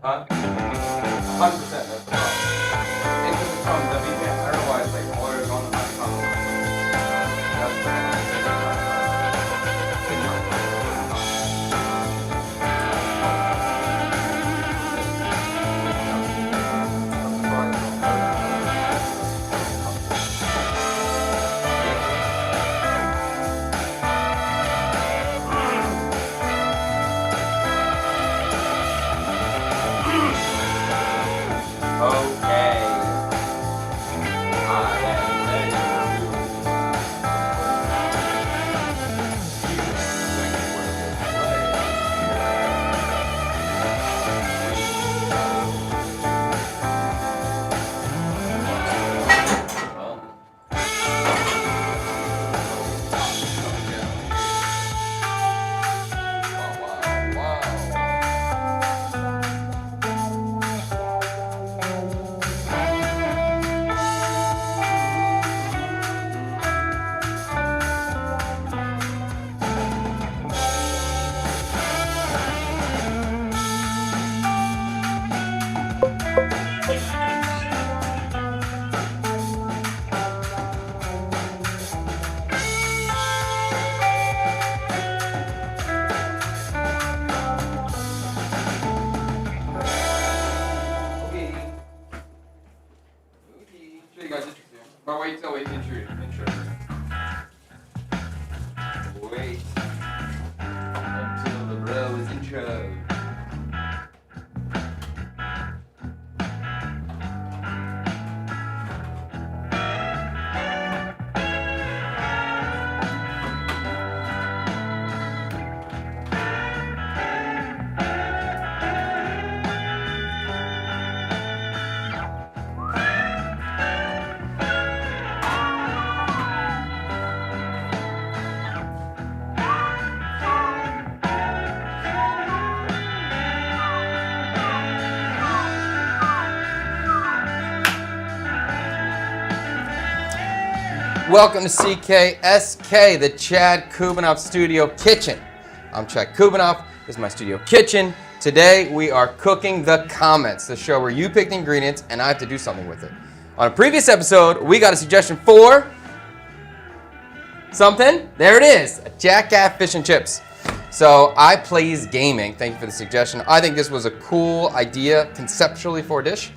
Huh? 100%. That's the problem. It's just from the VPN. I don't know why it's like water's on the microphone. That's the okay. I am ready But wait till we intro. Wait until the bro is intro. Welcome to CKSK, the Chad Kubanoff Studio Kitchen. I'm Chad Kubanoff. This is my studio kitchen. Today we are cooking the comments, the show where you pick the ingredients and I have to do something with it. On a previous episode, we got a suggestion for something. There it is, a Jack-Gaff fish and chips. So I plays gaming. Thank you for the suggestion. I think this was a cool idea conceptually for a dish.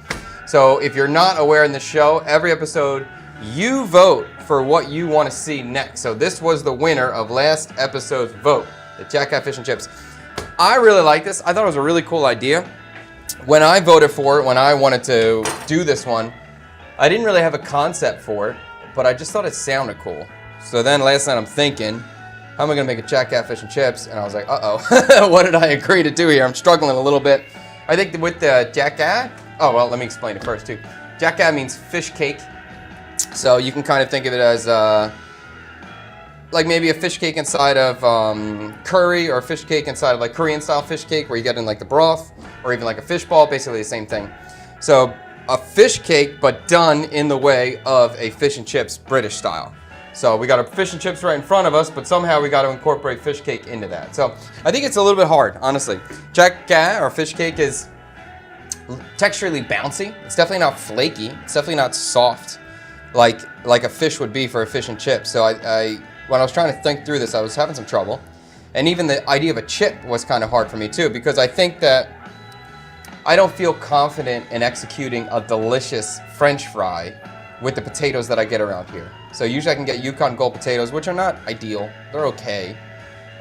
So if you're not aware in the show, every episode you vote for what you want to see next. So this was the winner of last episode's vote, the Jack-Gaff fish and chips. I really like this. I thought it was a really cool idea. When I voted for it, when I wanted to do this one, I didn't really have a concept for it, but I just thought it sounded cool. So then last night I'm thinking, how am I gonna make a Jack-Gaff fish and chips? And I was like, uh-oh, what did I agree to do here? I'm struggling a little bit. I think with the Jack-Gaff, oh, well, let me explain it first too. Jack-Gaff means fish cake. So you can kind of think of it as like maybe a fish cake inside of curry, or a fish cake inside of like Korean style fish cake where you get in like the broth, or even like a fish ball, basically the same thing. So a fish cake, but done in the way of a fish and chips British style. So we got our fish and chips right in front of us, but somehow we got to incorporate fish cake into that. So I think it's a little bit hard, honestly. Jack-Gaff, or fish cake, is texturally bouncy. It's definitely not flaky. It's definitely not soft like a fish would be for a fish and chip. So I when I was trying to think through this, I was having some trouble. And even the idea of a chip was kind of hard for me too, because I think that I don't feel confident in executing a delicious French fry with the potatoes that I get around here. So usually I can get Yukon Gold potatoes, which are not ideal. They're okay.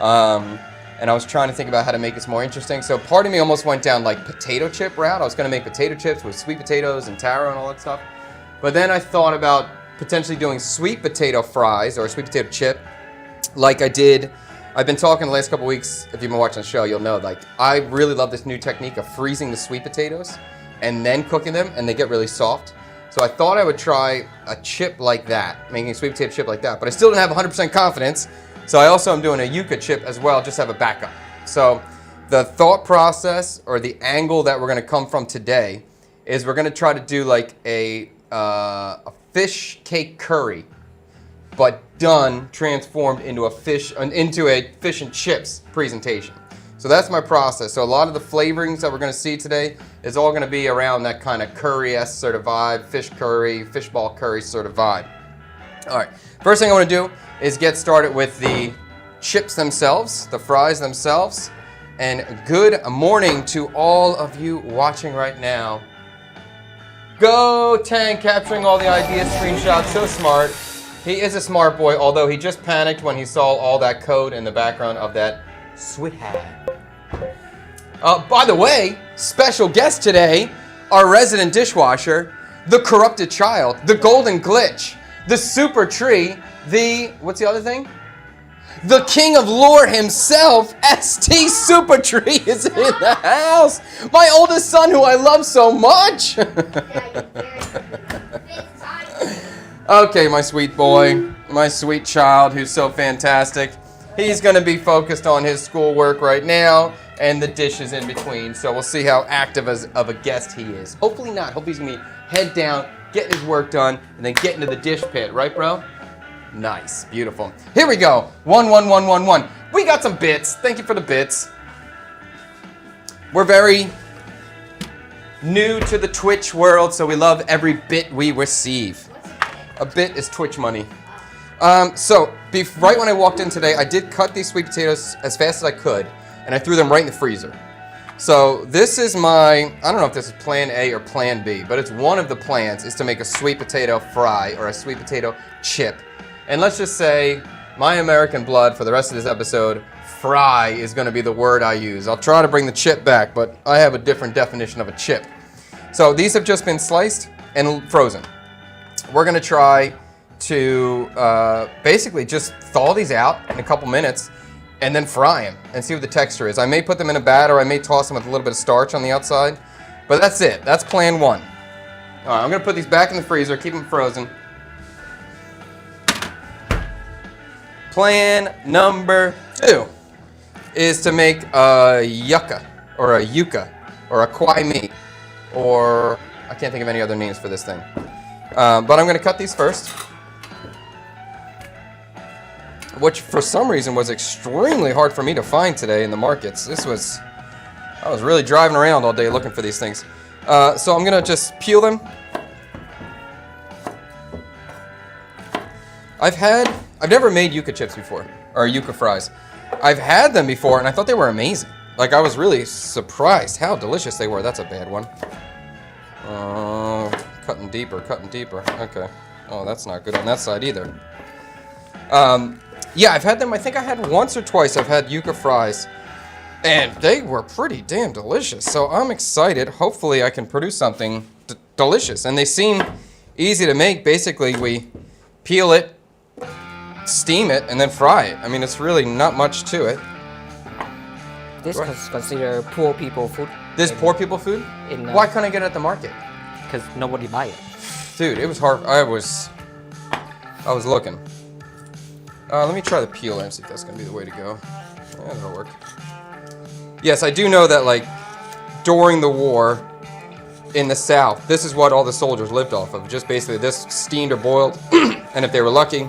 And I was trying to think about how to make this more interesting. So part of me almost went down like potato chip route. I was gonna make potato chips with sweet potatoes and taro and all that stuff. But then I thought about potentially doing sweet potato fries or a sweet potato chip like I did. I've been talking the last couple weeks, if you've been watching the show, you'll know, like, I really love this new technique of freezing the sweet potatoes and then cooking them, and they get really soft. So I thought I would try a chip like that, making a sweet potato chip like that. But I still didn't have 100% confidence, so I also am doing a yuca chip as well, just have a backup. So the thought process, or the angle that we're gonna come from today, is we're gonna try to do like a fish cake curry, but transformed into a fish and chips presentation. So that's my process. So a lot of the flavorings that we're going to see today is all going to be around that kind of curry-esque sort of vibe, fish curry, fishball curry sort of vibe. All right, first thing I want to do is get started with the chips themselves, the fries themselves. And good morning to all of you watching right now. Go Tank, capturing all the ideas, screenshots, so smart. He is a smart boy, although he just panicked when he saw all that code in the background of that sweet hat. By the way, special guest today, our resident dishwasher, the corrupted child, the golden glitch, the super tree, what's the other thing? The king of lore himself, ST Super Tree, is in the house. My oldest son, who I love so much. Okay, my sweet boy, my sweet child who's so fantastic. He's going to be focused on his schoolwork right now and the dishes in between. So we'll see how active of a guest he is. Hopefully not. Hopefully he's going to be head down, getting his work done, and then get into the dish pit. Right, bro? Nice. Beautiful. Here we go. 1, 1, 1, 1, 1. We got some bits. Thank you for the bits. We're very new to the Twitch world, so we love every bit we receive. A bit is Twitch money. Right when I walked in today, I did cut these sweet potatoes as fast as I could, and I threw them right in the freezer. So this is I don't know if this is plan A or plan B, but it's one of the plans is to make a sweet potato fry or a sweet potato chip. And let's just say my American blood for the rest of this episode, fry is going to be the word I use. I'll try to bring the chip back, but I have a different definition of a chip. So these have just been sliced and frozen. We're going to try to basically just thaw these out in a couple minutes and then fry them and see what the texture is. I may put them in a batter, or I may toss them with a little bit of starch on the outside, but that's it. That's plan one. All right, I'm going to put these back in the freezer, keep them frozen. Plan number 2 is to make a yucca or a yuca or a kwai mi, or I can't think of any other names for this thing. But I'm going to cut these first, which for some reason was extremely hard for me to find today in the markets. I was really driving around all day looking for these things. So I'm going to just peel them. I've never made yuca chips before, or yuca fries. I've had them before, and I thought they were amazing. Like, I was really surprised how delicious they were. That's a bad one. Cutting deeper. Okay. Oh, that's not good on that side either. Yeah, I've had them. I think I had once or twice. I've had yuca fries, and they were pretty damn delicious. So I'm excited. Hopefully, I can produce something delicious. And they seem easy to make. Basically, we peel it, steam it, and then fry it. I mean, it's really not much to it. This is considered poor people food. This poor people food? Why couldn't I get it at the market? Because nobody buy it. Dude, it was hard. I was looking. Let me try the peel and see if that's gonna be the way to go. Yeah, that'll work. Yes, I do know that, like, during the war in the South, this is what all the soldiers lived off of. Just basically this steamed or boiled, and if they were lucky,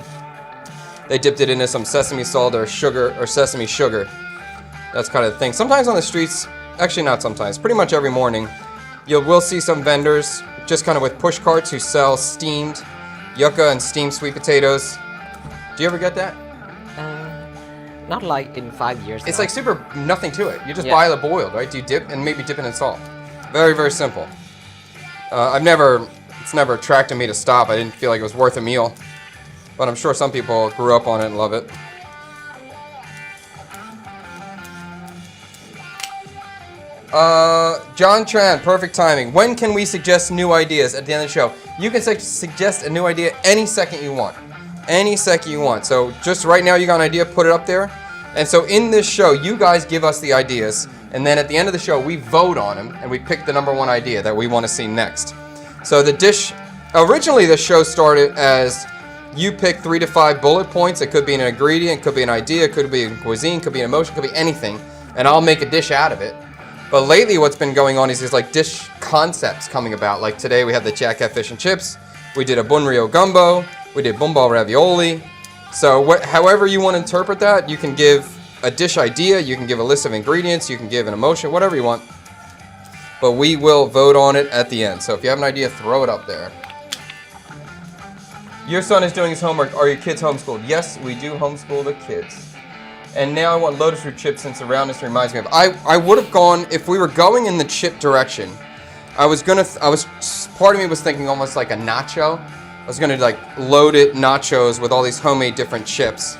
they dipped it into some sesame salt or sugar or sesame sugar. That's kind of the thing. Sometimes on the streets, actually not sometimes, pretty much every morning, you will see some vendors just kind of with push carts who sell steamed yucca and steamed sweet potatoes. Do you ever get that? Not like in 5 years. It's now. like super nothing to it. You just buy it boiled, right? Do you dip and maybe dip it in salt? Very, very simple. It's never attracted me to stop. I didn't feel like it was worth a meal. But I'm sure some people grew up on it and love it. John Tran, perfect timing. When can we suggest new ideas at the end of the show? You can suggest a new idea any second you want. Any second you want. So just right now you got an idea, put it up there. And so in this show, you guys give us the ideas. And then at the end of the show, we vote on them. And we pick the number 1 idea that we want to see next. So the dish, originally the show started as you pick 3 to 5 bullet points. It could be an ingredient, could be an idea, could be a cuisine, could be an emotion, could be anything. And I'll make a dish out of it. But lately what's been going on is these like dish concepts coming about. Like today we have the Jack-Cat fish and chips. We did a bunryo gumbo. We did bumbal ravioli. So however you want to interpret that, you can give a dish idea, you can give a list of ingredients, you can give an emotion, whatever you want. But we will vote on it at the end. So if you have an idea, throw it up there. Your son is doing his homework. Are your kids homeschooled? Yes, we do homeschool the kids. And now I want lotus root chips since the roundness reminds me of. I would have gone, if we were going in the chip direction, part of me was thinking almost like a nacho. I was gonna like load it nachos with all these homemade different chips.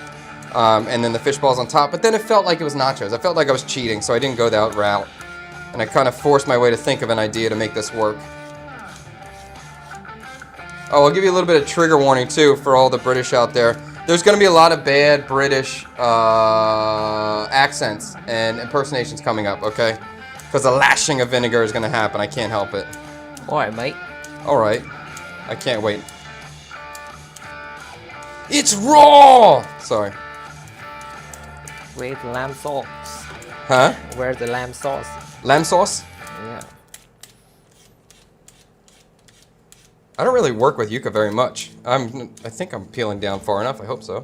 And then the fish balls on top. But then it felt like it was nachos. I felt like I was cheating, so I didn't go that route. And I kind of forced my way to think of an idea to make this work. Oh, I'll give you a little bit of trigger warning too for all the British out there. There's going to be a lot of bad British accents and impersonations coming up, okay? Because the lashing of vinegar is going to happen. I can't help it. Alright, mate. Alright. I can't wait. It's raw! Sorry. With lamb sauce. Huh? Where's the lamb sauce? Lamb sauce? Yeah. I don't really work with yucca very much. I think I'm peeling down far enough. I hope so.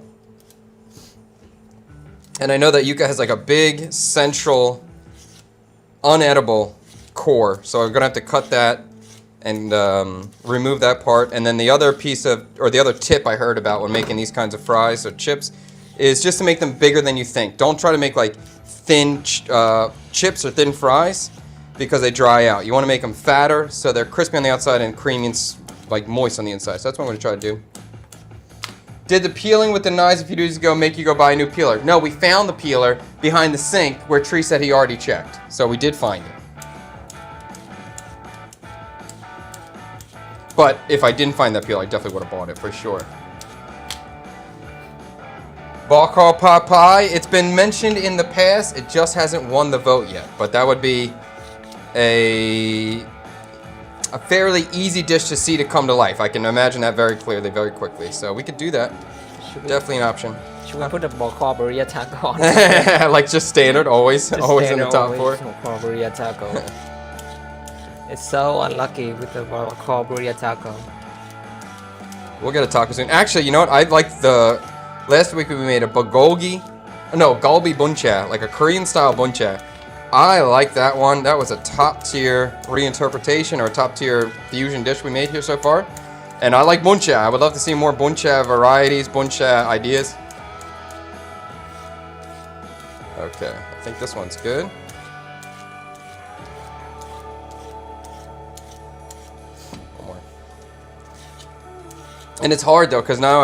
And I know that yucca has like a big central unedible core, so I'm gonna have to cut that and remove that part. And then the other the other tip I heard about when making these kinds of fries or chips is just to make them bigger than you think. Don't try to make like thin chips or thin fries because they dry out. You want to make them fatter so they're crispy on the outside and creamy and like moist on the inside. So that's what I'm going to try to do. Did the peeling with the knives a few days ago make you go buy a new peeler? No, we found the peeler behind the sink where Tree said he already checked. So we did find it. But if I didn't find that peeler, I definitely would have bought it for sure. Ball pot pie, it's been mentioned in the past. It just hasn't won the vote yet. But that would be a fairly easy dish to see to come to life. I can imagine that very clearly, very quickly. So we could do that. Definitely an option. Should we put the ball burrito taco on? Like just standard, always in the top four. Ball burrito taco. It's so unlucky with the ball burrito taco. We'll get a taco soon. Actually, you know what? I like the last week we made a galbi buncha, like a Korean style buncha. I like that one. That was a top tier reinterpretation or top tier fusion dish we made here so far. And I like buncha. I would love to see more buncha varieties, buncha ideas. Okay, I think this one's good. One more. And it's hard though, because now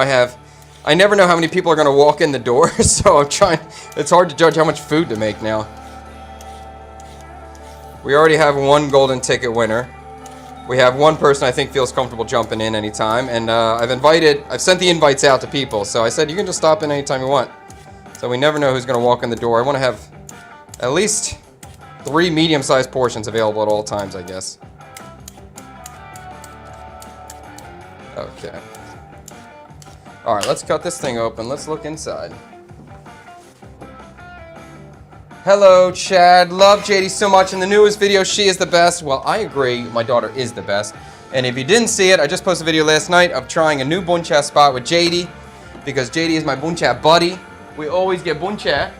I never know how many people are going to walk in the door, so it's hard to judge how much food to make now. We already have one golden ticket winner. We have one person I think feels comfortable jumping in anytime, and I've sent the invites out to people, so I said you can just stop in anytime you want. So we never know who's going to walk in the door. I want to have at least 3 medium-sized portions available at all times, I guess. Okay. All right, let's cut this thing open. Let's look inside. Hello, Chad. Love JD so much. In the newest video, she is the best. Well, I agree. My daughter is the best. And if you didn't see it, I just posted a video last night of trying a new buncha spot with JD because JD is my buncha buddy. We always get buncha.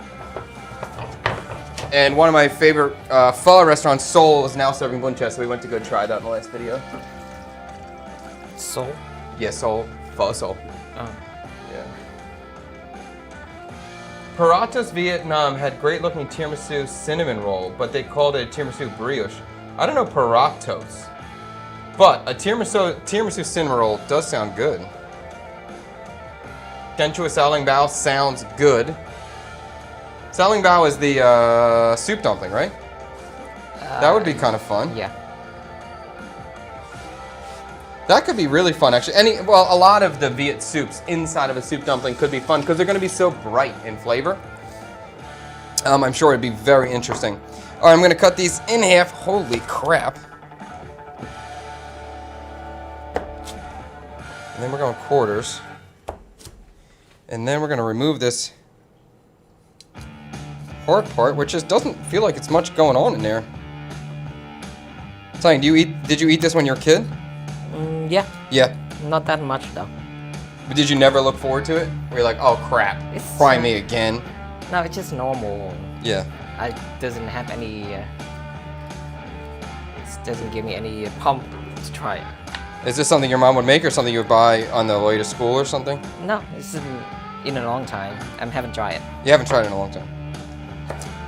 And one of my favorite pho restaurants, Seoul, is now serving buncha, so we went to go try that in the last video. Seoul? Yeah, Seoul. Pho Seoul. Oh. Yeah. Paratos Vietnam had great looking tiramisu cinnamon roll, but they called it a tiramisu brioche. I don't know Paratos, but a tiramisu cinnamon roll does sound good. Denchua Saoling Bao sounds good. Saoling Bao is the soup dumpling, right? That would be kind of fun. Yeah. That could be really fun, actually. A lot of the Viet soups inside of a soup dumpling could be fun because they're going to be so bright in flavor. I'm sure it'd be very interesting. All right, I'm going to cut these in half. Holy crap. And then we're going quarters. And then we're going to remove this hard part, which just doesn't feel like it's much going on in there. Tang, did you eat this when you were a kid? Yeah. Yeah. Not that much though. But did you never look forward to it? Where you're like, oh crap, fry me again? No, it's just normal. Yeah. I doesn't have any. It doesn't give me any pump to try it. Is this something your mom would make or something you would buy on the way to school or something? No, it's in a long time. I haven't tried it. You haven't tried it in a long time.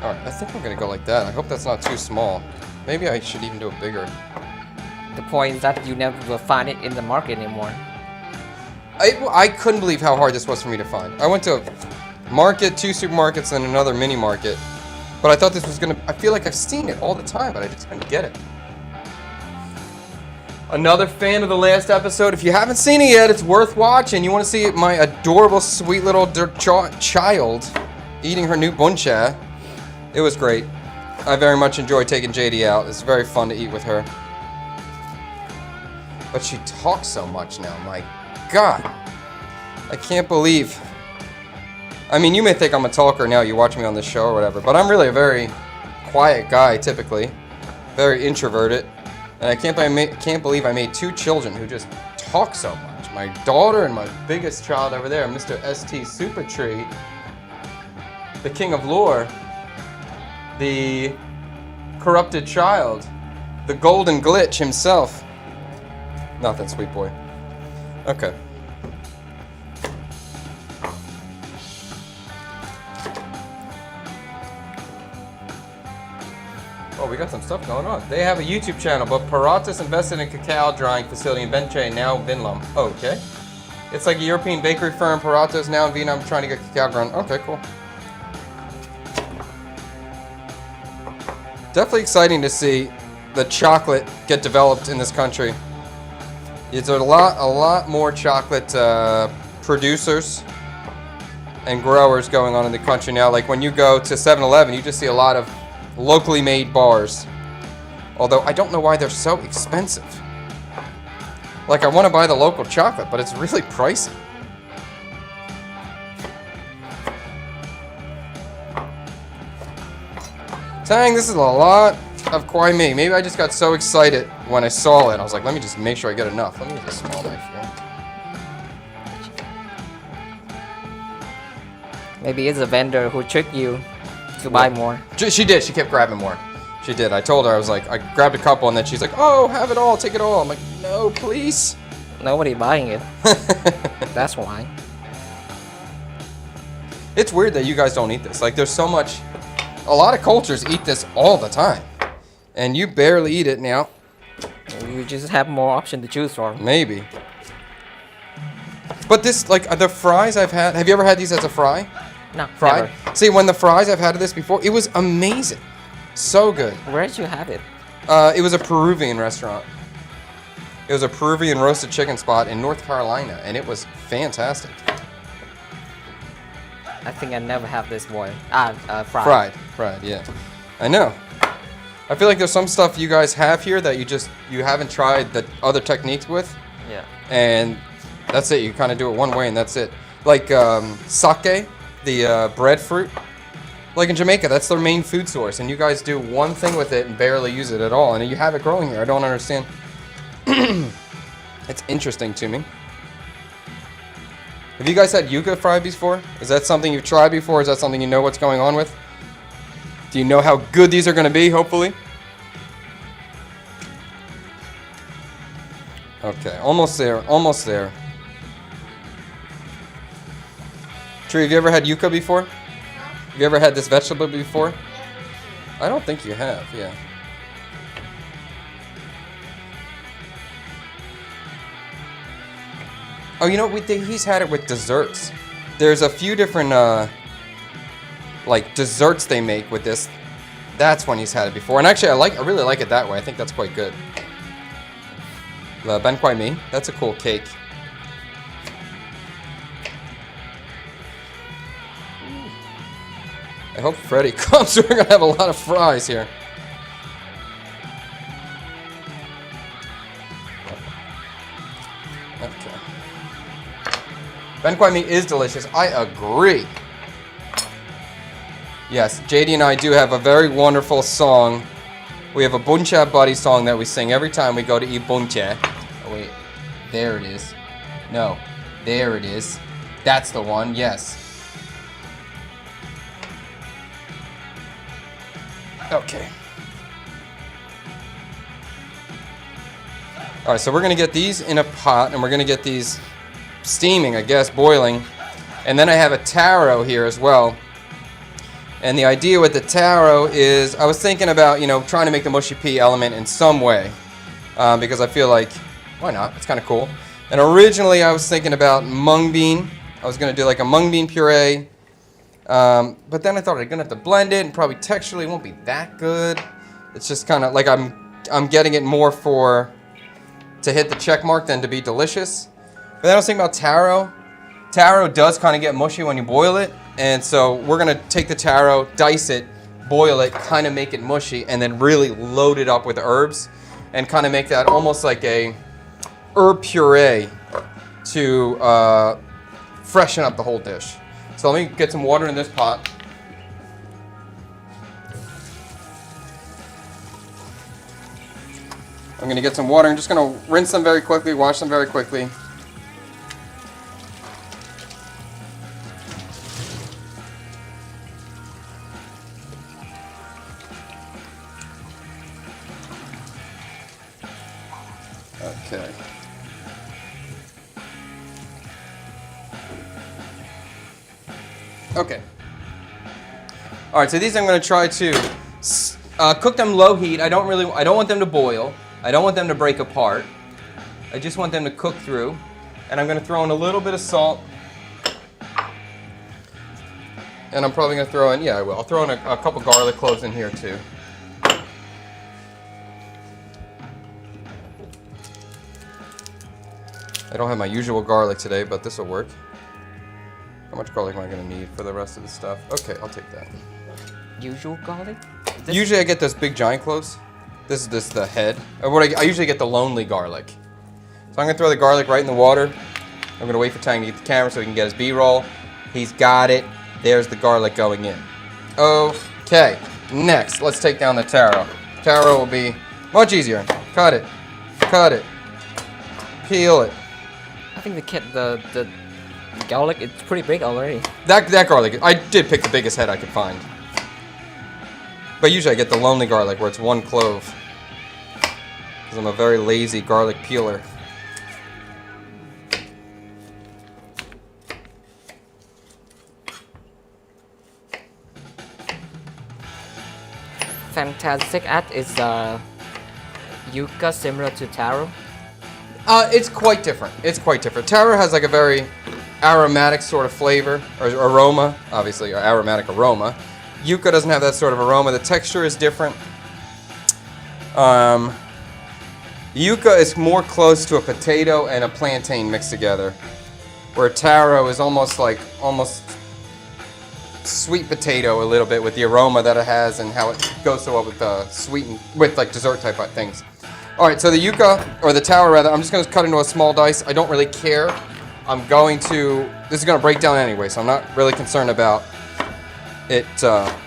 All right, I think I'm gonna go like that. I hope that's not too small. Maybe I should even do it bigger. The point is that you never will find it in the market anymore. I couldn't believe how hard this was for me to find. I went to a market, 2 supermarkets, and another mini market. But I thought this was gonna, I feel like I've seen it all the time, but I just couldn't get it. Another fan of the last episode. If you haven't seen it yet, it's worth watching. You want to see my adorable, sweet little child eating her new buncha. It was great. I very much enjoyed taking JD out. It's very fun to eat with her. But she talks so much now. My God. I can't believe. I mean, you may think I'm a talker now. You watch me on this show or whatever. But I'm really a very quiet guy, typically. Very introverted. And I can't believe I made 2 children who just talk so much. My daughter and my biggest child over there, Mr. ST Super Tree, the king of lore, the corrupted child, the golden glitch himself. Not that sweet boy. Okay. Oh, we got some stuff going on. They have a YouTube channel, but Paratus invested in cacao drying facility in Benche, now Vinlum. Oh, okay. It's like a European bakery firm. Paratus now in Vietnam trying to get cacao grown. Okay, cool. Definitely exciting to see the chocolate get developed in this country. There's a lot more chocolate producers and growers going on in the country now. Like when you go to 7-Eleven, you just see a lot of locally made bars. Although I don't know why they're so expensive. Like I want to buy the local chocolate, but it's really pricey. Tang, this is a lot of Kwai Mi. Maybe I just got so excited when I saw it. I was like, let me just make sure I get enough. Let me use a small knife here. Maybe it's a vendor who tricked you to buy more. She did. She kept grabbing more. She did. I told her, I was like, I grabbed a couple, and then she's like, oh, have it all. Take it all. I'm like, no, please. Nobody buying it. That's why. It's weird that you guys don't eat this. Like, there's so much. A lot of cultures eat this all the time. And you barely eat it now. You just have more option to choose from. Maybe. But this, like, the fries I've had. Have you ever had these as a fry? No, Fried? never. See, when the fries I've had of this before, it was amazing. So good. Where did you have it? It was a Peruvian restaurant. It was a Peruvian roasted chicken spot in North Carolina, and it was fantastic. I think I never have this one. Fried. Fried, yeah. I know. I feel like there's some stuff you guys have here that you haven't tried the other techniques with, Yeah. and that's it. You kind of do it one way, and that's it. Like sake, the breadfruit. Like in Jamaica, that's their main food source, and you guys do one thing with it and barely use it at all, and you have it growing here. I don't understand. It's interesting to me. Have you guys had yuca fried before? Is that something you've tried before? Is that something you know what's going on with? Do you know how good these are going to be, hopefully? Okay, almost there, almost there. Tree, have you ever had yuca before? Have you ever had this vegetable before? I don't think you have, yeah. Oh, you know, he's had it with desserts. There's a few different, like, desserts they make with this. That's when he's had it before. And actually, I really like it that way. I think that's quite good. Ben Kwai Mi. That's a cool cake. I hope Freddy comes. We're going to have a lot of fries here. Okay. Ben Kwai Mi is delicious. I agree. Yes, JD and I do have a very wonderful song. We have a Buncha Buddy song that we sing every time we go to eat buncha. Oh, wait. There it is. No. There it is. That's the one. Yes. Okay. All right, so we're gonna get these in a pot, and we're gonna get these steaming, I guess, boiling. And then I have a taro here as well. And the idea with the taro is, I was thinking about, you know, trying to make the mushy pea element in some way, because I feel like, why not? It's kind of cool. And originally I was thinking about mung bean. I was gonna do like a mung bean puree, but then I thought I'm gonna have to blend it, and probably texturally it won't be that good. It's just kind of like I'm getting it more to hit the check mark than to be delicious. But then I was thinking about taro. Taro does kind of get mushy when you boil it, and so we're gonna take the taro, dice it, boil it, kind of make it mushy, and then really load it up with herbs, and kind of make that almost like a herb puree to freshen up the whole dish. So let me get some water in this pot. I'm gonna get some water. I'm just gonna rinse them very quickly, wash them very quickly. Okay. Okay. All right, so these I'm going to try to cook them low heat. I don't want them to boil. I don't want them to break apart. I just want them to cook through. And I'm going to throw in a little bit of salt. And I'm probably going to throw in, yeah, I will. I'll throw in a couple garlic cloves in here too. I don't have my usual garlic today, but this will work. How much garlic am I going to need for the rest of the stuff? Okay, I'll take that. Usual garlic? Usually I get those big giant cloves. This is the head. I usually get the lonely garlic. So I'm going to throw the garlic right in the water. I'm going to wait for Tang to get the camera so he can get his B-roll. He's got it. There's the garlic going in. Okay, next let's take down the taro. Taro will be much easier. Cut it, peel it. I think the garlic is pretty big already. That garlic, I did pick the biggest head I could find. But usually I get the lonely garlic where it's one clove. Because I'm a very lazy garlic peeler. Fantastic at is yucca similar to taro? It's quite different. It's quite different. Taro has like a very aromatic sort of flavor, or aroma, obviously, or aromatic aroma. Yucca doesn't have that sort of aroma. The texture is different. Yucca is more close to a potato and a plantain mixed together, where taro is almost sweet potato a little bit with the aroma that it has and how it goes so well with with like dessert type of things. All right, so the yucca, or the taro rather, I'm just going to cut into a small dice. I don't really care. This is going to break down anyway, so I'm not really concerned about it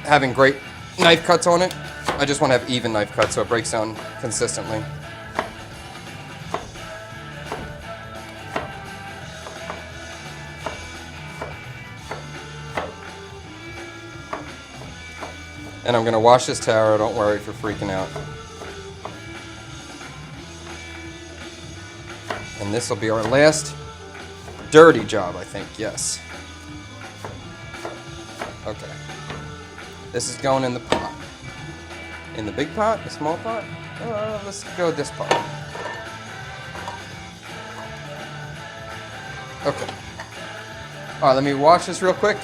having great knife cuts on it. I just want to have even knife cuts so it breaks down consistently. And I'm going to wash this taro, don't worry if you're freaking out. And this will be our last dirty job, I think, yes. Okay. This is going in the pot. In the big pot? The small pot? Let's go with this pot. Okay. All right, let me wash this real quick.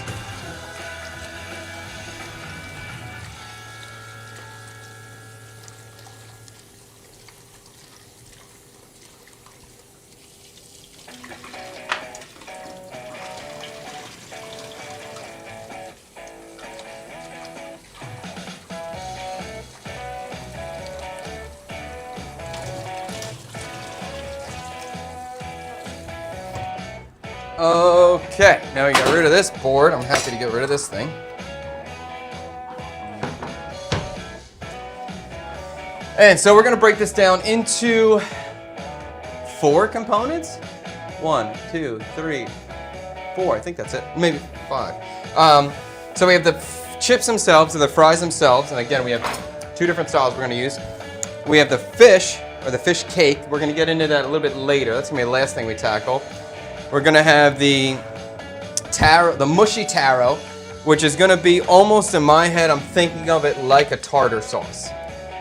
Okay, now we got rid of this board. I'm happy to get rid of this thing. And so we're going to break this down into 4 components. 1, 2, 3, 4. I think that's it. Maybe 5. So we have the chips themselves or the fries themselves. And again, we have 2 different styles we're gonna use. We have the fish, or the fish cake. We're gonna get into that a little bit later. That's gonna be the last thing we tackle. We're gonna have the taro, the mushy taro, which is gonna be almost in my head, I'm thinking of it like a tartar sauce.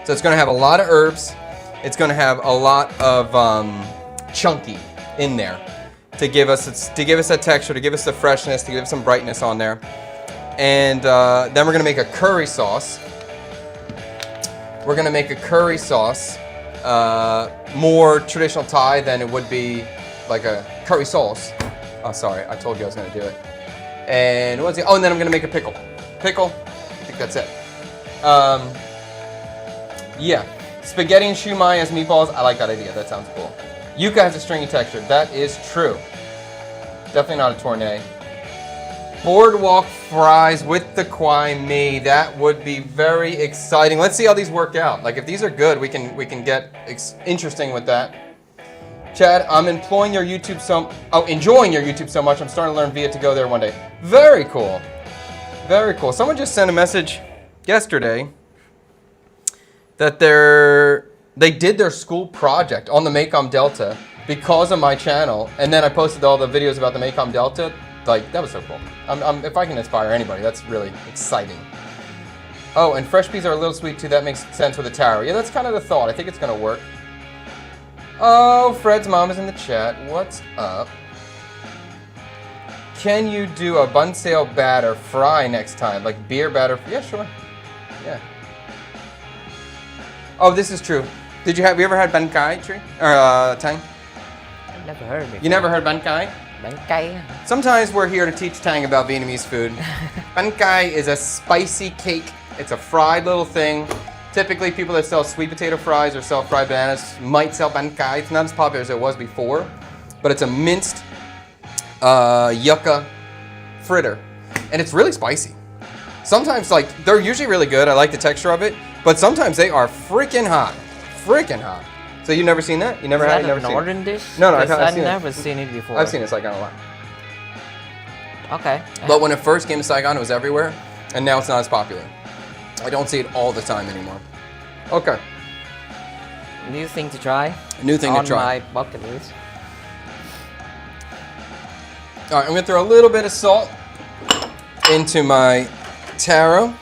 So it's gonna have a lot of herbs. It's gonna have a lot of chunky in there to give us that texture, to give us the freshness, to give us some brightness on there. And then we're gonna make a curry sauce. We're gonna make a curry sauce, more traditional Thai than it would be like a curry sauce. Oh, sorry, I told you I was gonna do it. And what's it? Oh, and then I'm gonna make a pickle. Pickle, I think that's it. Yeah, spaghetti and shumai as meatballs. I like that idea. That sounds cool. Yuca has a stringy texture. That is true. Definitely not a tournay. Boardwalk fries with the kwai mee. That would be very exciting. Let's see how these work out. Like if these are good, we can get interesting with that. Chad, I'm enjoying your YouTube so much. I'm starting to learn via to go there one day. Very cool. Very cool. Someone just sent a message yesterday that they did their school project on the Mekong Delta because of my channel, and then I posted all the videos about the Mekong Delta. Like, that was so cool. If I can inspire anybody, that's really exciting. Oh, and fresh peas are a little sweet too. That makes sense with the taro. Yeah, that's kind of the thought. I think it's gonna work. Oh, Fred's mom is in the chat. What's up? Can you do a bun sale batter fry next time? Like beer batter? Yeah, sure. Yeah. Oh, this is true. Have you ever had bánh cay, Tree? Or Tang? I've never heard of it. You never heard bánh cay? Bánh cay. Sometimes we're here to teach Tang about Vietnamese food. Bánh cay is a spicy cake. It's a fried little thing. Typically, people that sell sweet potato fries or sell fried bananas might sell bánh cay. It's not as popular as it was before, but it's a minced yucca fritter, and it's really spicy. Sometimes, like, they're usually really good. I like the texture of it, but sometimes they are freaking hot. Freaking hot. So you've never seen that? You never had it? Never seen it? Northern dish? No, I've seen it. never seen it before. I've seen it Saigon a lot. Okay. But when it first came to Saigon, it was everywhere, and now it's not as popular. I don't see it all the time anymore. Okay. New thing to try. New thing to try. On my bucket list. All right, I'm gonna throw a little bit of salt into my taro.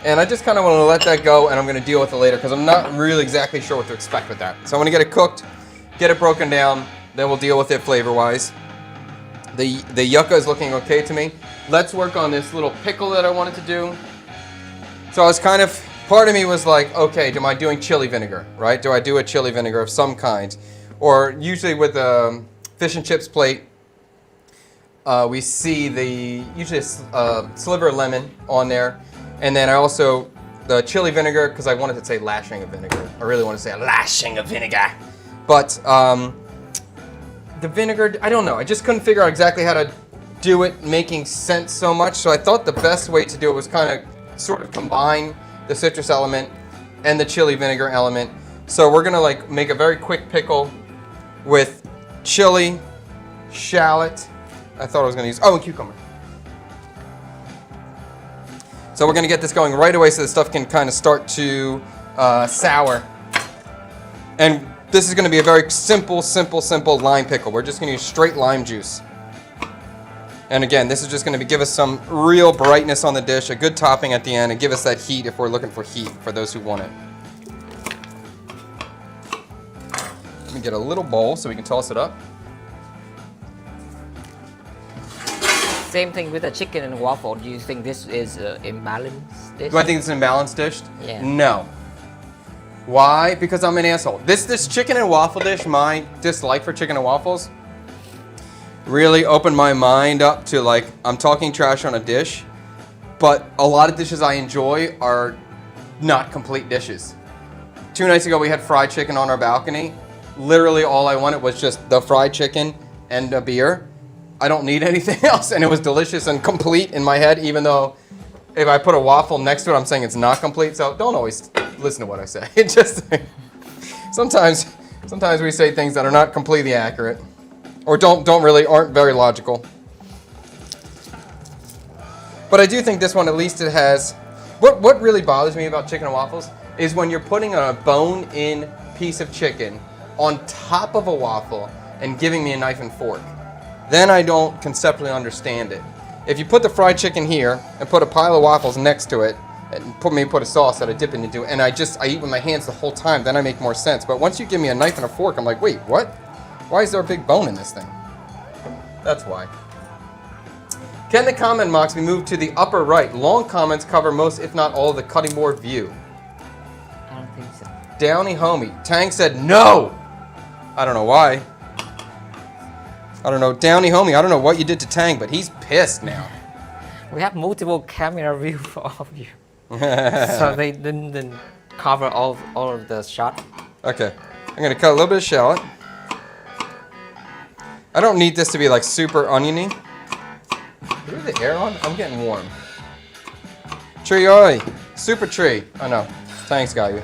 And I just kind of want to let that go, and I'm going to deal with it later because I'm not really exactly sure what to expect with that. So I'm going to get it cooked, get it broken down, then we'll deal with it flavor-wise. The yucca is looking okay to me. Let's work on this little pickle that I wanted to do. So I was kind of, part of me was like, okay, am I doing chili vinegar, right? Do I do a chili vinegar of some kind? Or usually with a fish and chips plate, we see usually a sliver of lemon on there. And then I also, the chili vinegar, because I wanted to say lashing of vinegar. I really want to say a lashing of vinegar. But the vinegar, I don't know. I just couldn't figure out exactly how to do it making sense so much. So I thought the best way to do it was kind of sort of combine the citrus element and the chili vinegar element. So we're going to like make a very quick pickle with chili, shallot. I thought I was going to use, and cucumber. So we're going to get this going right away so the stuff can kind of start to sour. And this is going to be a very simple lime pickle. We're just going to use straight lime juice. And again, this is just going to give us some real brightness on the dish, a good topping at the end, and give us that heat if we're looking for heat for those who want it. Let me get a little bowl so we can toss it up. Same thing with the chicken and waffle. Do you think this is an imbalanced dish? Do I think it's an imbalanced dish? Yeah. No. Why? Because I'm an asshole. This chicken and waffle dish, my dislike for chicken and waffles, really opened my mind up to like, I'm talking trash on a dish, but a lot of dishes I enjoy are not complete dishes. 2 nights ago we had fried chicken on our balcony. Literally all I wanted was just the fried chicken and a beer. I don't need anything else, and it was delicious and complete in my head, even though if I put a waffle next to it, I'm saying it's not complete, so don't always listen to what I say. It just, sometimes we say things that are not completely accurate, or aren't very logical. But I do think this one, at least it has... What really bothers me about chicken and waffles is when you're putting a bone-in piece of chicken on top of a waffle and giving me a knife and fork. Then I don't conceptually understand it. If you put the fried chicken here and put a pile of waffles next to it, and put a sauce that I dip into, and I eat with my hands the whole time, then I make more sense. But once you give me a knife and a fork, I'm like, wait, what? Why is there a big bone in this thing? That's why. Can the comment box be moved to the upper right? Long comments cover most, if not all, of the cutting board view. I don't think so. Downey Homie. Tang said no! I don't know why. I don't know. Downey Homie, I don't know what you did to Tang, but he's pissed now. We have multiple camera view for all of you. So they didn't cover all of the shot. Okay. I'm going to cut a little bit of shallot. I don't need this to be like super oniony. Is the air on? I'm getting warm. Tree oi! Super tree. I know. Thanks, guy.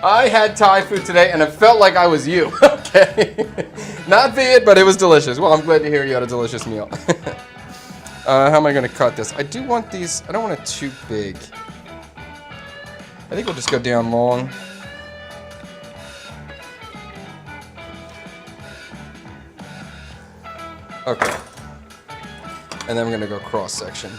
I had Thai food today and it felt like I was you. Okay. Not Viet, but it was delicious. Well, I'm glad to hear you had a delicious meal. How am I going to cut this? I do want these, I don't want it too big. I think we'll just go down long. Okay. And then we're going to go cross section.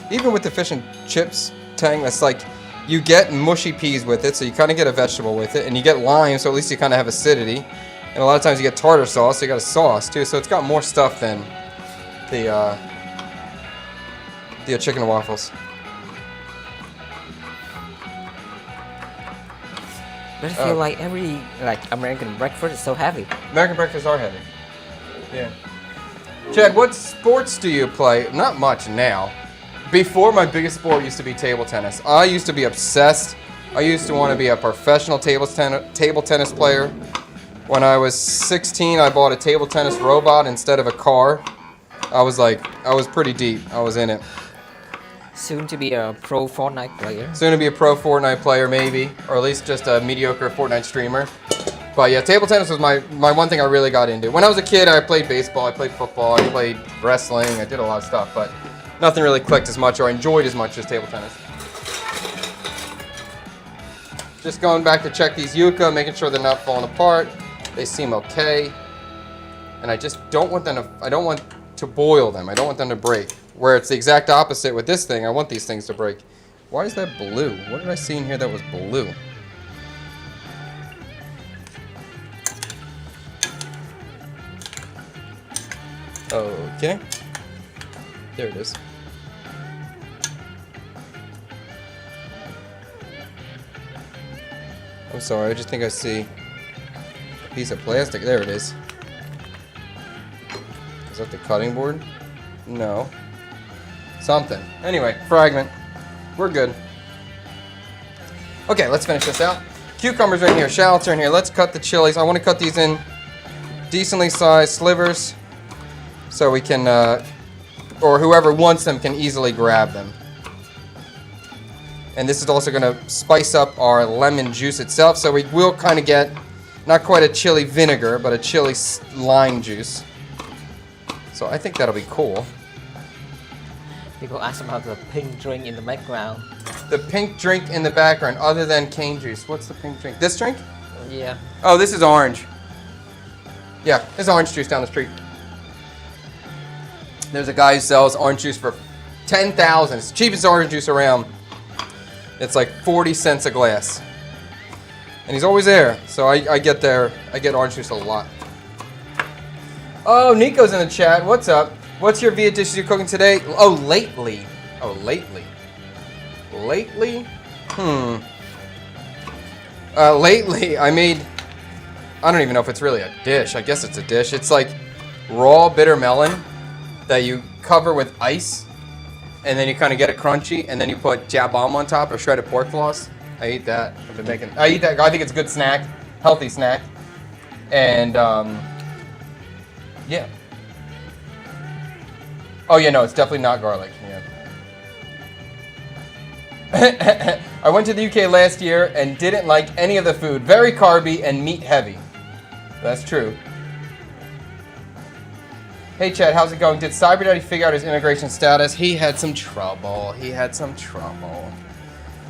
Even with the fish and chips, Tang, that's like, you get mushy peas with it, so you kind of get a vegetable with it, and you get lime, so at least you kind of have acidity. And a lot of times you get tartar sauce, so you got a sauce too, so it's got more stuff than the chicken and waffles. But I feel like every American breakfast is so heavy. American breakfasts are heavy. Yeah. Chad, what sports do you play? Not much now. Before, my biggest sport used to be table tennis. I used to be obsessed. I used to want to be a professional table tennis player. When I was 16, I bought a table tennis robot instead of a car. I was pretty deep. I was in it. Soon to be a pro Fortnite player. Soon to be a pro Fortnite player, maybe. Or at least just a mediocre Fortnite streamer. But yeah, table tennis was my one thing I really got into. When I was a kid, I played baseball, I played football, I played wrestling, I did a lot of stuff, but nothing really clicked as much or enjoyed as much as table tennis. Just going back to check these yucca, making sure they're not falling apart. They seem okay. And I just don't want them to, I don't want to boil them. I don't want them to break. Where it's the exact opposite with this thing, I want these things to break. Why is that blue? What did I see in here that was blue? Okay. There it is. I'm sorry, I just think I see a piece of plastic. There it is. Is that the cutting board? No. Something. Anyway, fragment. We're good. Okay, let's finish this out. Cucumbers right here, shallots are in here. Let's cut the chilies. I want to cut these in decently sized slivers so we can, or whoever wants them can easily grab them. And this is also going to spice up our lemon juice itself, so we will kind of get not quite a chili vinegar, but a chili lime juice. So I think that'll be cool. People ask about the pink drink in the background. The pink drink in the background, other than cane juice. What's the pink drink? This drink? Yeah. Oh, this is orange. Yeah, there's orange juice down the street. There's a guy who sells orange juice for $10,000. It's the cheapest orange juice around. It's like 40 cents a glass. And he's always there. So I get there. I get orange juice a lot. Oh, Nico's in the chat. What's up? What's your Viet dishes you're cooking today? Oh, lately. Oh, lately. Lately? Lately, I made... I don't even know if it's really a dish. I guess it's a dish. It's like raw bitter melon that you cover with ice. And then you kind of get it crunchy. And then you put jab bomb on top or shredded pork floss. I eat that. I've been making... I eat that. I think it's a good snack. Healthy snack. And, yeah. Oh yeah, no, it's definitely not garlic. Yeah. I went to the UK last year and didn't like any of the food. Very carby and meat heavy. That's true. Hey Chad, how's it going? Did Cyber Daddy figure out his immigration status? He had some trouble.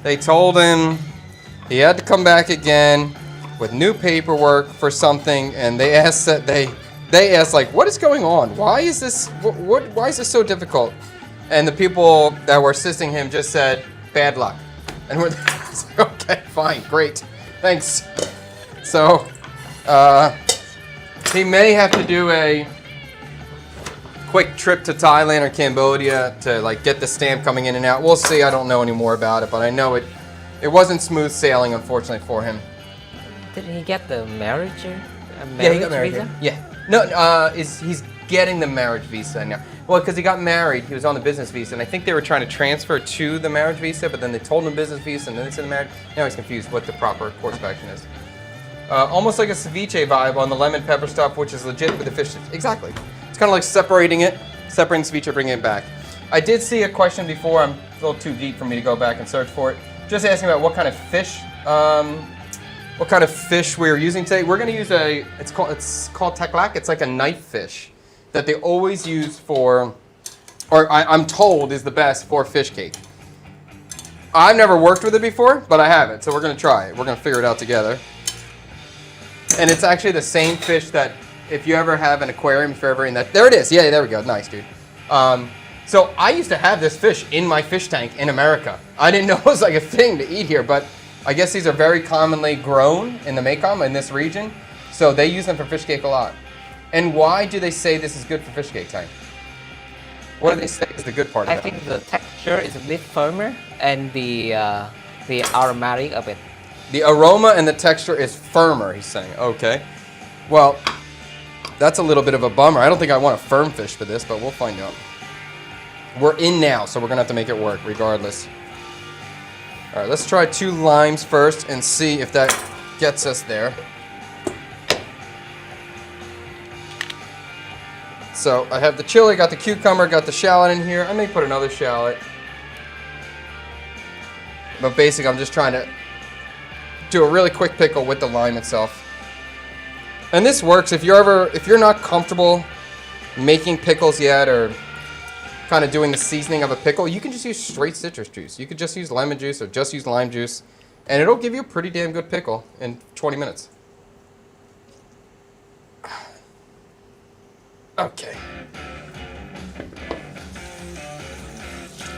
They told him he had to come back again with new paperwork for something, and they asked like, what is going on? Why is this why is this so difficult? And the people that were assisting him just said, bad luck. And we're like, okay, fine, great, thanks. So he may have to do a quick trip to Thailand or Cambodia to like get the stamp coming in and out. We'll see. I don't know any more about it, but I know it wasn't smooth sailing, unfortunately, for him. Didn't he get the marriage? Yeah, he got married. visa? Yeah. No, he's getting the marriage visa now. Well, because he got married, he was on the business visa, and I think they were trying to transfer to the marriage visa, but then they told him business visa, and then they said the marriage. Now he's confused what the proper course of action is. Almost like a ceviche vibe on the lemon pepper stuff, which is legit with the fish. Exactly. It's kind of like separating ceviche, bringing it back. I did see a question before. I'm a little too deep for me to go back and search for it. Just asking about what kind of fish we're using today. We're going to use it's called teklak. It's like a knife fish that they always use for, or I'm told is the best for fish cake. I've never worked with it before, but I have it, so we're going to try it. We're going to figure it out together. And it's actually the same fish that if you ever have an aquarium, if you're ever in that, there it is. Yeah, there we go. Nice, dude. So I used to have this fish in my fish tank in America. I didn't know it was like a thing to eat here, but I guess these are very commonly grown in the Mekong, in this region. So they use them for fish cake a lot. And why do they say this is good for fish cake, Tank? What do they say is the good part of it? I think the texture is a bit firmer and the aromatic of it. The aroma and the texture is firmer, he's saying. Okay. Well, that's a little bit of a bummer. I don't think I want a firm fish for this, but we'll find out. We're in now, so we're going to have to make it work regardless. All right, let's try 2 limes first and see if that gets us there. So I have the chili, got the cucumber, got the shallot in here. I may put another shallot. But basically, I'm just trying to do a really quick pickle with the lime itself. And this works if you're not comfortable making pickles yet, or kind of doing the seasoning of a pickle, you can just use straight citrus juice. You could just use lemon juice or just use lime juice, and it'll give you a pretty damn good pickle in 20 minutes. Okay.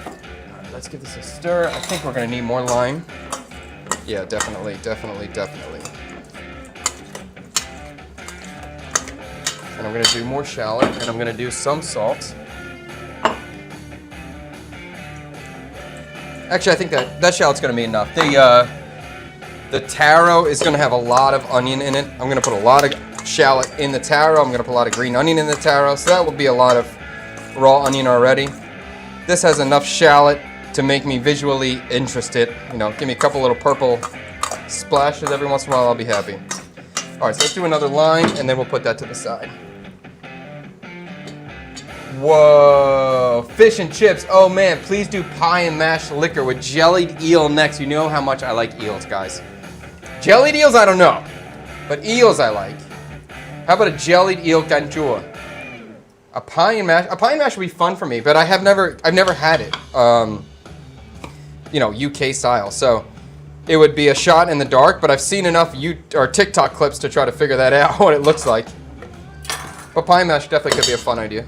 All right, let's give this a stir. I think we're gonna need more lime. Yeah, definitely. And I'm gonna do more shallot, and I'm gonna do some salt. Actually, I think that shallot's gonna be enough. The taro is gonna have a lot of onion in it. I'm gonna put a lot of shallot in the taro. I'm gonna put a lot of green onion in the taro, so that will be a lot of raw onion already. This has enough shallot to make me visually interested. You know, give me a couple little purple splashes every once in a while, I'll be happy. All right, so let's do another lime, and then we'll put that to the side. Whoa, fish and chips. Oh man, please do pie and mashed liquor with jellied eel next. You know how much I like eels, guys. Jellied eels, I don't know, but eels I like. How about a jellied eel ganchua? A pie and mash would be fun for me, but I've never had it. You know, UK style. So it would be a shot in the dark, but I've seen enough TikTok clips to try to figure that out, what it looks like. But pie and mash definitely could be a fun idea.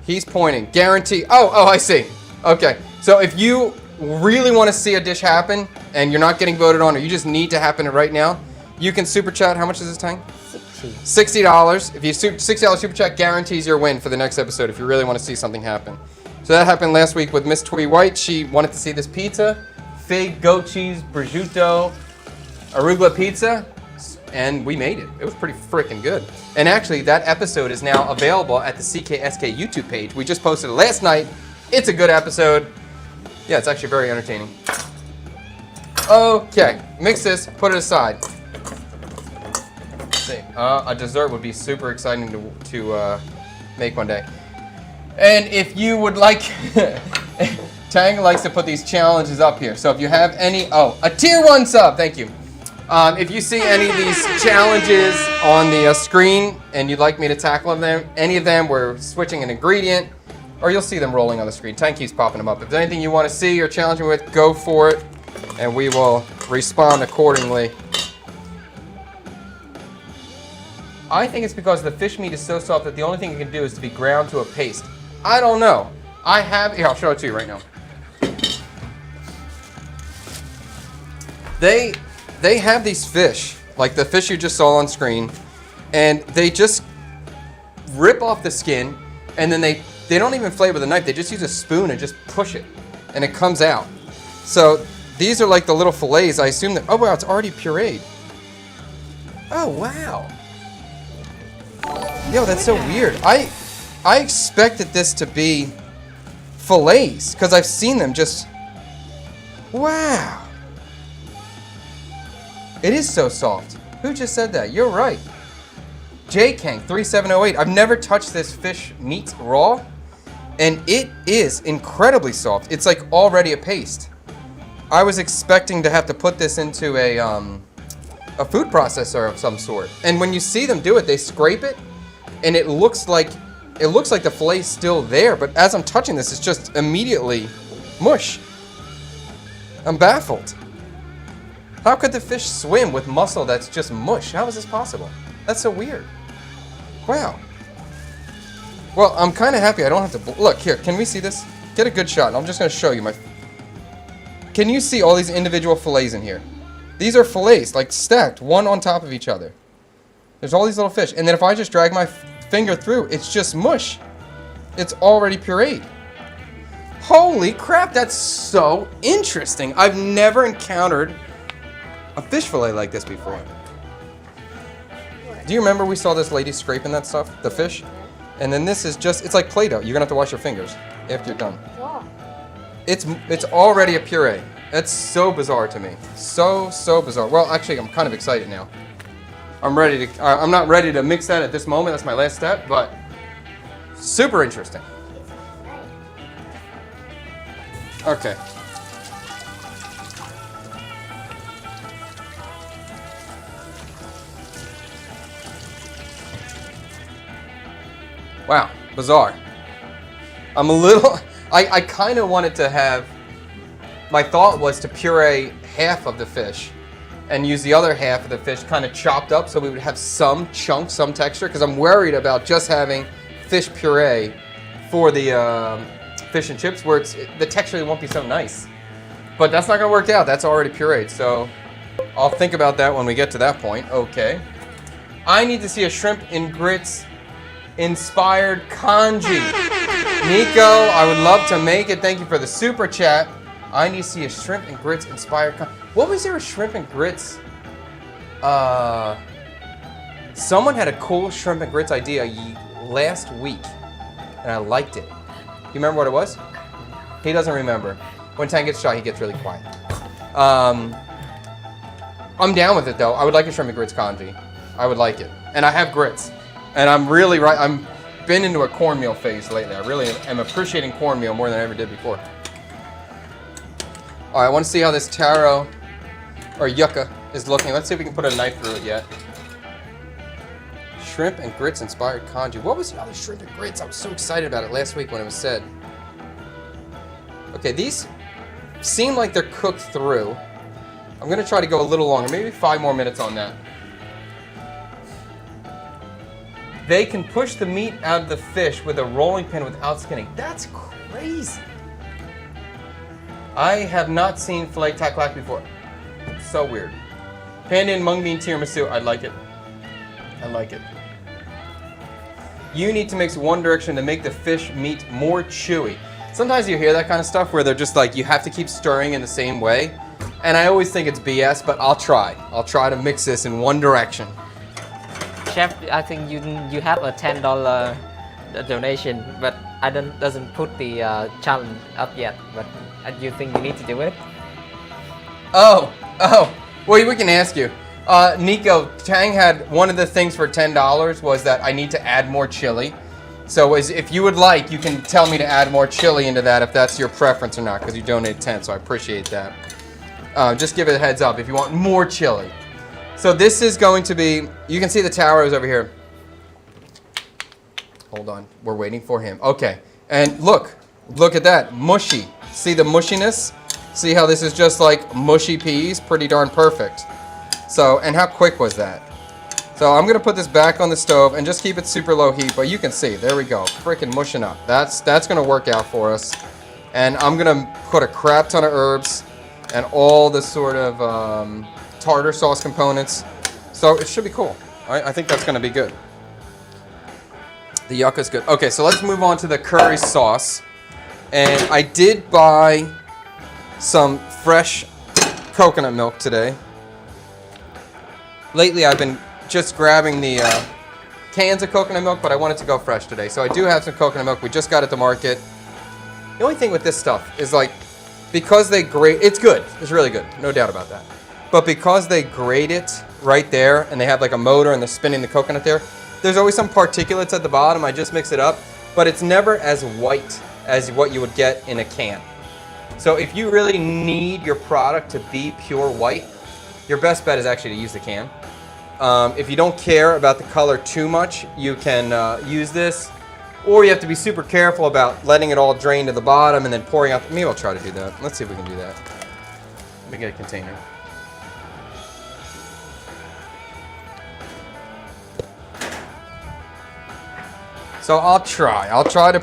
He's pointing. Guarantee. Oh, I see. Okay. So if you really want to see a dish happen and you're not getting voted on, or you just need to happen right now, you can super chat. How much is this, Tang? $60. If you $60 super chat, guarantees your win for the next episode if you really want to see something happen. So that happened last week with Miss Twee White. She wanted to see this pizza. Fig, goat cheese, prosciutto, arugula pizza. And we made it. It was pretty freaking good. And actually, that episode is now available at the CKSK YouTube page. We just posted it last night. It's a good episode. Yeah, it's actually very entertaining. Okay, mix this, put it aside. Let's see. A dessert would be super exciting to make one day. And if you would like, Tang likes to put these challenges up here. So if you have any, a tier 1 sub, thank you. If you see any of these challenges on the screen and you'd like me to tackle them, any of them, we're switching an ingredient, or you'll see them rolling on the screen. Tang keeps popping them up. If there's anything you want to see or challenge me with, go for it, and we will respond accordingly. I think it's because the fish meat is so soft that the only thing it can do is to be ground to a paste. I don't know. Here, I'll show it to you right now. They have these fish, like the fish you just saw on screen, and they just rip off the skin, and then they don't even flay with a knife. They just use a spoon and just push it, and it comes out. So these are like the little fillets. I assume that, oh wow, it's already pureed. Oh wow. Yo, that's so weird. I expected this to be fillets, because I've seen them just, wow. It is so soft. Who just said that? You're right. JKang3708. I've never touched this fish meat raw, and it is incredibly soft. It's like already a paste. I was expecting to have to put this into a food processor of some sort. And when you see them do it, they scrape it, and it looks like the fillet's still there. But as I'm touching this, it's just immediately mush. I'm baffled. How could the fish swim with muscle that's just mush? How is this possible? That's so weird. Wow. Well, I'm kind of happy I don't have to... Look, here, can we see this? Get a good shot. I'm just going to show you Can you see all these individual fillets in here? These are fillets, like stacked, one on top of each other. There's all these little fish. And then if I just drag my finger through, it's just mush. It's already pureed. Holy crap, that's so interesting. I've never encountered a fish fillet like this before. Do you remember we saw this lady scraping that stuff, the fish? And then this is just, it's like Play-Doh. You're gonna have to wash your fingers after you're done. It's already a puree. That's so bizarre to me. So bizarre. Well, actually, I'm kind of excited now. I'm not ready to mix that at this moment. That's my last step, but super interesting. Okay. Wow, bizarre. I'm a little, I kind of wanted to have, my thought was to puree half of the fish and use the other half of the fish kind of chopped up so we would have some chunk, some texture, because I'm worried about just having fish puree for the fish and chips where the texture won't be so nice. But that's not going to work out. That's already pureed, so I'll think about that when we get to that point. Okay. I need to see a shrimp and grits inspired congee. Nico, I would love to make it. Thank you for the super chat. I need to see a shrimp and grits inspired congee. What was there a shrimp and grits? Someone had a cool shrimp and grits idea last week, and I liked it. You remember what it was? He doesn't remember. When Tang gets shy, he gets really quiet. I'm down with it though. I would like a shrimp and grits congee. I would like it, and I have grits. And I'm really I'm been into a cornmeal phase lately. I really am appreciating cornmeal more than I ever did before. All right, I want to see how this taro or yucca is looking. Let's see if we can put a knife through it yet. Shrimp and grits inspired congee. What was the other shrimp and grits? I was so excited about it last week when it was said. Okay, these seem like they're cooked through. I'm gonna try to go a little longer, maybe 5 more minutes on that. They can push the meat out of the fish with a rolling pin without skinning. That's crazy. I have not seen filet taklak before. So weird. Panda and mung bean tiramisu, I like it. I like it. You need to mix One Direction to make the fish meat more chewy. Sometimes you hear that kind of stuff where they're just like, you have to keep stirring in the same way. And I always think it's BS, but I'll try. I'll try to mix this in One Direction. Chef, I think you have a $10 donation, but I doesn't put the challenge up yet. But you think you need to do it? Oh. Well, we can ask you. Nico, Tang had one of the things for $10 was that I need to add more chili. So if you would like, you can tell me to add more chili into that if that's your preference or not, because you donated 10, so I appreciate that. Just give it a heads up if you want more chili. So this is going to be, you can see the towers over here. Hold on, we're waiting for him. Okay, and look at that, mushy. See the mushiness? See how this is just like mushy peas? Pretty darn perfect. So, and how quick was that? So I'm gonna put this back on the stove and just keep it super low heat, but you can see, there we go, freaking mushing up. That's gonna work out for us. And I'm gonna put a crap ton of herbs and all the sort of tartar sauce components. So it should be cool. I think that's gonna be good. The yucca's good. Okay, so let's move on to the curry sauce. And I did buy some fresh coconut milk today. Lately I've been just grabbing the cans of coconut milk, but I wanted to go fresh today. So I do have some coconut milk. We just got at the market. The only thing with this stuff is like, because they grate, it's good. It's really good. No doubt about that. But because they grate it right there and they have like a motor and they're spinning the coconut there, there's always some particulates at the bottom. I just mix it up, but it's never as white as what you would get in a can. So if you really need your product to be pure white, your best bet is actually to use the can. If you don't care about the color too much, you can use this, or you have to be super careful about letting it all drain to the bottom and then pouring out. Maybe I'll try to do that. Let's see if we can do that. Let me get a container. So I'll try to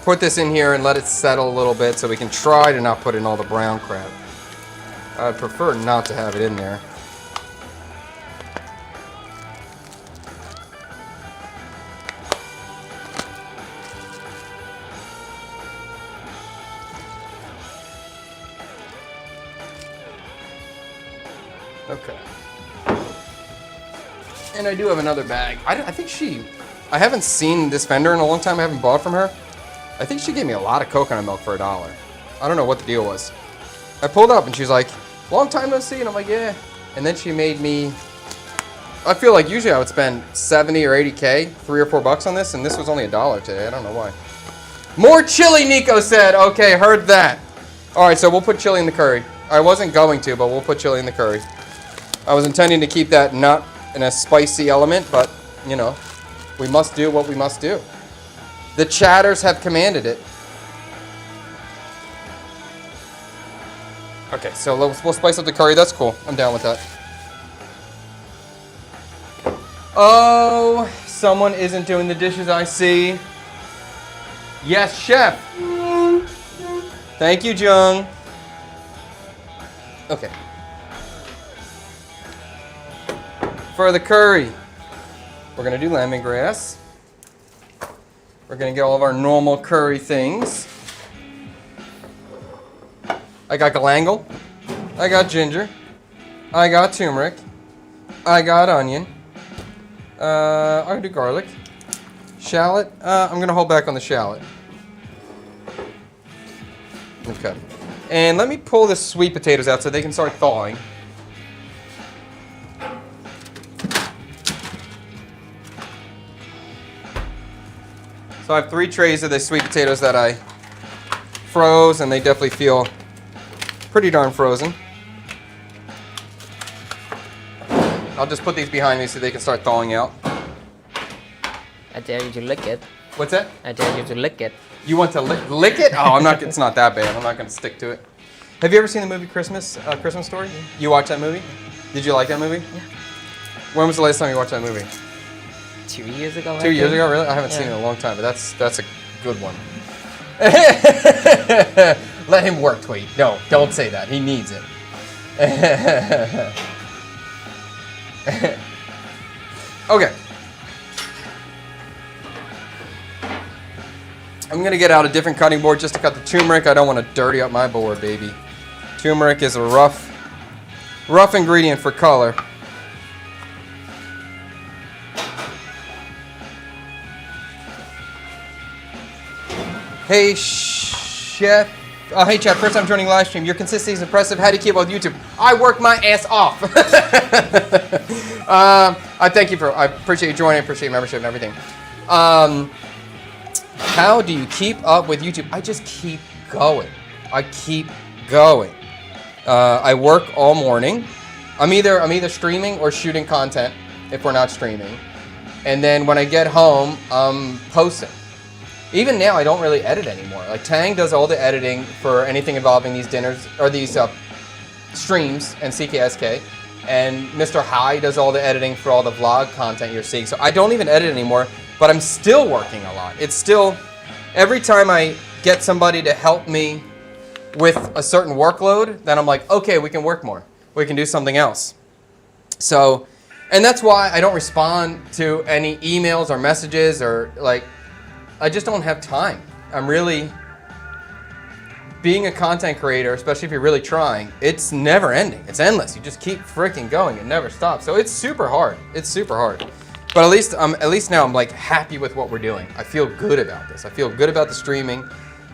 put this in here and let it settle a little bit so we can try to not put in all the brown crap. I'd prefer not to have it in there. Okay. And I do have another bag. I haven't seen this vendor in a long time. I haven't bought from her. I think she gave me a lot of coconut milk for $1. I don't know what the deal was. I pulled up and she's like, long time no see, and I'm like, yeah. And then she made me, I feel like usually I would spend 70 or 80K, $3 or $4 on this, and this was only $1 today. I don't know why. More chili, Nico said. Okay, heard that. All right, so we'll put chili in the curry. I wasn't going to, but we'll put chili in the curry. I was intending to keep that not in a spicy element, but, you know, we must do what we must do. The chatters have commanded it. Okay, so we'll spice up the curry. That's cool. I'm down with that. Oh, someone isn't doing the dishes, I see. Yes, chef. Thank you, Jung. Okay. For the curry, we're gonna do lemongrass. We're gonna get all of our normal curry things. I got galangal, I got ginger, I got turmeric, I got onion, I'm gonna do garlic, shallot, I'm gonna hold back on the shallot. Okay, and let me pull the sweet potatoes out so they can start thawing. So I have 3 trays of the sweet potatoes that I froze, and they definitely feel pretty darn frozen. I'll just put these behind me so they can start thawing out. I dare you to lick it. What's that? I dare you to lick it. You want to lick it? Oh, I'm not. It's not that bad. I'm not going to stick to it. Have you ever seen the movie Christmas Story? You watched that movie? Did you like that movie? Yeah. When was the last time you watched that movie? 2 years ago. 2 years ago, really? I haven't seen it in a long time, but that's a good one. Let him work, Tweet. No, don't say that. He needs it. Okay. I'm gonna get out a different cutting board just to cut the turmeric. I don't want to dirty up my board, baby. Turmeric is a rough ingredient for color. Hey, chef. Hey, chat. First time joining live stream. Your consistency is impressive. How do you keep up with YouTube? I work my ass off. I thank you I appreciate you joining. I appreciate your membership and everything. How do you keep up with YouTube? I just keep going. I keep going. I work all morning. I'm either streaming or shooting content if we're not streaming. And then when I get home, I'm posting. Even now, I don't really edit anymore. Like Tang does all the editing for anything involving these dinners or these streams and CKSK. And Mr. High does all the editing for all the vlog content you're seeing. So I don't even edit anymore, but I'm still working a lot. It's still, every time I get somebody to help me with a certain workload, then I'm like, okay, we can work more. We can do something else. So, and that's why I don't respond to any emails or messages or like, I just don't have time. I'm really, being a content creator, especially if you're really trying, it's never ending. It's endless. You just keep freaking going. It never stops. So it's super hard. It's super hard. But at least now I'm like happy with what we're doing. I feel good about this. I feel good about the streaming,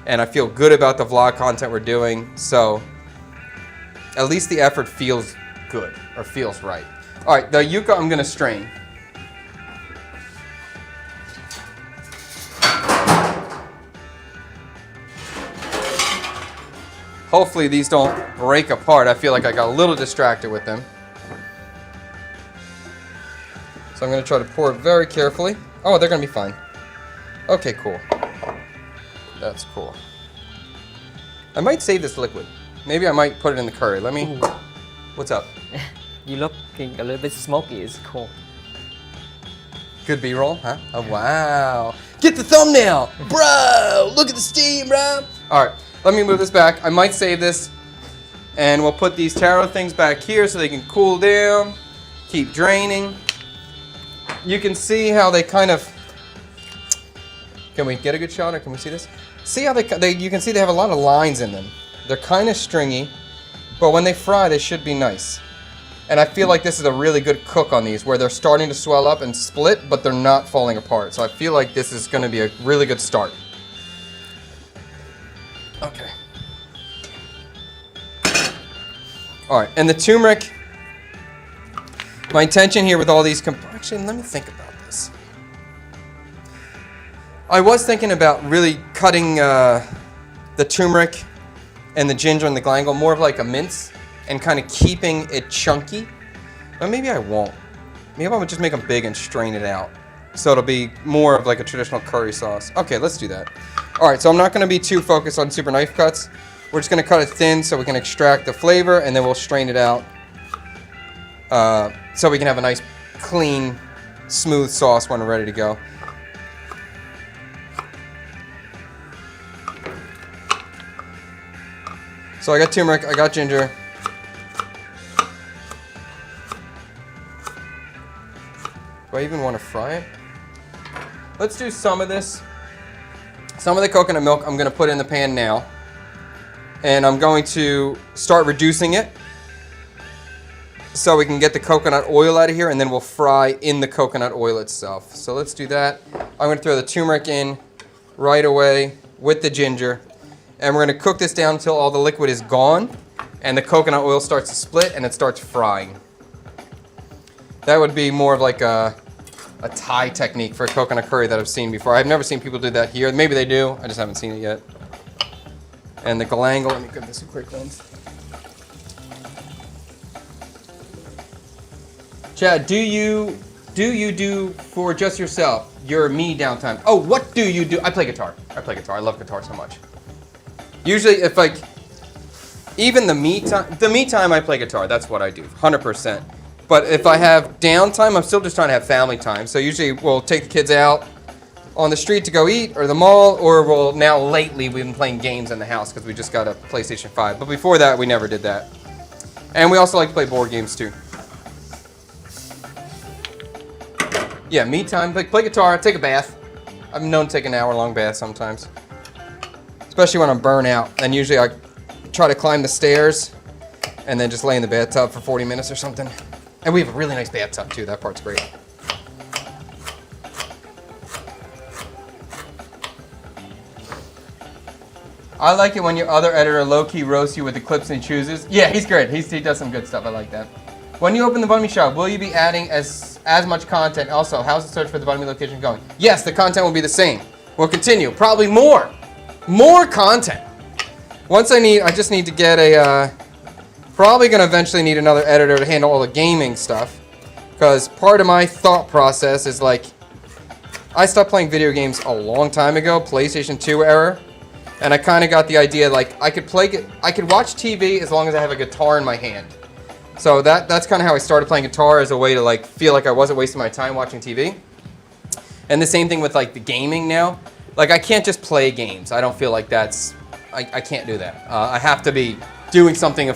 and I feel good about the vlog content we're doing. So at least the effort feels good or feels right. All right, the yuca I'm gonna strain. Hopefully these don't break apart. I feel like I got a little distracted with them. So I'm gonna try to pour it very carefully. Oh, they're gonna be fine. Okay, cool. That's cool. I might save this liquid. Maybe I might put it in the curry. Let me, what's up? You looking a little bit smoky. It's cool. Good B-roll, huh? Oh, wow. Get the thumbnail! Bro, look at the steam, bro. All right, let me move this back. I might save this, and we'll put these taro things back here so they can cool down, keep draining. You can see how they kind of, can we get a good shot or can we see this? See how you can see they have a lot of lines in them. They're kind of stringy, but when they fry, they should be nice. And I feel like this is a really good cook on these, where they're starting to swell up and split, but they're not falling apart. So I feel like this is going to be a really good start. Okay. All right, and the turmeric. My intention here with all these, actually, let me think about this. I was thinking about really cutting the turmeric and the ginger and the galangal more of like a mince and kind of keeping it chunky. But maybe I won't. Maybe I would just make them big and strain it out. So it'll be more of like a traditional curry sauce. Okay, let's do that. All right, so I'm not gonna be too focused on super knife cuts. We're just gonna cut it thin so we can extract the flavor, and then we'll strain it out so we can have a nice, clean, smooth sauce when we're ready to go. So I got turmeric, I got ginger. Do I even want to fry it? Let's do some of this. Some of the coconut milk I'm going to put in the pan now. And I'm going to start reducing it so we can get the coconut oil out of here, and then we'll fry in the coconut oil itself. So let's do that. I'm going to throw the turmeric in right away with the ginger. And we're going to cook this down until all the liquid is gone and the coconut oil starts to split and it starts frying. That would be more of like a Thai technique for a coconut curry that I've seen before. I've never seen people do that here. Maybe they do. I just haven't seen it yet. And the galangal, let me give this a quick rinse. Chad, do you do for just yourself your me downtime? Oh, what do you do? I play guitar. I love guitar so much. Usually, if like, even the me time I play guitar, that's what I do, 100%. But if I have downtime, I'm still just trying to have family time. So usually we'll take the kids out on the street to go eat, or the mall, or now lately we've been playing games in the house because we just got a PlayStation 5. But before that, we never did that. And we also like to play board games too. Yeah, me time, play guitar, take a bath. I've been known to take an hour-long bath sometimes. Especially when I'm burnt out. And usually I try to climb the stairs and then just lay in the bathtub for 40 minutes or something. And we have a really nice bathtub too, that part's great. I like it when your other editor low-key roasts you with the clips and he chooses. Yeah, he's great, he does some good stuff, I like that. When you open the Bun Me shop, will you be adding as as much content. Also, how's the search for the Buttermeat location going? Yes, the content will be the same. We'll continue. Probably more content. I just need to get a, probably going to eventually need another editor to handle all the gaming stuff. Because part of my thought process is like, I stopped playing video games a long time ago, PlayStation 2 era. And I kind of got the idea like I could watch TV as long as I have a guitar in my hand. So that's kind of how I started playing guitar, as a way to like feel like I wasn't wasting my time watching TV. And the same thing with like the gaming now. Like I can't just play games. I don't feel like I can't do that. I have to be doing something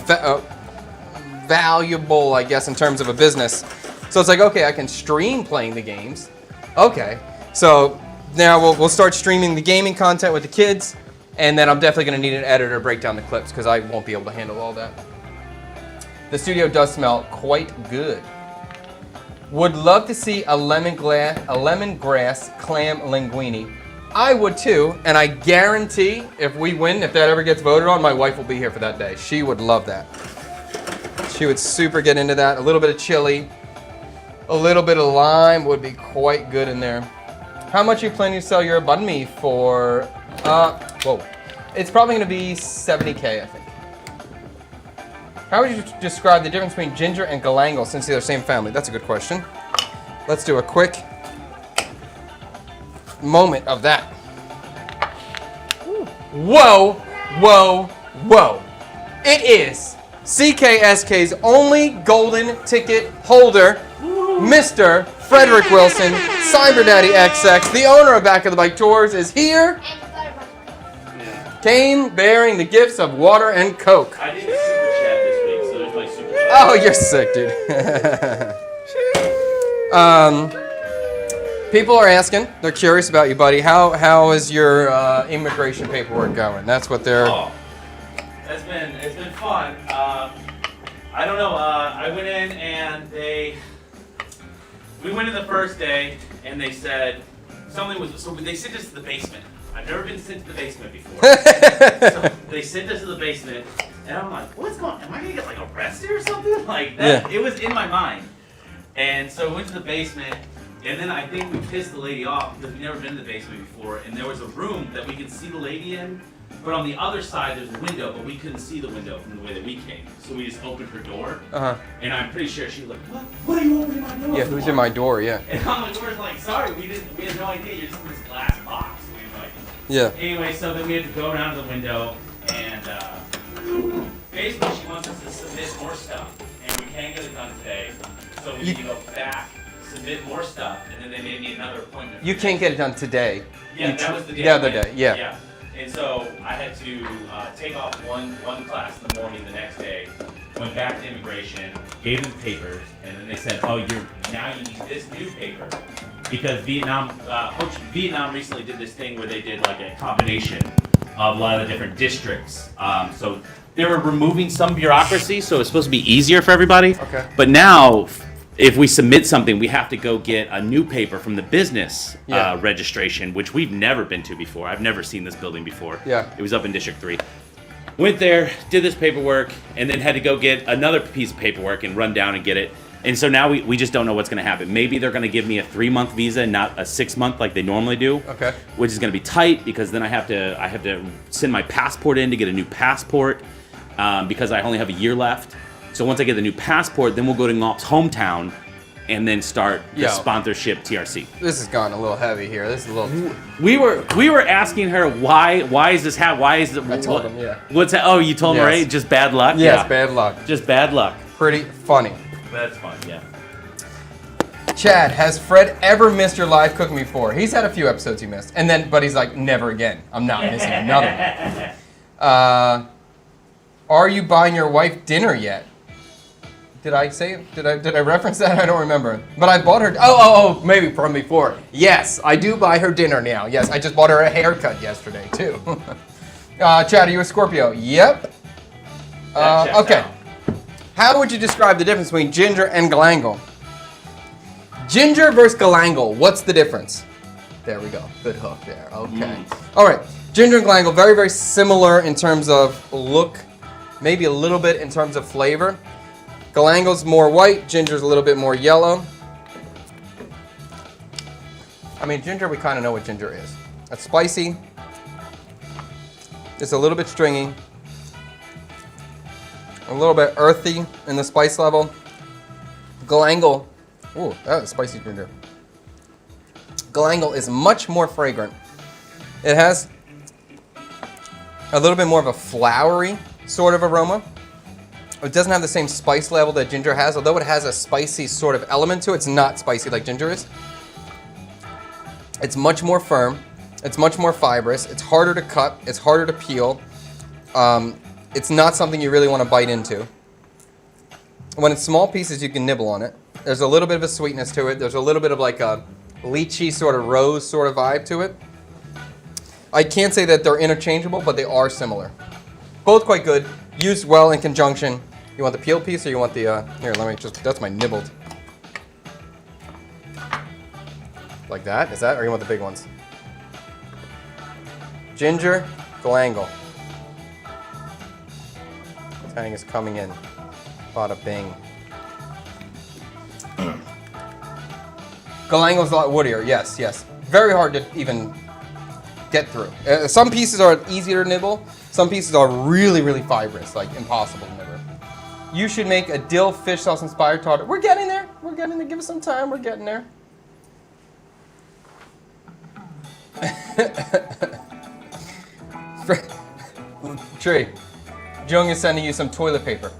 valuable, I guess, in terms of a business. So it's like, okay, I can stream playing the games. Okay, so now we'll start streaming the gaming content with the kids. And then I'm definitely going to need an editor to break down the clips because I won't be able to handle all that. The studio does smell quite good. Would love to see a lemongrass clam linguine. I would too, and I guarantee if we win, if that ever gets voted on, my wife will be here for that day. She would love that. She would super get into that. A little bit of chili, a little bit of lime would be quite good in there. How much are you planning to sell your banh mi for? Whoa. It's probably going to be $70K, I think. How would you describe the difference between ginger and galangal since they're the same family? That's a good question. Let's do a quick moment of that. Whoa, whoa, whoa. It is CKSK's only golden ticket holder, Mr. Frederick Wilson, Cyber Daddy XX, the owner of Back of the Bike Tours, is here. Came bearing the gifts of water and Coke. I did super chat this week, so there's my super chat. Oh, you're sick, dude. People are asking. They're curious about you, buddy. How is your immigration paperwork going? That's what they're. Oh, it's been fun. I don't know. I went in and we went in the first day and they said something was. So they sent us to the basement. I've never been sent to the basement before. So they sent us to the basement, and I'm like, what's going on? Am I going to get, like, arrested or something? Like, that, It was in my mind. And so we went to the basement, and then I think we pissed the lady off because we'd never been to the basement before, and there was a room that we could see the lady in, but on the other side there's a window, but we couldn't see the window from the way that we came. So we just opened her door, and I'm pretty sure she was like, what are you opening my door Yeah, for? who's in my door? Yeah. And on the door's like, sorry, we had no idea, you're just in this glass box. Yeah. Anyway, so then we had to go around to the window, and basically she wants us to submit more stuff, and we can't get it done today. So we need to go back, submit more stuff, and then they made me another appointment. You can't get it done today. Yeah, that was the day. The other day, yeah. And so I had to take off one class in the morning the next day, went back to immigration, gave them papers, and then they said, oh, now you need this new paper. Because Vietnam recently did this thing where they did like a combination of a lot of the different districts. So they were removing some bureaucracy, so it's supposed to be easier for everybody. Okay. But now, if we submit something, we have to go get a new paper from the business registration, which we've never been to before. I've never seen this building before. Yeah. It was up in District 3. Went there, did this paperwork, and then had to go get another piece of paperwork and run down and get it. And so now we just don't know what's going to happen. Maybe they're going to give me a 3-month visa, not a 6-month like they normally do. Okay. Which is going to be tight because then I have to send my passport in to get a new passport because I only have a year left. So once I get the new passport, then we'll go to Ngop's hometown and then start the sponsorship TRC. This has gone a little heavy here. This is a little. We were asking her why is this why is it? I told him, yeah. What's that? Oh, you told him, right? Just bad luck. Yes, Yeah, bad luck. just bad luck. Pretty funny. That's fun. Yeah. Chad, has Fred ever missed your live cooking before? He's had a few episodes he missed, but he's like, never again. I'm not missing another one. Are you buying your wife dinner yet? Did I say it? Did I reference that? I don't remember. But I bought her. Oh, maybe from before. Yes, I do buy her dinner now. Yes, I just bought her a haircut yesterday too. Chad, are you a Scorpio? Yep. Okay. How would you describe the difference between ginger and galangal? Ginger versus galangal, what's the difference? There we go. Good hook there. Okay. All right. Ginger and galangal, very, very similar in terms of look, maybe a little bit in terms of flavor. Galangal's more white, ginger's a little bit more yellow. mean, ginger, we kind of know what ginger is. It's spicy. It's a little bit stringy. A little bit earthy in the spice level. Galangal. Ooh, that is spicy ginger. Galangal is much more fragrant. It has a little bit more of a flowery sort of aroma. It doesn't have the same spice level that ginger has, although it has a spicy sort of element to it. It's not spicy like ginger is. It's much more firm. It's much more fibrous. It's harder to cut. It's harder to peel. It's not something you really want to bite into. When it's small pieces, you can nibble on it. There's a little bit of a sweetness to it. There's a little bit of like a lychee sort of rose sort of vibe to it. I can't say that they're interchangeable, but they are similar. Both quite good. Used well in conjunction. You want the peeled piece or you want the, here, let me just, that's my nibbled. Like that? Is that, or you want the big ones? Ginger, galangal. Tang is coming in. Bada bing. Galangal's a lot woodier, yes, yes. Very hard to even get through. Some pieces are easier to nibble. Some pieces are really, really fibrous, like impossible to nibble. You should make a dill fish sauce inspired tartar. We're getting there. We're getting there. Give us some time. We're getting there. Tree, Jung is sending you some toilet paper.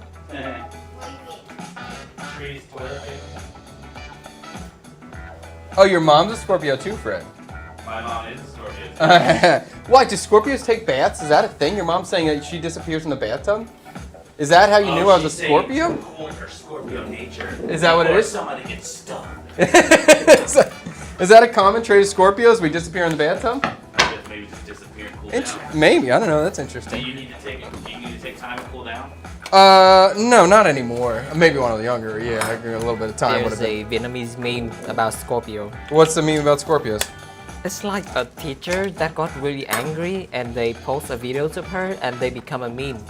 Trees, toilet paper. Oh, your mom's a Scorpio too, Fred. My mom is a Scorpio. What, do Scorpios take baths? Is that a thing? Your mom's saying that she disappears in the bathtub? Is that how you knew I was a Scorpio? Her Scorpio nature. Is that what it is? Somebody gets stung. Is that a common trait of Scorpios? We disappear in the bathtub? Maybe just disappear and cool down. Maybe, I don't know. That's Do interesting. you need to take time to cool down? No, not anymore. Maybe when I was younger. Yeah, I agree, a little bit of time would There's have been. a Vietnamese meme about Scorpio. What's the meme about Scorpios? It's like a teacher that got really angry and they post a videos of her and they become a meme.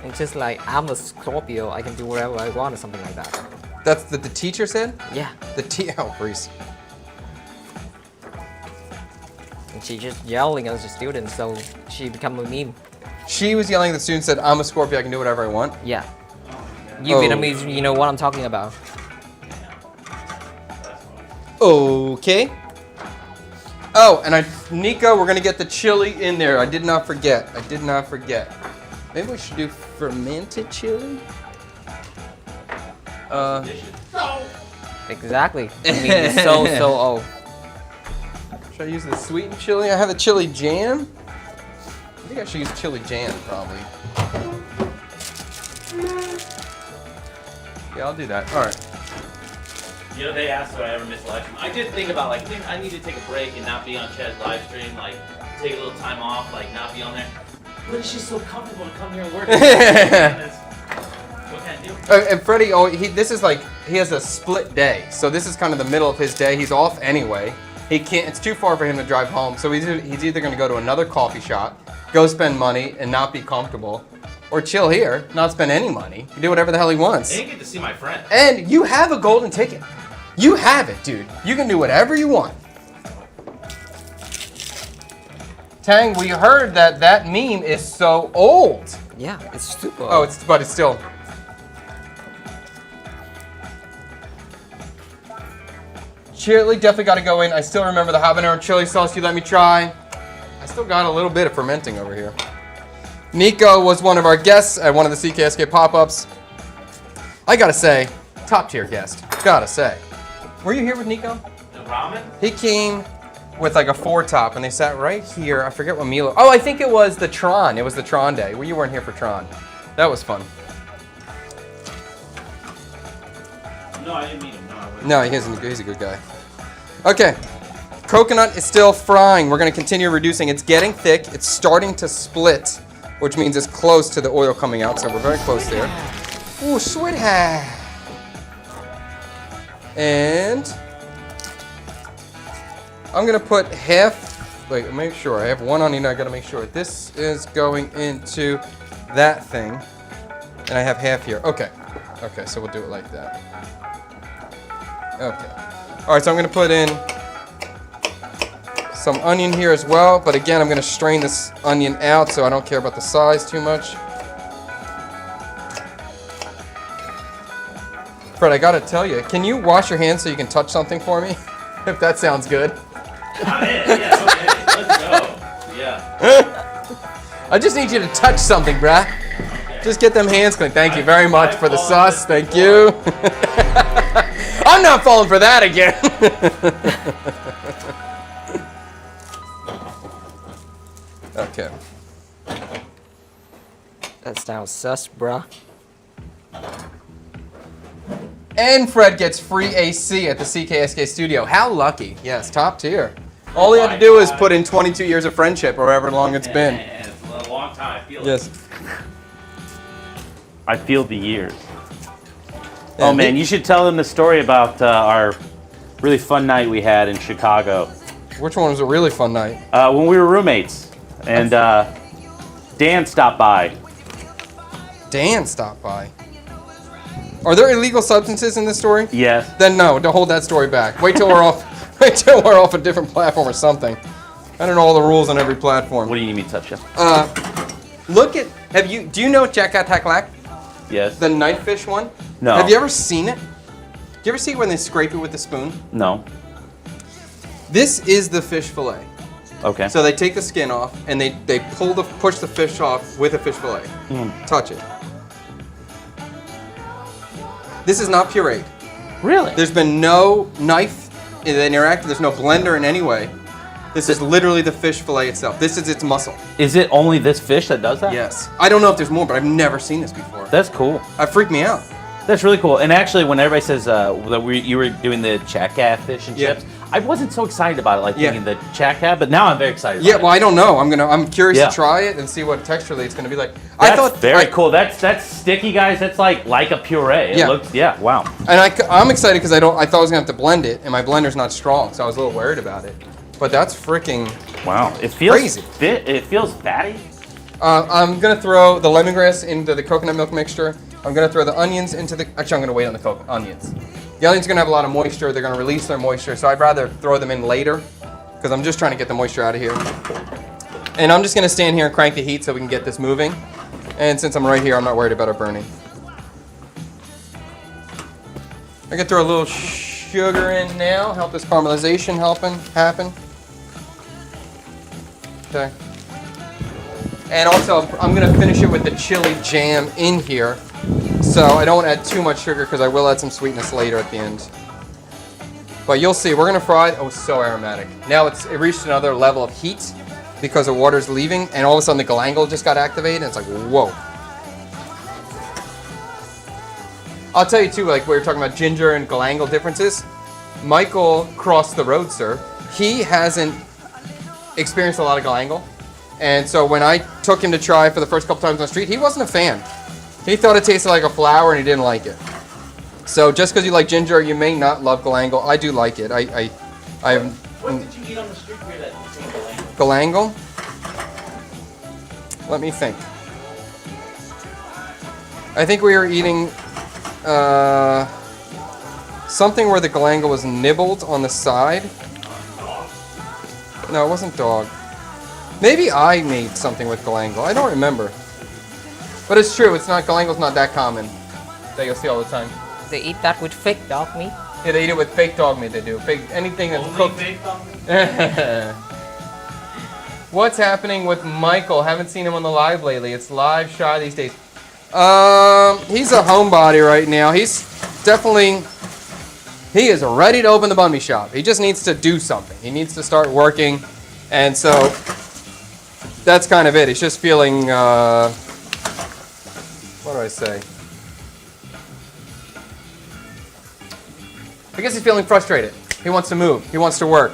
It's just like, I'm a Scorpio, I can do whatever I want or something like that. That's the teacher said? Yeah, Oh, Reese. and she just yelling at the students, so she become a meme. She was yelling at the student, said, I'm a Scorpio, I can do whatever I want. Yeah. You Oh. Vietnamese, you know what I'm talking about. Okay. Oh, and Nico, we're gonna get the chili in there. I did not forget. Maybe we should do fermented chili? Exactly. I mean, it's so old. Should I use the sweetened chili? I have the chili jam. I think I should use chili jam, probably. Yeah, I'll do that. All right. You know, they asked if I ever missed live stream. I did think about, like, I need to take a break and not be on Chad's live stream, like, take a little time off, like, not be on there. But it's just so comfortable to come here and work. What can I do? And Freddie, this is like, he has a split day. So this is kind of the middle of his day. He's off anyway. He can't, it's too far for him to drive home. So he's either going to go to another coffee shop, go spend money and not be comfortable, or chill here, not spend any money, do whatever the hell he wants. I didn't get to see my friend. And you have a golden ticket. You have it, dude. You can do whatever you want. Tang, we heard that meme is so old. Yeah, it's super Oh, old. but it's still. Chili definitely got to go in. I still remember the habanero chili sauce you let me try. I still got a little bit of fermenting over here. Nico was one of our guests at one of the CKSK pop-ups. I gotta say, top tier guest. Gotta say. Were you here with Nico? The ramen? He came with like a 4-top and they sat right here. I forget what meal. Oh, I think it was the Tron. It was the Tron day. Well, you weren't here for Tron. That was fun. No, I didn't meet him. No, he's a good guy. Okay. Coconut is still frying. We're going to continue reducing. It's getting thick. It's starting to split, which means it's close to the oil coming out. So we're very close there. Ooh, sweetheart. And I'm going to put half, wait, make sure. I have one onion. I got to make sure. This is going into that thing. And I have half here. Okay. Okay, so we'll do it like that. Okay. All right, so I'm going to put in some onion here as well, but again, I'm gonna strain this onion out so I don't care about the size too much. Fred, I gotta tell you, can you wash your hands so you can touch something for me? If that sounds good. I'm in. Yeah, okay. Let's go. Yeah. I just need you to touch something, bruh. Just get them hands clean. Thank you very much for the sauce. Thank you. I'm not falling for that again. Okay. That sounds sus, bruh. And Fred gets free AC at the CKSK studio. How lucky. Yes, top tier. All he had to do is put in 22 years of friendship or however long it's been. And it's a long time. I feel it. Yes. I feel the years. Yeah, Oh man, you should tell them the story about our really fun night we had in Chicago Which one was a really fun night? when we were roommates, and Dan stopped by. Dan stopped by. Are there illegal substances in this story? Yes. Then no, don't hold that story back. Wait till we're off. Wait till we're off a different platform or something. I don't know all the rules on every platform. What do you need me to touch you? Look at. Do you know Jack-a-tack-lack? Yes. The knife fish one? No. Have you ever seen it? Do you ever see it when they scrape it with the spoon? No. This is the fish fillet. Okay. So they take the skin off and they push the fish off with a fish fillet. Touch it. This is not pureed. Really? There's been no knife in the interaction. There's no blender in any way. This is literally the fish fillet itself. This is its muscle. Is it only this fish that does that? Yes. I don't know if there's more, but I've never seen this before. That's cool. That freaked me out. That's really cool. And actually, when everybody says that you were doing the Jack-a fish and Yeah. chips, I wasn't so excited about it, like Yeah. thinking the Jack-a, but now I'm very excited. Yeah, about well, I don't know. I'm curious Yeah. to try it and see what texturally it's going to be like. That's very cool. That's sticky, guys. That's like a puree. It Yeah. looks, wow. And I'm excited because I thought I was going to have to blend it, and my blender's not strong, so I was a little worried about it. But that's freaking. Wow. It feels Crazy. It feels fatty. I'm gonna throw the lemongrass into the coconut milk mixture. I'm gonna throw the onions into the. Actually, I'm gonna wait on the onions. The onions are gonna have a lot of moisture. They're gonna release their moisture, so I'd rather throw them in later because I'm just trying to get the moisture out of here. And I'm just gonna stand here and crank the heat so we can get this moving. And since I'm right here, I'm not worried about it burning. I can throw a little sugar in now. Help this caramelization happen. Okay. And also, I'm going to finish it with the chili jam in here. So I don't want to add too much sugar because I will add some sweetness later at the end. But you'll see, we're going to fry it. Oh, it's so aromatic. Now it reached another level of heat because the water's leaving, and all of a sudden the galangal just got activated, and it's like, whoa. I'll tell you too, like we were talking about ginger and galangal differences. Michael crossed the road, sir. He hasn't experienced a lot of galangal. And so when I took him to try for the first couple times on the street, he wasn't a fan. He thought it tasted like a flower and he didn't like it. So just because you like ginger, you may not love galangal. I do like it. What did you eat on the street here that tasted galangal? Let me think. I think we were eating something where the galangal was nibbled on the side. No, it wasn't dog. Maybe I made something with galangal. I don't remember. But it's true. Galangal's not that common that you'll see all the time. They eat that with fake dog meat. Yeah, they eat it with fake dog meat. They do. Anything that's Only cooked. baked on me? What's happening with Michael? Haven't seen him on the live lately. It's live shy these days. He's a homebody right now. He is ready to open the bun shop. He just needs to do something. He needs to start working. And so that's kind of it. He's just feeling, what do I say? I guess he's feeling frustrated. He wants to move. He wants to work.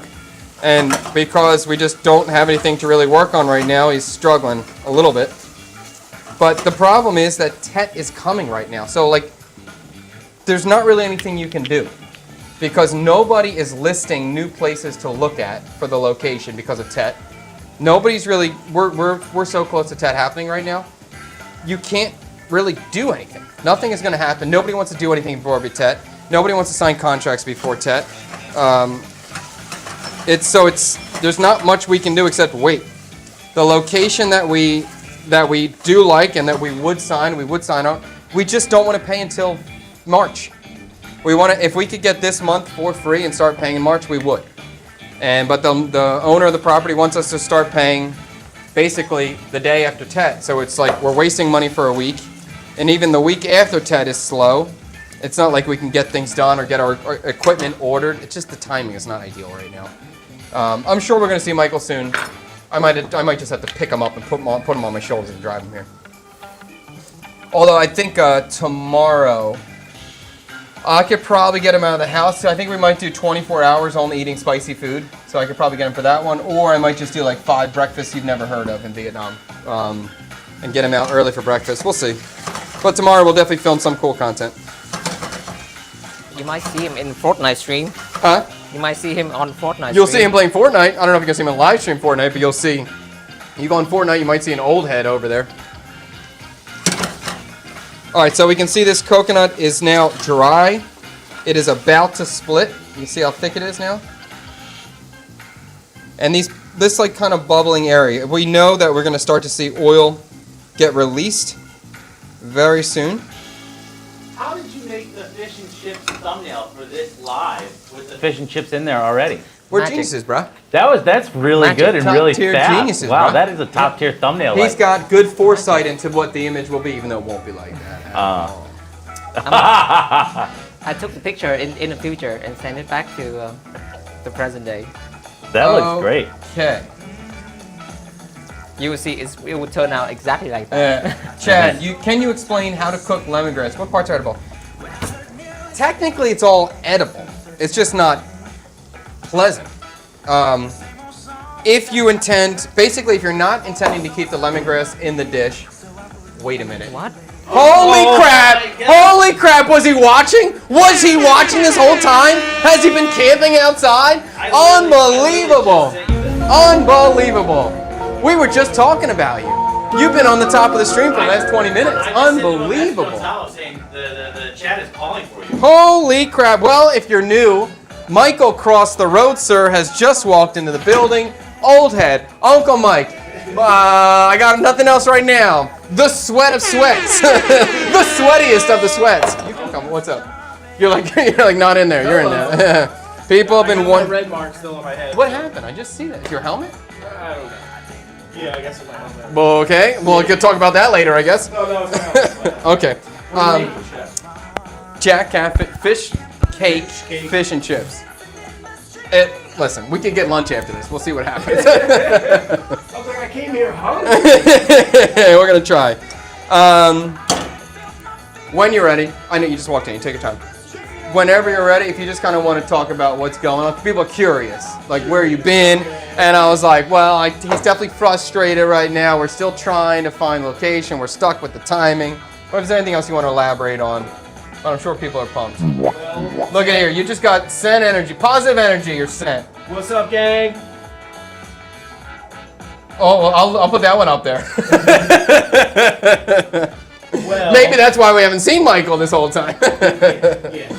And because we just don't have anything to really work on right now, he's struggling a little bit. But the problem is that TET is coming right now. So, like, there's not really anything you can do because nobody is listing new places to look at for the location because of TET. Nobody's really, we're so close to TET happening right now. You can't really do anything. Nothing is going to happen. Nobody wants to do anything before TET. Nobody wants to sign contracts before TET. It's there's not much we can do except wait. The location that we do like and that we would sign on. We just don't want to pay until March. We want to, if we could get this month for free and start paying in March, we would. But the owner of the property wants us to start paying basically the day after Tet. So it's like we're wasting money for a week. And even the week after Tet is slow. It's not like we can get things done or get our equipment ordered. It's just the timing is not ideal right now. I'm sure we're going to see Michael soon. I might just have to pick him up and put him on my shoulders and drive him here. Although I think tomorrow I could probably get him out of the house. I think we might do 24 hours only eating spicy food. So I could probably get him for that one. Or I might just do like 5 breakfasts you've never heard of in Vietnam. And get him out early for breakfast. We'll see. But tomorrow we'll definitely film some cool content. You might see him in Fortnite stream. Huh? You might see him on Fortnite You'll stream. see him playing Fortnite. I don't know if you can see him in live stream Fortnite, but you'll see. You go on Fortnite, you might see an old head over there. All right, so we can see this coconut is now dry. It is about to split. You can see how thick it is now. And this like kind of bubbling area, we know that we're going to start to see oil get released very soon. How did you make the fish and chips thumbnail for this live with the Fish and chips in there already. We're Magic. geniuses, bro. That's really Magic. good and really Top-tier fast. geniuses, Wow, bro. that is a top tier thumbnail. He's got good foresight into what the image will be, even though it won't be like that. I took the picture in the future and sent it back to the present day. That looks great. Okay. You will see it will turn out exactly like that. Chad, can you explain how to cook lemongrass? What parts are edible? Technically, it's all edible. It's just not pleasant. If you intend, basically, if you're not intending to keep the lemongrass in the dish, wait a minute. What? Holy crap! my God. Holy crap! Was he watching? Was he watching this whole time? Has he been camping outside? Unbelievable! Unbelievable! We were just talking about you. You've been on the top of the stream for the last 20 minutes. Unbelievable. Saying the chat is calling for you. Holy crap. Well, if you're new, Michael Cross the Road, sir, has just walked into the building. Old head, Uncle Mike. I got nothing else right now. The sweat of sweats. The sweatiest of the sweats. You can come. What's up? You're like not in there. You're in there. People have been One one. red mark still on my head. What happened? I just see that. Is your helmet? I don't know. Yeah, I guess it's my helmet. Okay. Well, we could talk about that later, I guess. No, it's my helmet. Okay. What do you make, Chef? Jack Cat fish cake, fish and chips. Listen, we could get lunch after this. We'll see what happens. I was like, I came here hungry. We're gonna try. When you're ready, I know you just walked in. You take your time. Whenever you're ready, if you just kind of want to talk about what's going on, people are curious, like where you been. And I was like, well, he's definitely frustrated right now. We're still trying to find location. We're stuck with the timing. But if there's anything else you want to elaborate on, but I'm sure people are pumped. Look at here, you just got sent energy, positive energy. You're sent. What's up, gang? Oh, well, I'll put that one up there. Well, Maybe that's why we haven't seen Michael this whole time. Yeah.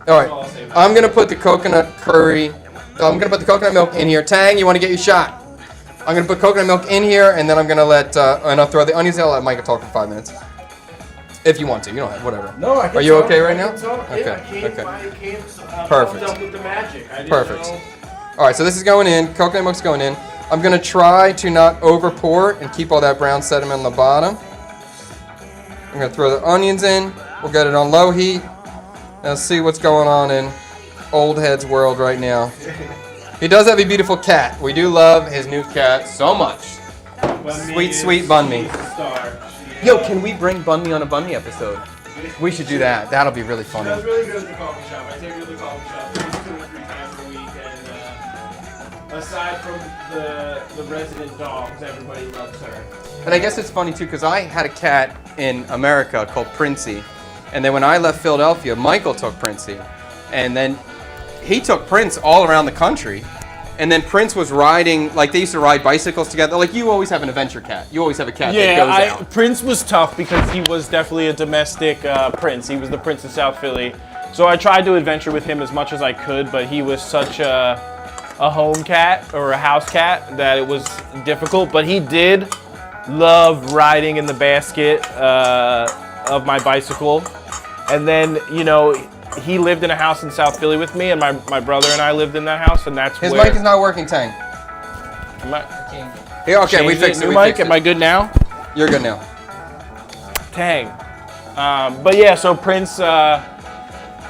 All That's all I'll say right, about I'm gonna put the coconut curry. I'm gonna put the coconut milk in here. Tang, you want to get your shot? I'm gonna put coconut milk in here, and then I'm gonna let and I'll throw the onions. I'll let Michael talk for 5 minutes, if you want to. You don't have whatever. No, I can Are you talk, okay right I now? can talk. Okay, Yeah, I came, okay. I came Perfect. pumped up with the magic. I didn't Perfect. know. All right, so this is going in. Coconut milk's going in. I'm gonna try to not over pour and keep all that brown sediment on the bottom. I'm gonna throw the onions in. We'll get it on low heat. Let's see what's going on in Old Head's world right now. He does have a beautiful cat. We do love his new cat so much. Bunmi Sweet is Bunmi. the star. Yo, can we bring Bunmi on a Bunmi episode? We should do that. That'll be really She funny. does really good at the coffee shop. I take her to the coffee shop at least 2 or 3 times a week. And aside from the resident dogs, everybody loves her. And I guess it's funny too, because I had a cat in America called Princey. And then when I left Philadelphia, Michael took Princey. And then he took Prince all around the country. And then Prince was riding, like they used to ride bicycles together. Like you always have an adventure cat. You always have a cat that goes out. Prince was tough because he was definitely a domestic prince. He was the Prince of South Philly. So I tried to adventure with him as much as I could, but he was such a a home cat or a house cat that it was difficult, but he did love riding in the basket of my bicycle. And then, you know, he lived in a house in South Philly with me, and my brother and I lived in that house, and that's His where... mic is not working, Tang. Am I, Here, okay, we changed it? fixed it. New we mic, fixed am I good now? it. You're good now. Dang. But yeah, so Prince,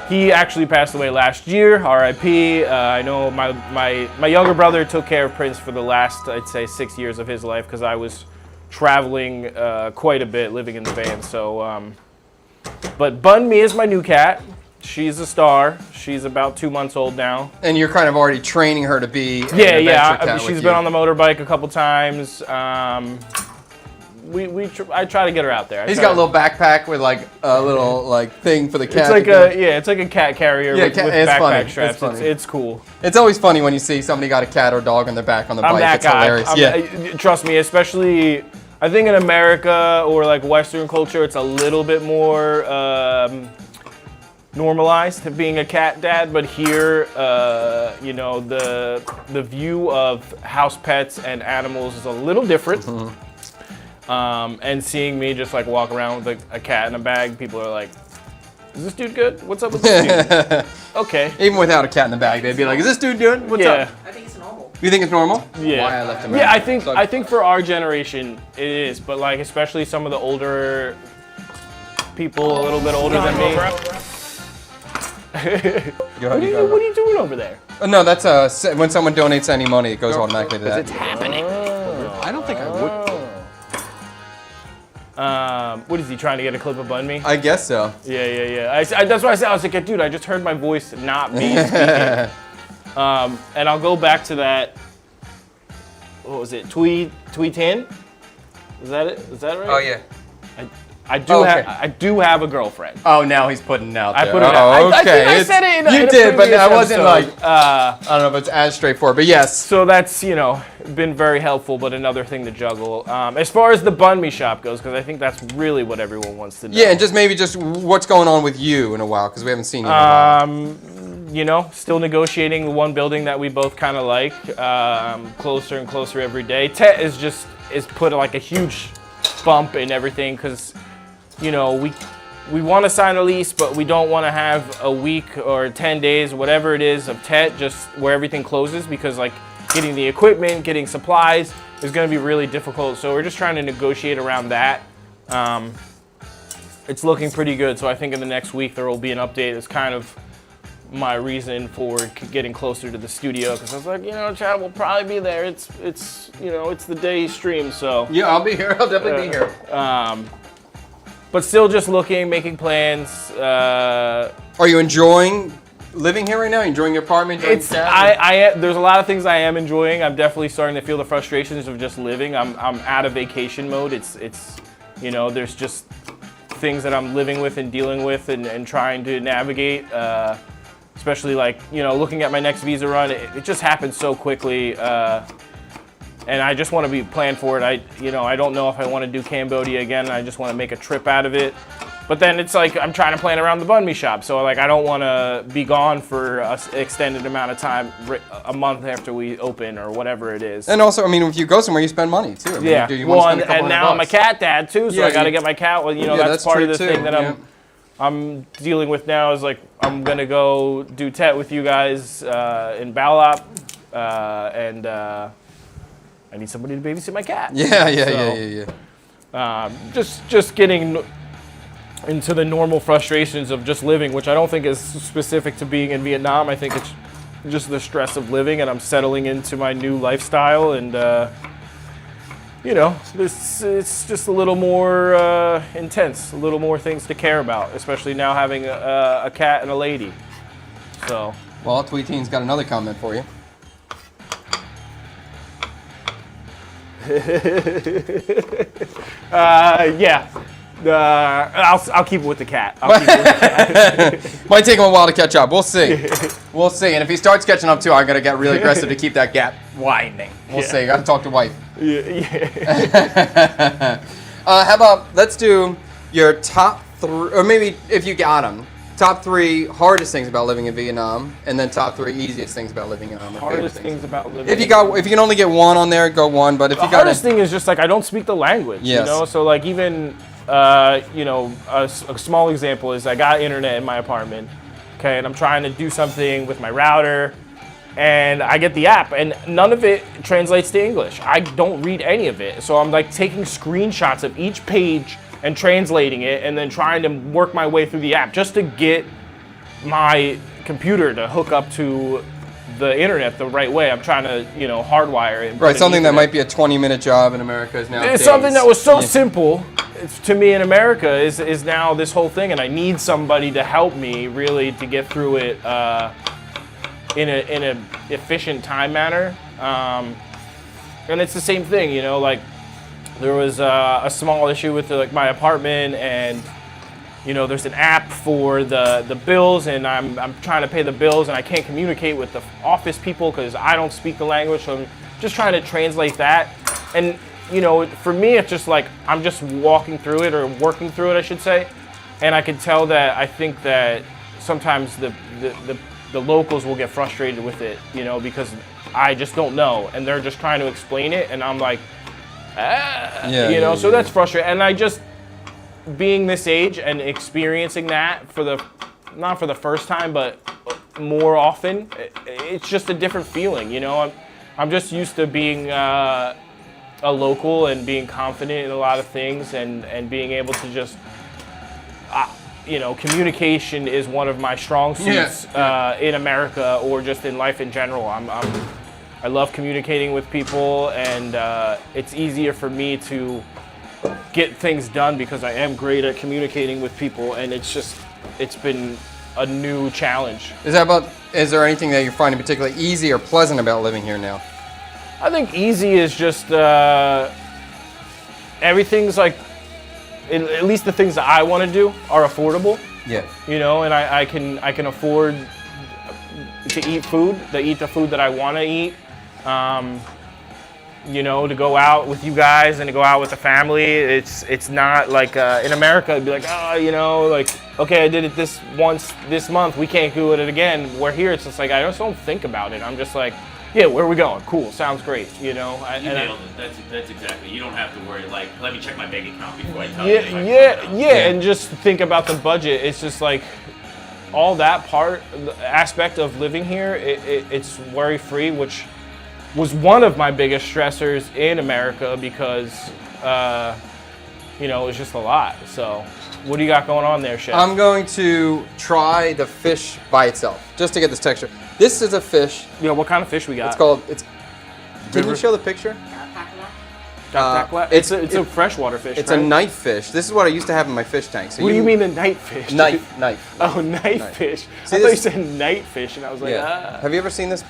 he actually passed away last year, R.I.P. I know my younger brother took care of Prince for the last, I'd say, 6 years of his life, because I was traveling quite a bit, living in the van. So, but Bun Mi is my new cat. She's a star. She's about 2 months old now. And you're kind of already training her to be an Yeah, adventure yeah. cat She's with been you. on the motorbike a couple times. I try to get her out there. He's got a little backpack with like a little like thing for the cat. It's like it's like a cat carrier Yeah, with it's backpack funny. It's straps. funny. It's cool. It's always funny when you see somebody got a cat or dog on their back on the I'm bike. that It's guy. hilarious. Trust me, especially I think in America or like Western culture, it's a little bit more normalized to being a cat dad. But here, you know, the view of house pets and animals is a little different. And seeing me just like walk around with a cat in a bag, people are like, "Is this dude good? What's up with this dude?" Okay. Even without a cat in the bag, they'd be like, "Is this dude good? What's Yeah. up?" You think it's normal? Yeah. Why I left him Yeah, out. I think for our generation it is, but like especially some of the older people, a little bit older than me. What are you doing over there? Oh, no, that's when someone donates any money, it goes automatically to that. happening. I don't think I would. What is he trying to get a clip of Bun Mi? I guess so. Yeah. That's why I said, I was like, dude, I just heard my voice not me speaking. And I'll go back to that. What was it? Tweet 10? Is that it? Is that right? Oh yeah. I do Oh, okay. I do have a girlfriend. Oh, now he's putting it out I there. put it Oh, out. I think I it's- said it in You in a did, but previous I wasn't episode. like. I don't know if it's as straightforward, but yes. So that's, you know, been very helpful, but another thing to juggle. As far as the Bun Mi shop goes, because I think that's really what everyone wants to know. Yeah, and just maybe just what's going on with you in a while, because we haven't seen you in a while. You know, still negotiating the one building that we both kind of like, closer and closer every day. Tet is put like a huge bump in everything because, you know, we want to sign a lease, but we don't want to have a week or 10 days, whatever it is, of Tet just where everything closes because like getting the equipment, getting supplies is going to be really difficult. So we're just trying to negotiate around that. It's looking pretty good. So I think in the next week there will be an update. It's kind of my reason for getting closer to the studio because I was like, you know, Chad will probably be there. It's you know, it's the day he streams, so Yeah, I'll be here. I'll definitely be here. but still just looking, making plans. Are you enjoying living here right now? Enjoying your apartment? Enjoying It's Tet? there's a lot of things I am enjoying. I'm definitely starting to feel the frustrations of just living. I'm out of vacation mode. It's you know, there's just things that I'm living with and dealing with and trying to navigate. Especially like, you know, looking at my next visa run, it just happened so quickly. And I just want to be planned for it. I don't know if I want to do Cambodia again. I just want to make a trip out of it. But then it's like I'm trying to plan around the Bun Mi shop. So like I don't want to be gone for an extended amount of time, a month after we open or whatever it is. And also, I mean, if you go somewhere, you spend money too. I mean, Yeah. do you want to spend a couple and now $100 I'm a cat dad too, so Yeah, I got to you- get my cat. Well, you know, Yeah, that's part of true, the too. thing that I'm dealing with now is like I'm gonna go do Tet with you guys in Balop, and I need somebody to babysit my cat. Yeah. Just getting into the normal frustrations of just living, which I don't think is specific to being in Vietnam. I think it's just the stress of living, and I'm settling into my new lifestyle, and you know, it's just a little more intense, a little more things to care about, especially now having a cat and a lady. So. Well, Tweeteen's got another comment for you. Yeah. I'll keep it with the cat. I'll keep it with the cat. Might take him a while to catch up. We'll see. We'll see. And if he starts catching up too, I'm gonna get really aggressive to keep that gap widening. We'll see. Got to talk to wife. Yeah. How about let's do your top three, or maybe if you got them, top 3 hardest things about living in Vietnam, and then top 3 easiest things about living in Vietnam. Hardest things about living. If you can only get one on there, go one. But if The you got hardest thing is just like I don't speak the language, Yes. you know. So like even a small example is I got internet in my apartment, okay, and I'm trying to do something with my router, and I get the app, and none of it translates to English. I don't read any of it, so I'm like taking screenshots of each page and translating it, and then trying to work my way through the app just to get my computer to hook up to the internet the right way. I'm trying to, hardwire it. right, something that might be a 20-minute job in America is now. It's something that was so simple to me in America is now this whole thing, and I need somebody to help me really to get through it in a efficient time manner. And it's the same thing, like there was a small issue with my apartment, and there's an app for the bills, and I'm trying to pay the bills, and I can't communicate with the office people because I don't speak the language, so I'm just trying to translate that. And for me, it's just like I'm just walking through it, or working through it, I should say. And I can tell that I think that sometimes the locals will get frustrated with it, because I just don't know, and they're just trying to explain it, and I'm like, so that's frustrating. And I just, being this age and experiencing that not for the first time, but more often, it's just a different feeling, I'm just used to being a local and being confident in a lot of things, and being able to just, communication is one of my strong suits in America, or just in life in general. I love communicating with people, and it's easier for me to get things done because I am great at communicating with people, and it's been a new challenge. Is there anything that you're finding particularly easy or pleasant about living here now? I think easy is just everything's like, at least the things that I want to do are affordable. Yeah. And I can afford to eat the food that I want to eat. To go out with you guys and to go out with the family. It's not like in America it'd be like, okay, I did it this month, we can't do it again. Where here it's just like I just don't think about it. I'm just like, yeah, where are we going? Cool, sounds great. You nailed it. That's exactly. You don't have to worry. Like, let me check my bank account before I tell you. And just think about the budget. It's just like all that the aspect of living here. It's worry free, which was one of my biggest stressors in America because it was just a lot. So, what do you got going on there, Chef? I'm going to try the fish by itself just to get this texture. This is a fish. Yeah, what kind of fish we got? Can you show the picture? It's a freshwater fish. It's right? a knife fish. This is what I used to have in my fish tank. So what do you mean a night fish? Knife. Oh, night fish. See I thought you this? said night fish, and I was like, Have you ever seen this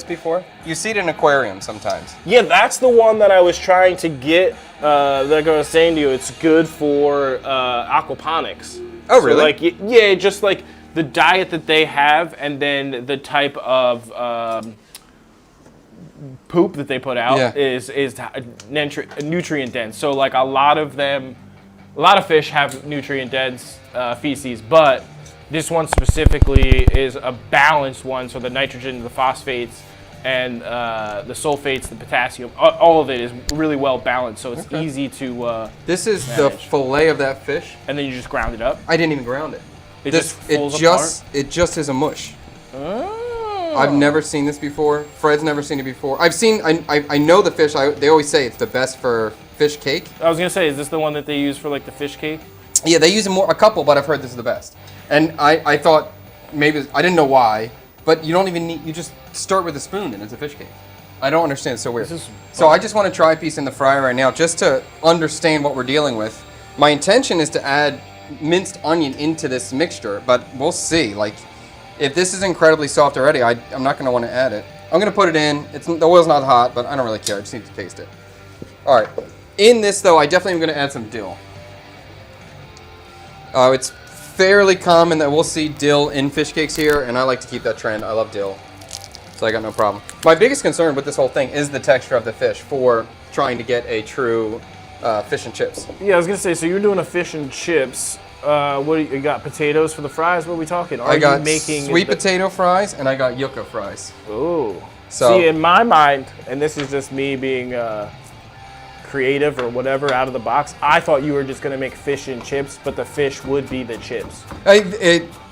before? You see it in aquariums sometimes. Yeah, that's the one that I was trying to get. Like I was saying to you, it's good for aquaponics. Oh, really? So just like the diet that they have, and then the type of poop that they put out is nutrient dense. So like a lot of fish have nutrient dense feces, but this one specifically is a balanced one. So the nitrogen, the phosphates, and the sulfates, the potassium, all of it is really well balanced. So it's easy to. This is manage. the fillet of that fish. And then you just ground it up. I didn't even ground it. It just is a mush. Oh. I've never seen this before. Fred's never seen it before. I know the fish. They always say it's the best for fish cake. I was gonna say, is this the one that they use for like the fish cake? Yeah, they use a couple, but I've heard this is the best. And I thought maybe I didn't know why, but you don't even need. You just start with a spoon and it's a fish cake. I don't understand. It's so weird. So I just want to try a piece in the fryer right now just to understand what we're dealing with. My intention is to add minced onion into this mixture, but we'll see. Like, if this is incredibly soft already, I'm not going to want to add it. I'm going to put it in. The oil's not hot, but I don't really care. I just need to taste it. All right. In this, though, I definitely am going to add some dill. It's fairly common that we'll see dill in fish cakes here, and I like to keep that trend. I love dill, so I got no problem. My biggest concern with this whole thing is the texture of the fish for trying to get a true fish and chips. Yeah, I was gonna say, so you're doing a fish and chips. You got potatoes for the fries? What are we talking? Are I got you making sweet potato fries and I got yucca fries. Ooh. So- See, in my mind, and this is just me being creative or whatever out of the box, I thought you were just gonna make fish and chips, but the fish would be the chips.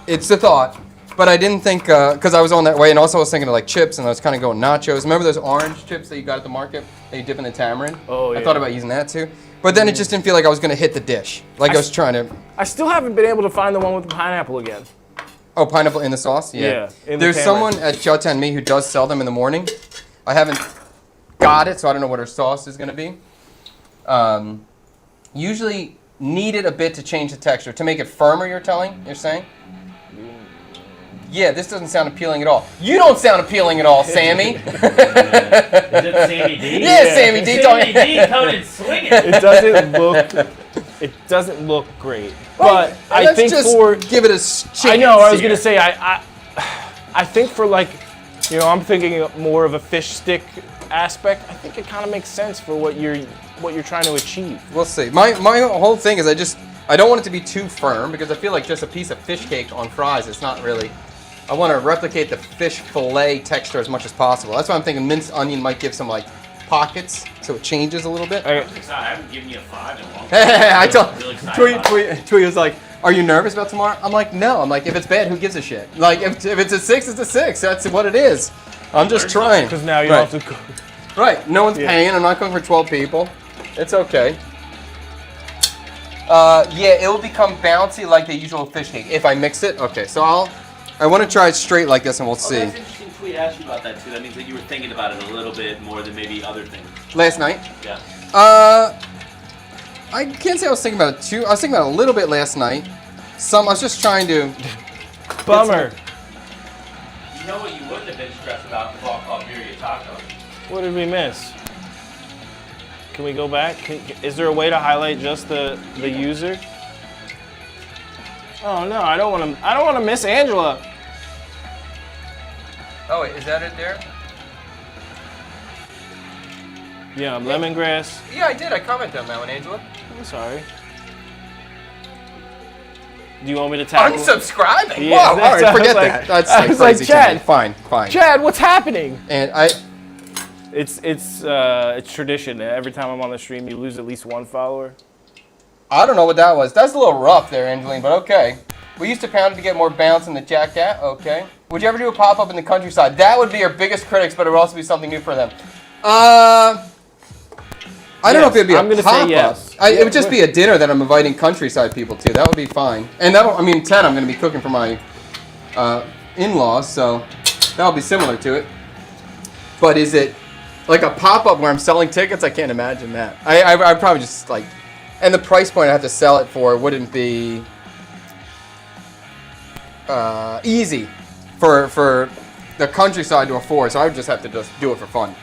It's the thought, but I didn't think, because I was on that way, and also I was thinking of like chips, and I was kind of going nachos. Remember those orange chips that you got at the market that you dip in the tamarind? Oh, I yeah. thought about using that too, but then it just didn't feel like I was going to hit the dish. Like I was trying to, I still haven't been able to find the one with the pineapple again. oh, pineapple in the sauce? Yeah, in the There's tamarind. someone at Chotan Mi who does sell them in the morning. I haven't got it, so I don't know what her sauce is going to be. Usually needed a bit to change the texture. To make it firmer, you're saying? Yeah, this doesn't sound appealing at all. You don't sound appealing at all, Sammy. Is it Sammy D? Yeah, Sammy D. Sammy D coming and swinging. It doesn't look great. But I Let's think just for give it a chance. I know, I was here. gonna say I think for like, you know, I'm thinking more of a fish stick aspect. I think it kind of makes sense for what you're trying to achieve. We'll see. My whole thing is I don't want it to be too firm because I feel like just a piece of fish cake on fries is not really. I want to replicate the fish fillet texture as much as possible. That's why I'm thinking minced onion might give some like pockets so it changes a little bit. Okay. I'm excited. I haven't given you a 5 in a long time. I told Really excited about Tweet was like, "Are you nervous about tomorrow?" I'm like, "No." I'm like, "If it's bad, who gives a shit?" Like, if it's a 6, it's a 6. That's what it is. I'm just trying. Because now you Right. don't have to cook. Right. No one's Yeah. paying. I'm not cooking for 12 people. It's okay. Yeah, it will become bouncy like the usual fish cake if I mix it. Okay, so I want to try it straight like this, and we'll Oh, see. that's interesting. Tweet asked you about that too. That means that you were thinking about it a little bit more than maybe other things. Last night. Yeah. I can't say I was thinking about it too. I was thinking about it a little bit last night. I was just trying to. Bummer. You know what you wouldn't have been stressed about the ball called Birria Taco? What did we miss? Can we go back? Is there a way to highlight just the user? Oh no, I don't want to miss Angela. Oh wait, is that it there? Yeah, lemongrass. Yeah, I did. I commented on that one, Angela. I'm sorry. Do you want me to tackle? Unsubscribing? Yeah, Wow, all that's- right, I was forget like- that. That's I like was like, crazy to me. Chad. Fine. Chad, what's happening? And It's tradition. Every time I'm on the stream, you lose at least one follower. I don't know what that was. That's a little rough there, Angeline, but okay. We used to pound it to get more bounce in the Jack Cat. Okay. Would you ever do a pop-up in the countryside? That would be your biggest critics, but it would also be something new for them. I don't know if it'd be a I'm gonna say pop-up. yes. It would just be a dinner that I'm inviting countryside people to. That would be fine. And Ted, I'm going to be cooking for my in-laws, so that'll be similar to it. But is it like a pop-up where I'm selling tickets? I can't imagine that. I'd probably just like, and the price point I have to sell it for wouldn't be easy for the countryside to afford, so I would just have to just do it for fun.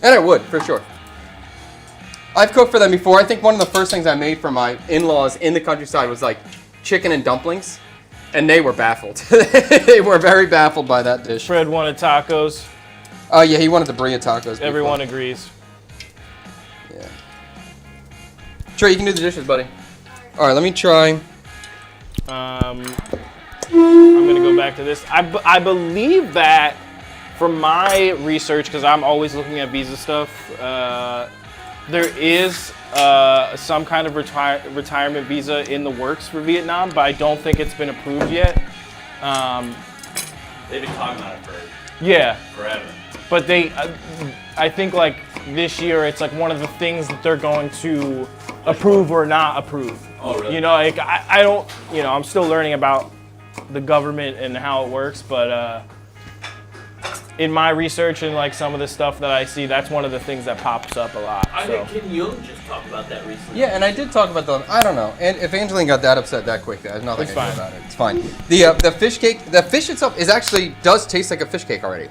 And I would, for sure. I've cooked for them before. I think one of the first things I made for my in-laws in the countryside was like chicken and dumplings, and they were baffled. They were very baffled by that dish. Fred wanted tacos. Oh yeah, he wanted the birria tacos. before. Everyone agrees. Yeah. Trey, you can do the dishes, buddy. All right, let me try. I'm gonna go back to this. I believe that from my research, because I'm always looking at visa stuff, there is some kind of retirement visa in the works for Vietnam, but I don't think it's been approved yet. They've been talking about it for Yeah, forever. but I think like this year, it's like one of the things that they're going to approve or not approve. Oh, really? You know, like I don't, you know, I'm still learning about the government and how it works, but in my research and like some of the stuff that I see, that's one of the things that pops up a lot. I So. think Kim Young just talked about that recently. Yeah, and I did talk about the. I don't know. And if Angeline got that upset that quick, there's nothing It's I can do fine. about it. It's fine. The fish cake, the fish itself is actually does taste like a fish cake already.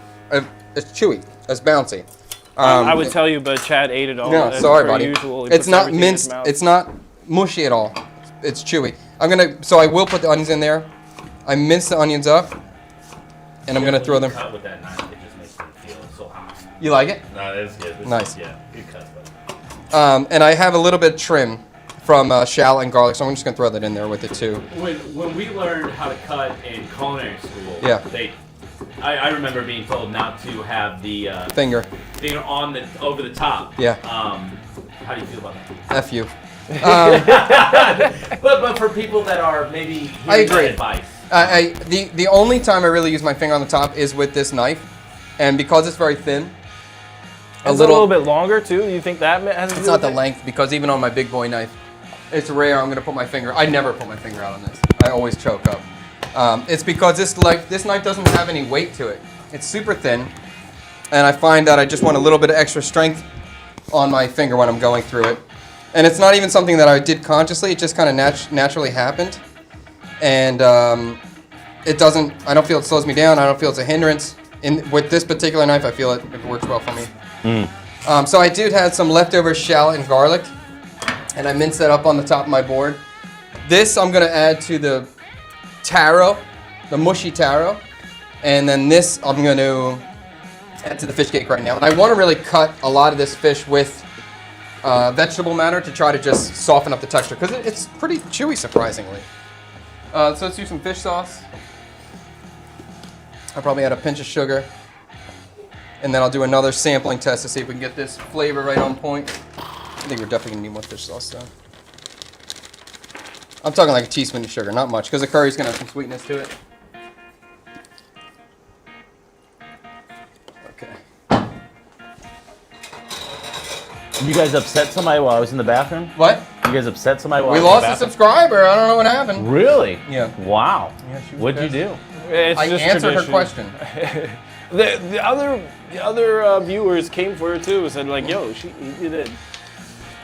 It's chewy. It's bouncy. I would tell you, but Chad ate it all. No, As sorry, per buddy. usual. He It's puts not everything in his minced. mouth. It's not mushy at all. It's chewy. So I will put the onions in there. I mince the onions up, and I'm gonna throw them. Cut with that knife, it just makes them feel so hot. You like it? No, that's good. Nice. Yeah, good cut, buddy. And I have a little bit of trim from shallot and garlic. So I'm just gonna throw that in there with it too. When we learned how to cut in culinary school, Yeah. I remember being told not to have the Finger. thing on the over the top. Yeah. How do you feel about that? F you. But for people that are maybe I hearing that agree. advice. The only time I really use my finger on the top is with this knife, and because it's very thin, It's a little bit longer too. You think that has to do It's not with the it? length, because even on my big boy knife, it's rare I'm gonna put my finger. I never put my finger out on this. I always choke up. It's because this knife doesn't have any weight to it. It's super thin, and I find that I just want a little bit of extra strength on my finger when I'm going through it. And it's not even something that I did consciously. It just kind of naturally happened, and it doesn't. I don't feel it slows me down. I don't feel it's a hindrance. With this particular knife, I feel it works well for me. So I did have some leftover shallot and garlic, and I minced that up on the top of my board. This I'm gonna add to the taro, the mushy taro, and then this I'm gonna add to the fish cake right now. And I want to really cut a lot of this fish with vegetable matter to try to just soften up the texture, because it's pretty chewy, surprisingly. So let's do some fish sauce. I'll probably add a pinch of sugar. And then I'll do another sampling test to see if we can get this flavor right on point. I think we're definitely gonna need more fish sauce though. I'm talking like a teaspoon of sugar, not much, because the curry's gonna have some sweetness to it. Okay. You guys upset somebody while I was in the bathroom? What? You guys upset somebody while We I was in lost the a bathroom? subscriber. I don't know what happened. Really? Yeah. Wow. Yeah, she was What'd you pissed. do? It's I just answered her tradition. question. The other viewers came for her too and said like, "Yo, you did."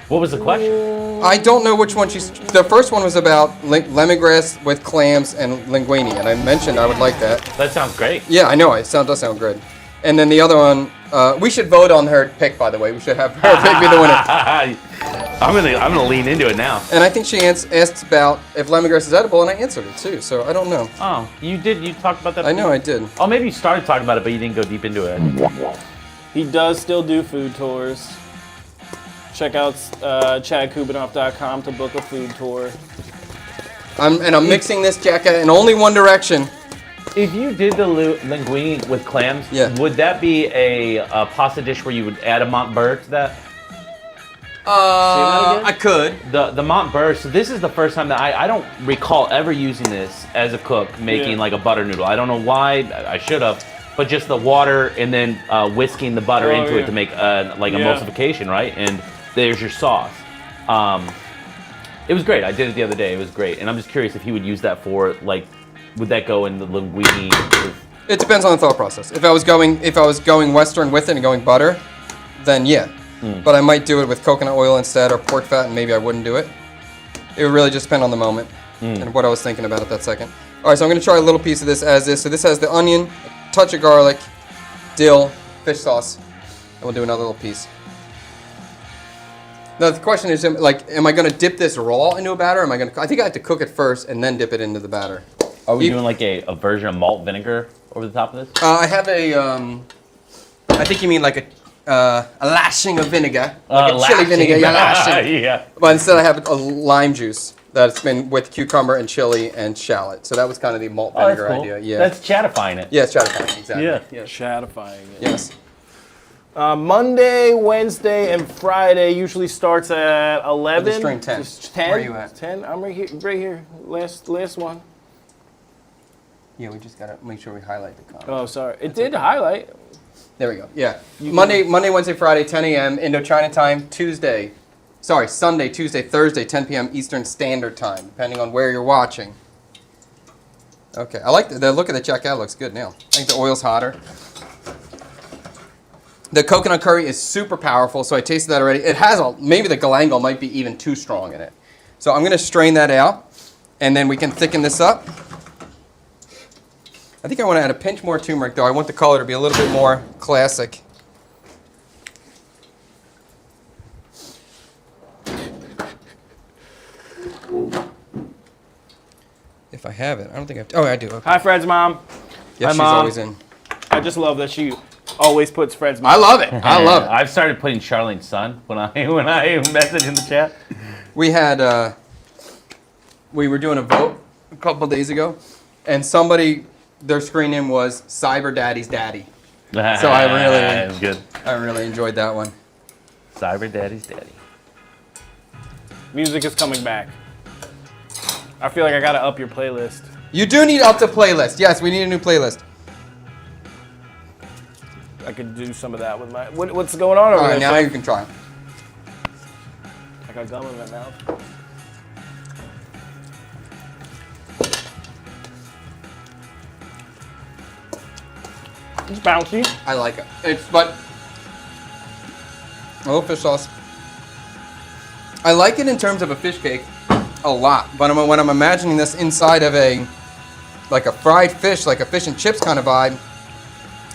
What was the question? I don't know which one she's. The first one was about lemongrass with clams and linguine, and I mentioned I would like that. That sounds great. Yeah, I know. It does sound good. And then the other one, we should vote on her pick, by the way. We should have her pick be the winner. I'm gonna lean into it now. And I think she asked about if lemongrass is edible, and I answered it too. So I don't know. Oh, you did. You talked about that. I know I did. Oh, maybe you started talking about it, but you didn't go deep into it. He does still do food tours. Check out chadkubinoff.com to book a food tour. I'm mixing this jacka in only one direction. If you did the linguine with clams, Yeah. would that be a pasta dish where you would add a Montbert to that? I could. The Montbert, so this is the first time that I don't recall ever using this as a cook, making Yeah. like a butter noodle. I don't know why, I should have, but just the water and then whisking the butter into yeah. it to make like emulsification, right? And there's your sauce. It was great. I did it the other day. It was great. And I'm just curious if he would use that for, like, would that go in the linguine? It depends on the thought process. If I was going Western with it and going butter, then yeah. But I might do it with coconut oil instead, or pork fat, and maybe I wouldn't do it. It would really just depend on the moment and what I was thinking about at that second. All right, so I'm going to try a little piece of this as is. So this has the onion, a touch of garlic, dill, fish sauce, and we'll do another little piece. Now the question is, like, am I going to dip this raw into a batter? Or I think I have to cook it first and then dip it into the batter. Are we You- doing like a version of malt vinegar over the top of this? I have a, I think you mean like a lashing of vinegar, like a chili vinegar, yeah, lashing. Yeah. But instead I have a lime juice that's been with cucumber and chili and shallot. So that was kind of the malt Oh, that's vinegar cool. idea. Yeah. That's chatifying it. Yeah, it's chatifying, exactly. Yeah. Yes. Shatifying it. Yes. Monday, Wednesday, and Friday usually starts at 11. This stream 10. Just 10. Where are you at? 10. I'm right here. Right here. Last one. Yeah, we just gotta make sure we highlight the comment. Oh, sorry. It did highlight. There we go. Yeah. Monday, Wednesday, Friday, 10 a.m. Indochina time. Sunday, Tuesday, Thursday, 10 p.m. Eastern Standard Time, depending on where you're watching. Okay, I like the look of the jack-out. Looks good now. I think the oil's hotter. The coconut curry is super powerful, so I tasted that already. It has maybe the galangal might be even too strong in it. So I'm going to strain that out, and then we can thicken this up. I think I want to add a pinch more turmeric, though. I want the color to be a little bit more classic. If I have it. I don't think I have to. Oh, I do. Okay. Hi, Fred's mom. Yeah, Hi, she's Mom. always in. I just love that she always puts Fred's mom. I love it. I love it. I've started putting Charlene's son when I message in the chat. We had we were doing a vote a couple days ago, and somebody their screen name was Cyber Daddy's Daddy. So That's good. I really enjoyed that one. Cyber Daddy's Daddy. Music is coming back. I feel like I gotta up your playlist. You do need up to playlist. Yes, we need a new playlist. I could do some of that with my. What's going on over All right, there? now you can try. I got gum in my mouth. It's bouncy. I like it. But oh, fish sauce. I like it in terms of a fish cake a lot, but when I'm imagining this inside of like a fried fish, like a fish and chips kind of vibe,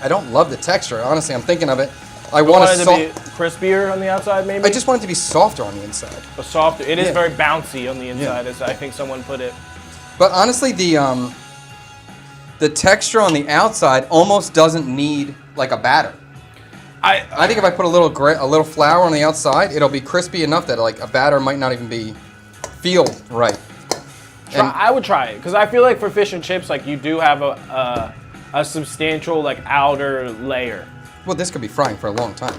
I don't love the texture. Honestly, I'm thinking of it. I want it to be crispier on the outside, maybe. I just want it to be softer on the inside. A softer. It is Yeah. very bouncy on the inside, Yeah. as I think someone put it. But honestly, the texture on the outside almost doesn't need like a batter. I think if I put a little flour on the outside, it'll be crispy enough that like a batter might not even feel right. I would try it because I feel like for fish and chips, like you do have a substantial like outer layer. Well, this could be frying for a long time.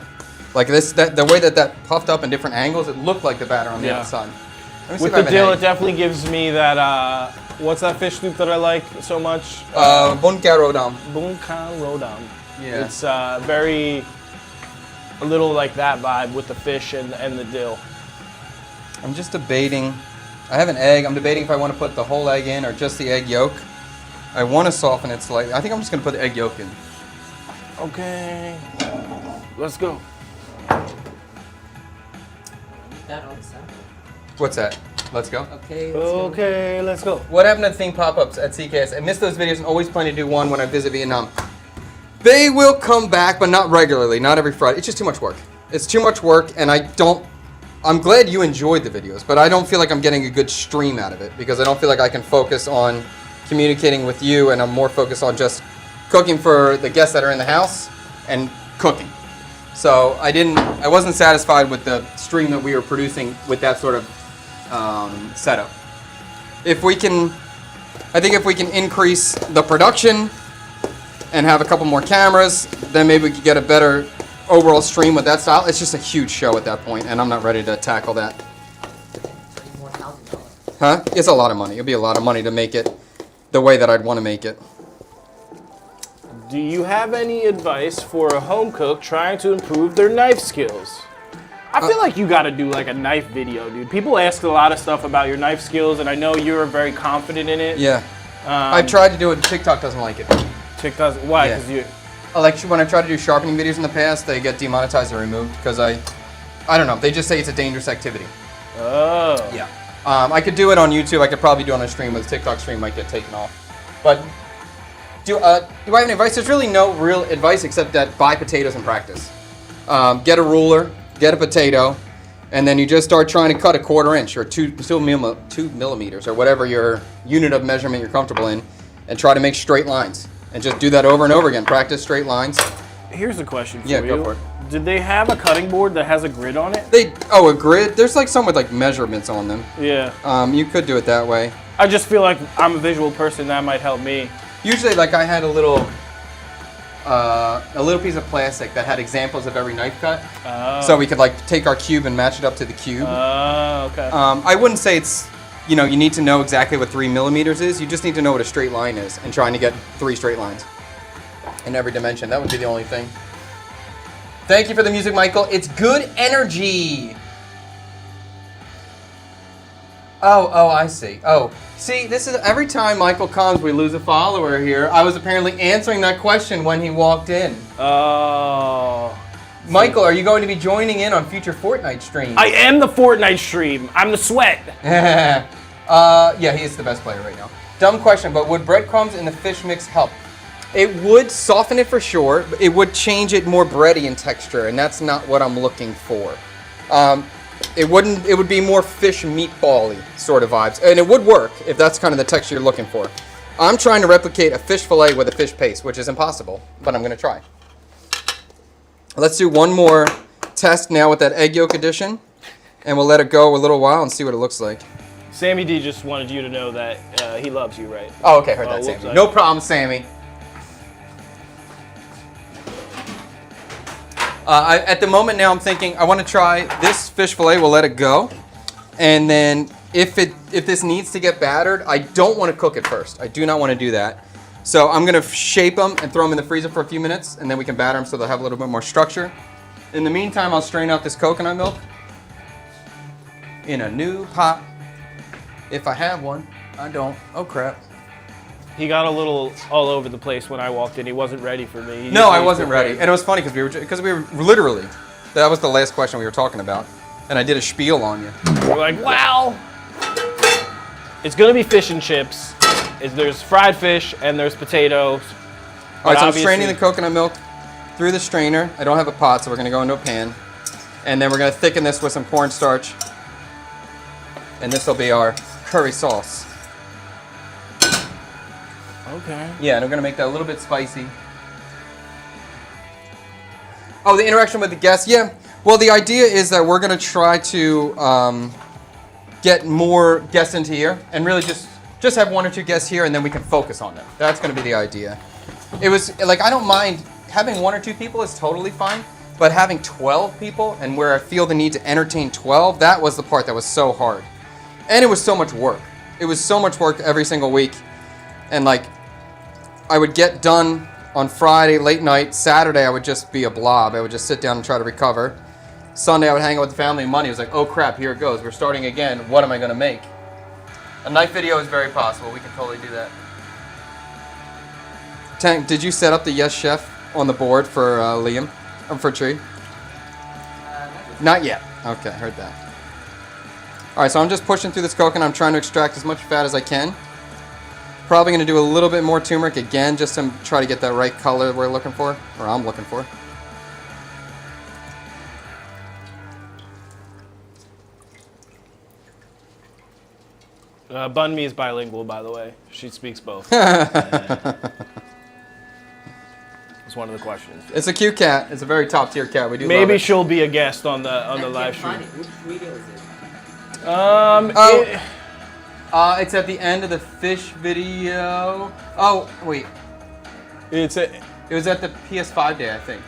Like the way that puffed up in different angles, it looked like the batter on the Yeah. outside. Let me see With if I the have dill, an it definitely gives me that. What's that fish soup that I like so much? egg. Bon Carodam. Bunkan Rodam. Yeah. It's very a little like that vibe with the fish and the dill. I'm just debating. I have an egg. I'm debating if I want to put the whole egg in or just the egg yolk. I want to soften it slightly. I think I'm just going to put the egg yolk in. Okay, let's go. That on the side. What's that? Let's go. Okay. let's go. Okay, let's go. What happened to the theme pop-ups at CKS? I missed those videos and always plan to do one when I visit Vietnam. They will come back, but not regularly, not every Friday. It's just too much work. It's too much work, and I'm glad you enjoyed the videos, but I don't feel like I'm getting a good stream out of it because I don't feel like I can focus on communicating with you, and I'm more focused on just cooking for the guests that are in the house and cooking. So I wasn't satisfied with the stream that we were producing with that sort of setup. I think if we can increase the production and have a couple more cameras, then maybe we could get a better overall stream with that style. It's just a huge show at that point, and I'm not ready to tackle that. $1,000. Huh? It's a lot of money. It'll be a lot of money to make it the way that I'd want to make it. Do you have any advice for a home cook trying to improve their knife skills? I feel like you gotta do like a knife video, dude. People ask a lot of stuff about your knife skills, and I know you're very confident in it. Yeah. I've tried to do it. TikTok doesn't like it. TikTok, why? Yeah. Because you. Like when I try to do sharpening videos in the past, they get demonetized or removed because I don't know. They just say it's a dangerous activity. Oh. Yeah. I could do it on YouTube. I could probably do it on a stream, but the TikTok stream might get taken off. But do I have any advice? There's really no real advice except that buy potatoes and practice. Get a ruler, get a potato, and then you just start trying to cut a 1/4 inch or 2 millimeters or whatever your unit of measurement you're comfortable in, and try to make straight lines. And just do that over and over again. Practice straight lines. Here's a question for Yeah, you. go for it. Did they have a cutting board that has a grid on it? A grid. There's like some with like measurements on them. Yeah. You could do it that way. I just feel like I'm a visual person. That might help me. Usually, like I had a little piece of plastic that had examples of every knife cut, so we could like take our cube and match it up to the cube. Oh, okay. I wouldn't say it's, you need to know exactly what 3 millimeters is. You just need to know what a straight line is and trying to get 3 straight lines in every dimension. That would be the only thing. Thank you for the music, Michael. It's good energy. Oh, I see. Oh, see, this is every time Michael comes, we lose a follower here. I was apparently answering that question when he walked in. Oh. Michael, are you going to be joining in on future Fortnite streams? I am the Fortnite stream. I'm the sweat. Yeah, he is the best player right now. Dumb question, but would breadcrumbs in the fish mix help? It would soften it for sure. But it would change it more bready in texture, and that's not what I'm looking for. It would be more fish meatball-y sort of vibes, and it would work if that's kind of the texture you're looking for. I'm trying to replicate a fish fillet with a fish paste, which is impossible, but I'm going to try. Let's do one more test now with that egg yolk addition. And we'll let it go a little while and see what it looks like. Sammy D just wanted you to know that he loves you, right? Oh, okay, heard that, whoops, Sammy. I- No problem, Sammy. At the moment now, I'm thinking I want to try this fish fillet. We'll let it go, and then if this needs to get battered, I don't want to cook it first. I do not want to do that. So I'm gonna shape them and throw them in the freezer for a few minutes, and then we can batter them so they'll have a little bit more structure. In the meantime, I'll strain out this coconut milk in a new pot. If I have one, I don't. Oh crap. He got a little all over the place when I walked in. He wasn't ready for me. He No, I was wasn't ready, prepared. and it was funny because we were literally, that was the last question we were talking about, and I did a spiel on you. We're like, wow. It's gonna be fish and chips. There's fried fish and there's potatoes. All right, so I'm obviously- straining the coconut milk through the strainer. I don't have a pot, so we're gonna go into a pan, and then we're gonna thicken this with some cornstarch, and this will be our curry sauce. Okay. Yeah, and we're gonna make that a little bit spicy. Oh, the interaction with the guests. Yeah. Well, the idea is that we're gonna try to get more guests into here, and really just have one or two guests here, and then we can focus on them. That's gonna be the idea. It was like I don't mind having one or two people is totally fine, but having 12 people and where I feel the need to entertain 12, that was the part that was so hard, and it was so much work. It was so much work every single week, and like. I would get done on Friday, late night. Saturday, I would just be a blob. I would just sit down and try to recover. Sunday, I would hang out with the family and money. It was like, oh crap, here it goes. We're starting again. What am I going to make? A knife video is very possible. We can totally do that. Tank, did you set up the Yes Chef on the board for Liam? For Tree? Not yet. Okay, heard that. All right, so I'm just pushing through this coconut. I'm trying to extract as much fat as I can. Probably going to do a little bit more turmeric again, just to try to get that right color we're looking for, or I'm looking for. Bun Mi is bilingual, by the way. She speaks both. It's one of the questions. It's a cute cat. It's a very top tier cat. We do love Maybe it. she'll be a guest on the live stream. Which video is it? It's at the end of the fish video. Oh, wait. It's a, It was at the PS5 day, I think.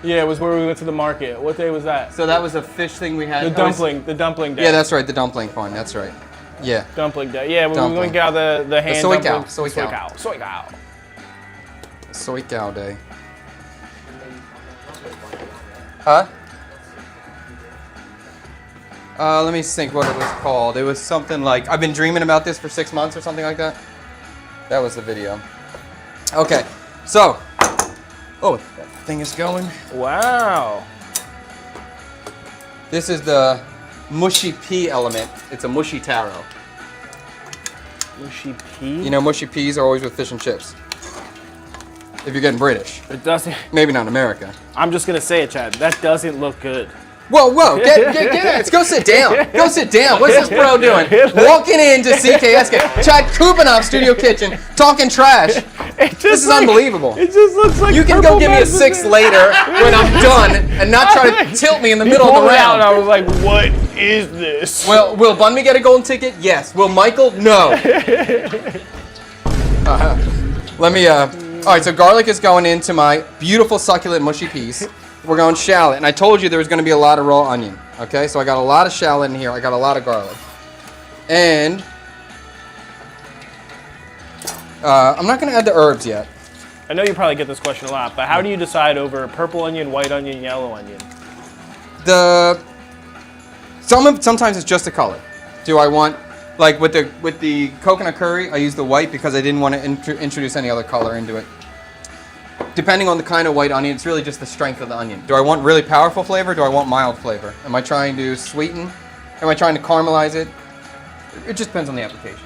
yeah, it was where we went to the market. What day was that? So that was a fish thing we had. The It was- dumpling day. Yeah, that's right. The dumpling one. That's right. Yeah. dumpling day. Yeah, when we Dumpling. went and got the hand soy cow, dumplings. soy cow. Soy cow. Soy cow day. Huh? Let me think what it was called. It was something like, I've been dreaming about this for 6 months or something like that. That was the video. Okay, so, oh, that thing is going. Wow. This is the mushy pea element. It's a mushy taro. Mushy pea. You know, mushy peas are always with fish and chips. If you're getting British. It doesn't. Maybe not in America. I'm just gonna say it, Chad. That doesn't look good. Whoa, whoa, get let's go sit down. Go sit down. What's this bro doing? Walking into CKSK, Chad Kubanov Studio Kitchen, talking trash. This is unbelievable. It just looks like You can go give me a 6 later when I'm done and not try to tilt me in the middle of the Out, and I round. was like, "What is this?" Will Bunmi get a golden ticket? Yes. Will Michael? No. Let me, all right, so garlic is going into my beautiful succulent mushy peas. We're going shallot, and I told you there was going to be a lot of raw onion. Okay, so I got a lot of shallot in here. I got a lot of garlic, and I'm not going to add the herbs yet. I know you probably get this question a lot, but how do you decide over purple onion, white onion, yellow onion? Sometimes it's just the color. Do I want, like with the coconut curry, I use the white because I didn't want to introduce any other color into it. Depending on the kind of white onion, it's really just the strength of the onion. Do I want really powerful flavor? Do I want mild flavor? Am I trying to sweeten? Am I trying to caramelize it? It just depends on the application.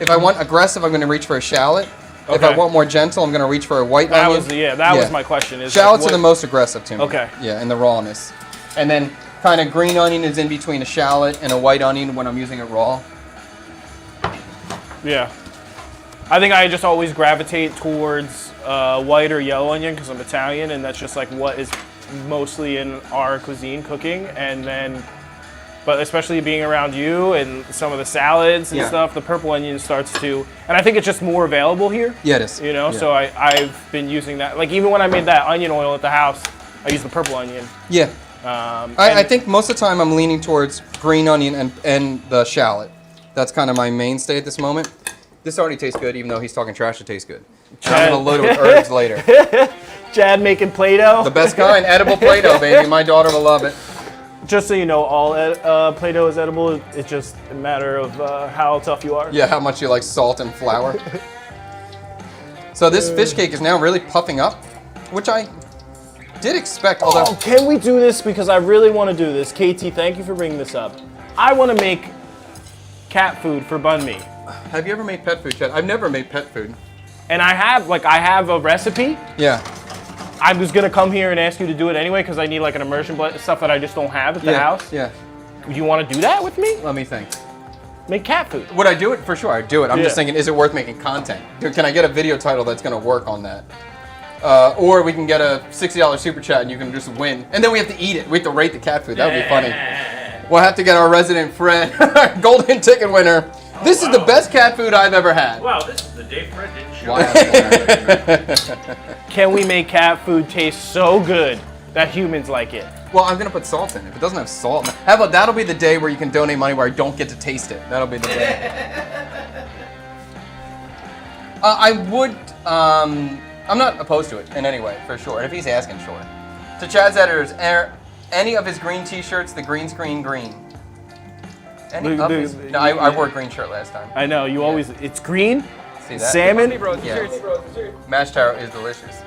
If I want aggressive, I'm going to reach for a shallot. If I Okay. want more gentle, I'm going to reach for a white That onion. was that was my question. Is Shallots like, are the most aggressive to me. Okay. Yeah, in the rawness. And then kind of green onion is in between a shallot and a white onion when I'm using it raw. Yeah. I think I just always gravitate towards white or yellow onion because I'm Italian, and that's just like what is mostly in our cuisine cooking. And then but especially being around you and some of the salads and Yeah. stuff, the purple onion starts to, and I think it's just more available here. Yeah, it is. You know, Yeah. so I've been using that. Like even when I made that onion oil at the house, I used the purple onion. Yeah. And I think most of the time I'm leaning towards green onion and the shallot. That's kind of my mainstay at this moment. This already tastes good, even though he's talking trash, it tastes good. And I'm going to load it with herbs later. Chad making Play-Doh. The best kind, edible Play-Doh, baby. My daughter will love it. Just so you know, all Play-Doh is edible. It's just a matter of how tough you are. Yeah, how much you like salt and flour. So this fish cake is now really puffing up, which I did expect, although... Oh, can we do this? Because I really want to do this. KT, thank you for bringing this up. I want to make cat food for banh mi. Have you ever made pet food, Chad? I've never made pet food. And I have a recipe. Yeah. I was going to come here and ask you to do it anyway because I need like an immersion stuff that I just don't have at the house. Yeah. You want to do that with me? Let me think. Make cat food. Would I do it? For sure, I'd do it. I'm Yeah. just thinking, is it worth making content? Dude, can I get a video title that's going to work on that? Or we can get a $60 super chat and you can just win. And then we have to eat it. We have to rate the cat food. That would be funny. We'll have to get our resident Fred, golden ticket winner. This is the best cat food I've ever had. Wow, this is the day Fred didn't show Wow. up. Can we make cat food taste so good that humans like it? Well, I'm going to put salt in it. If it doesn't have salt in it. How about that'll be the day where you can donate money where I don't get to taste it. That'll be the day. I would, I'm not opposed to it in any way, for sure. And if he's asking, sure. To Chad's editors, are any of his green t-shirts the green screen green? Any of his? No, I wore a green shirt last time. I know, you always, it's green, See that? salmon. Yeah. Mashed taro is delicious.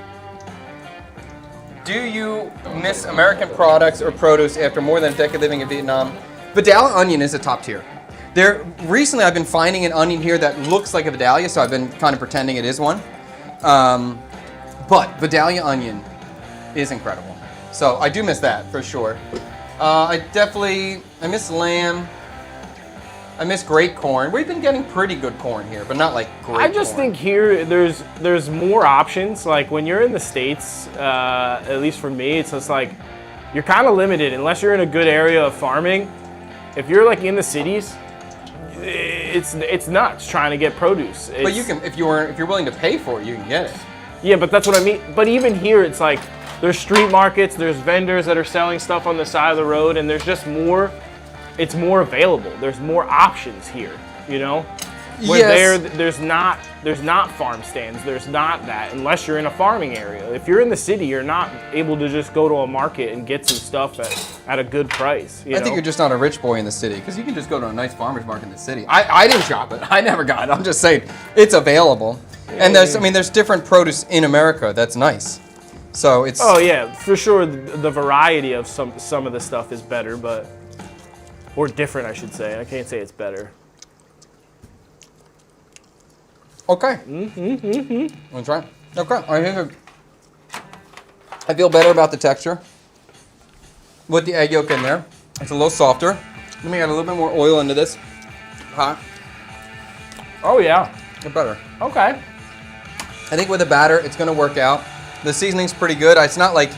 Do you miss American products or produce after more than a decade living in Vietnam? Vidalia onion is a top tier. Recently I've been finding an onion here that looks like a Vidalia, so I've been kind of pretending it is one. But Vidalia onion is incredible. So I do miss that for sure. I miss lamb. I miss great corn. We've been getting pretty good corn here, but not like great I just corn. think here there's more options. Like when you're in the States, at least for me, it's just like you're kind of limited unless you're in a good area of farming. If you're like in the cities, it's nuts trying to get produce. But you can, if you're willing to pay for it, you can get it. Yeah, but that's what I mean. But even here, it's like there's street markets, there's vendors that are selling stuff on the side of the road, and there's just more. It's more available. There's more options here, you know. Where Yes. there's not farm stands. There's not that unless you're in a farming area. If you're in the city, you're not able to just go to a market and get some stuff at a good price. You I know? think you're just not a rich boy in the city because you can just go to a nice farmer's market in the city. I didn't shop it. I never got it. I'm just saying it's available. And there's different produce in America that's nice. So it's Oh yeah, for sure. The variety of some of the stuff is better, or different, I should say. I can't say it's better. okay. Wanna try? Okay. I feel better about the texture with the egg yolk in there. It's a little softer. Let me add a little bit more oil into this. Hot. Oh yeah. Get better. Okay. I think with the batter, it's going to work out. The seasoning's pretty good. It's not like,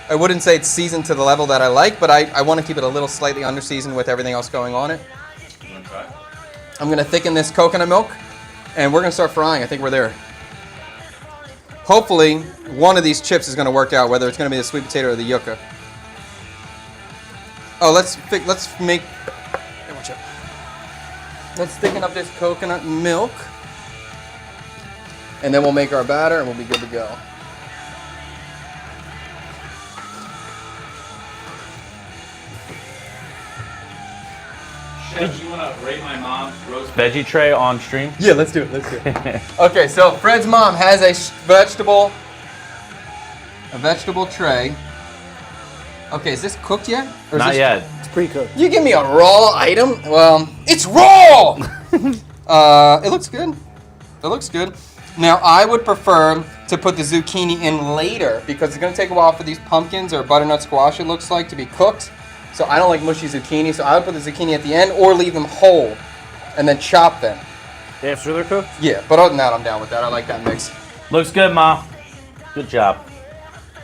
I wouldn't say it's seasoned to the level that I like, but I want to keep it a little slightly under-seasoned with everything else going on it. You wanna try? I'm going to thicken this coconut milk, and we're going to start frying. I think we're there. Hopefully, one of these chips is going to work out, whether it's going to be the sweet potato or the yucca. Oh, let's make... Hey, watch out. Let's thicken up this coconut milk. And then we'll make our batter and we'll be good to go. Chef, you wanna rate my mom's roast Veggie tray on stream. Yeah, let's do it. Okay, so Fred's mom has a vegetable tray. Okay, is this cooked yet? Or is Not this- yet. It's pre-cooked. You give me a raw item? Well, it's raw! It looks good. It looks good. Now, I would prefer to put the zucchini in later because it's going to take a while for these pumpkins or butternut squash, it looks like, to be cooked. So I don't like mushy zucchini, so I would put the zucchini at the end or leave them whole and then chop them. After they're cooked? Yeah, but other than that, I'm down with that. I like that mix. Looks good, Ma. Good job.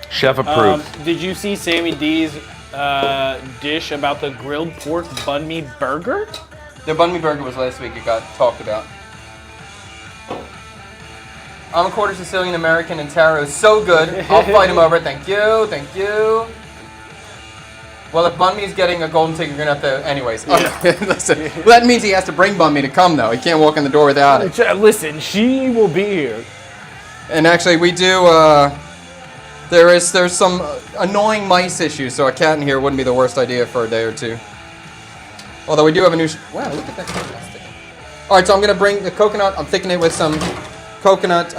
Chef approved. Did you see Sammy D's dish about the grilled pork banh mi burger. The banh mi burger was last week. It got talked about. I'm a quarter Sicilian American and taro is so good. I'll fight him over it. Thank you. Thank you. Well, if banh mi is getting a golden ticket, you're gonna have to. Anyways, listen. Well, that means he has to bring banh mi to come, though. He can't walk in the door without it. Listen, she will be here. And actually, we do. There's some annoying mice issues, so a cat in here wouldn't be the worst idea for a day or two. Although we do have a new. Wow, look at that coconut stick. All right, so I'm gonna bring the coconut. I'm thickening it with some coconut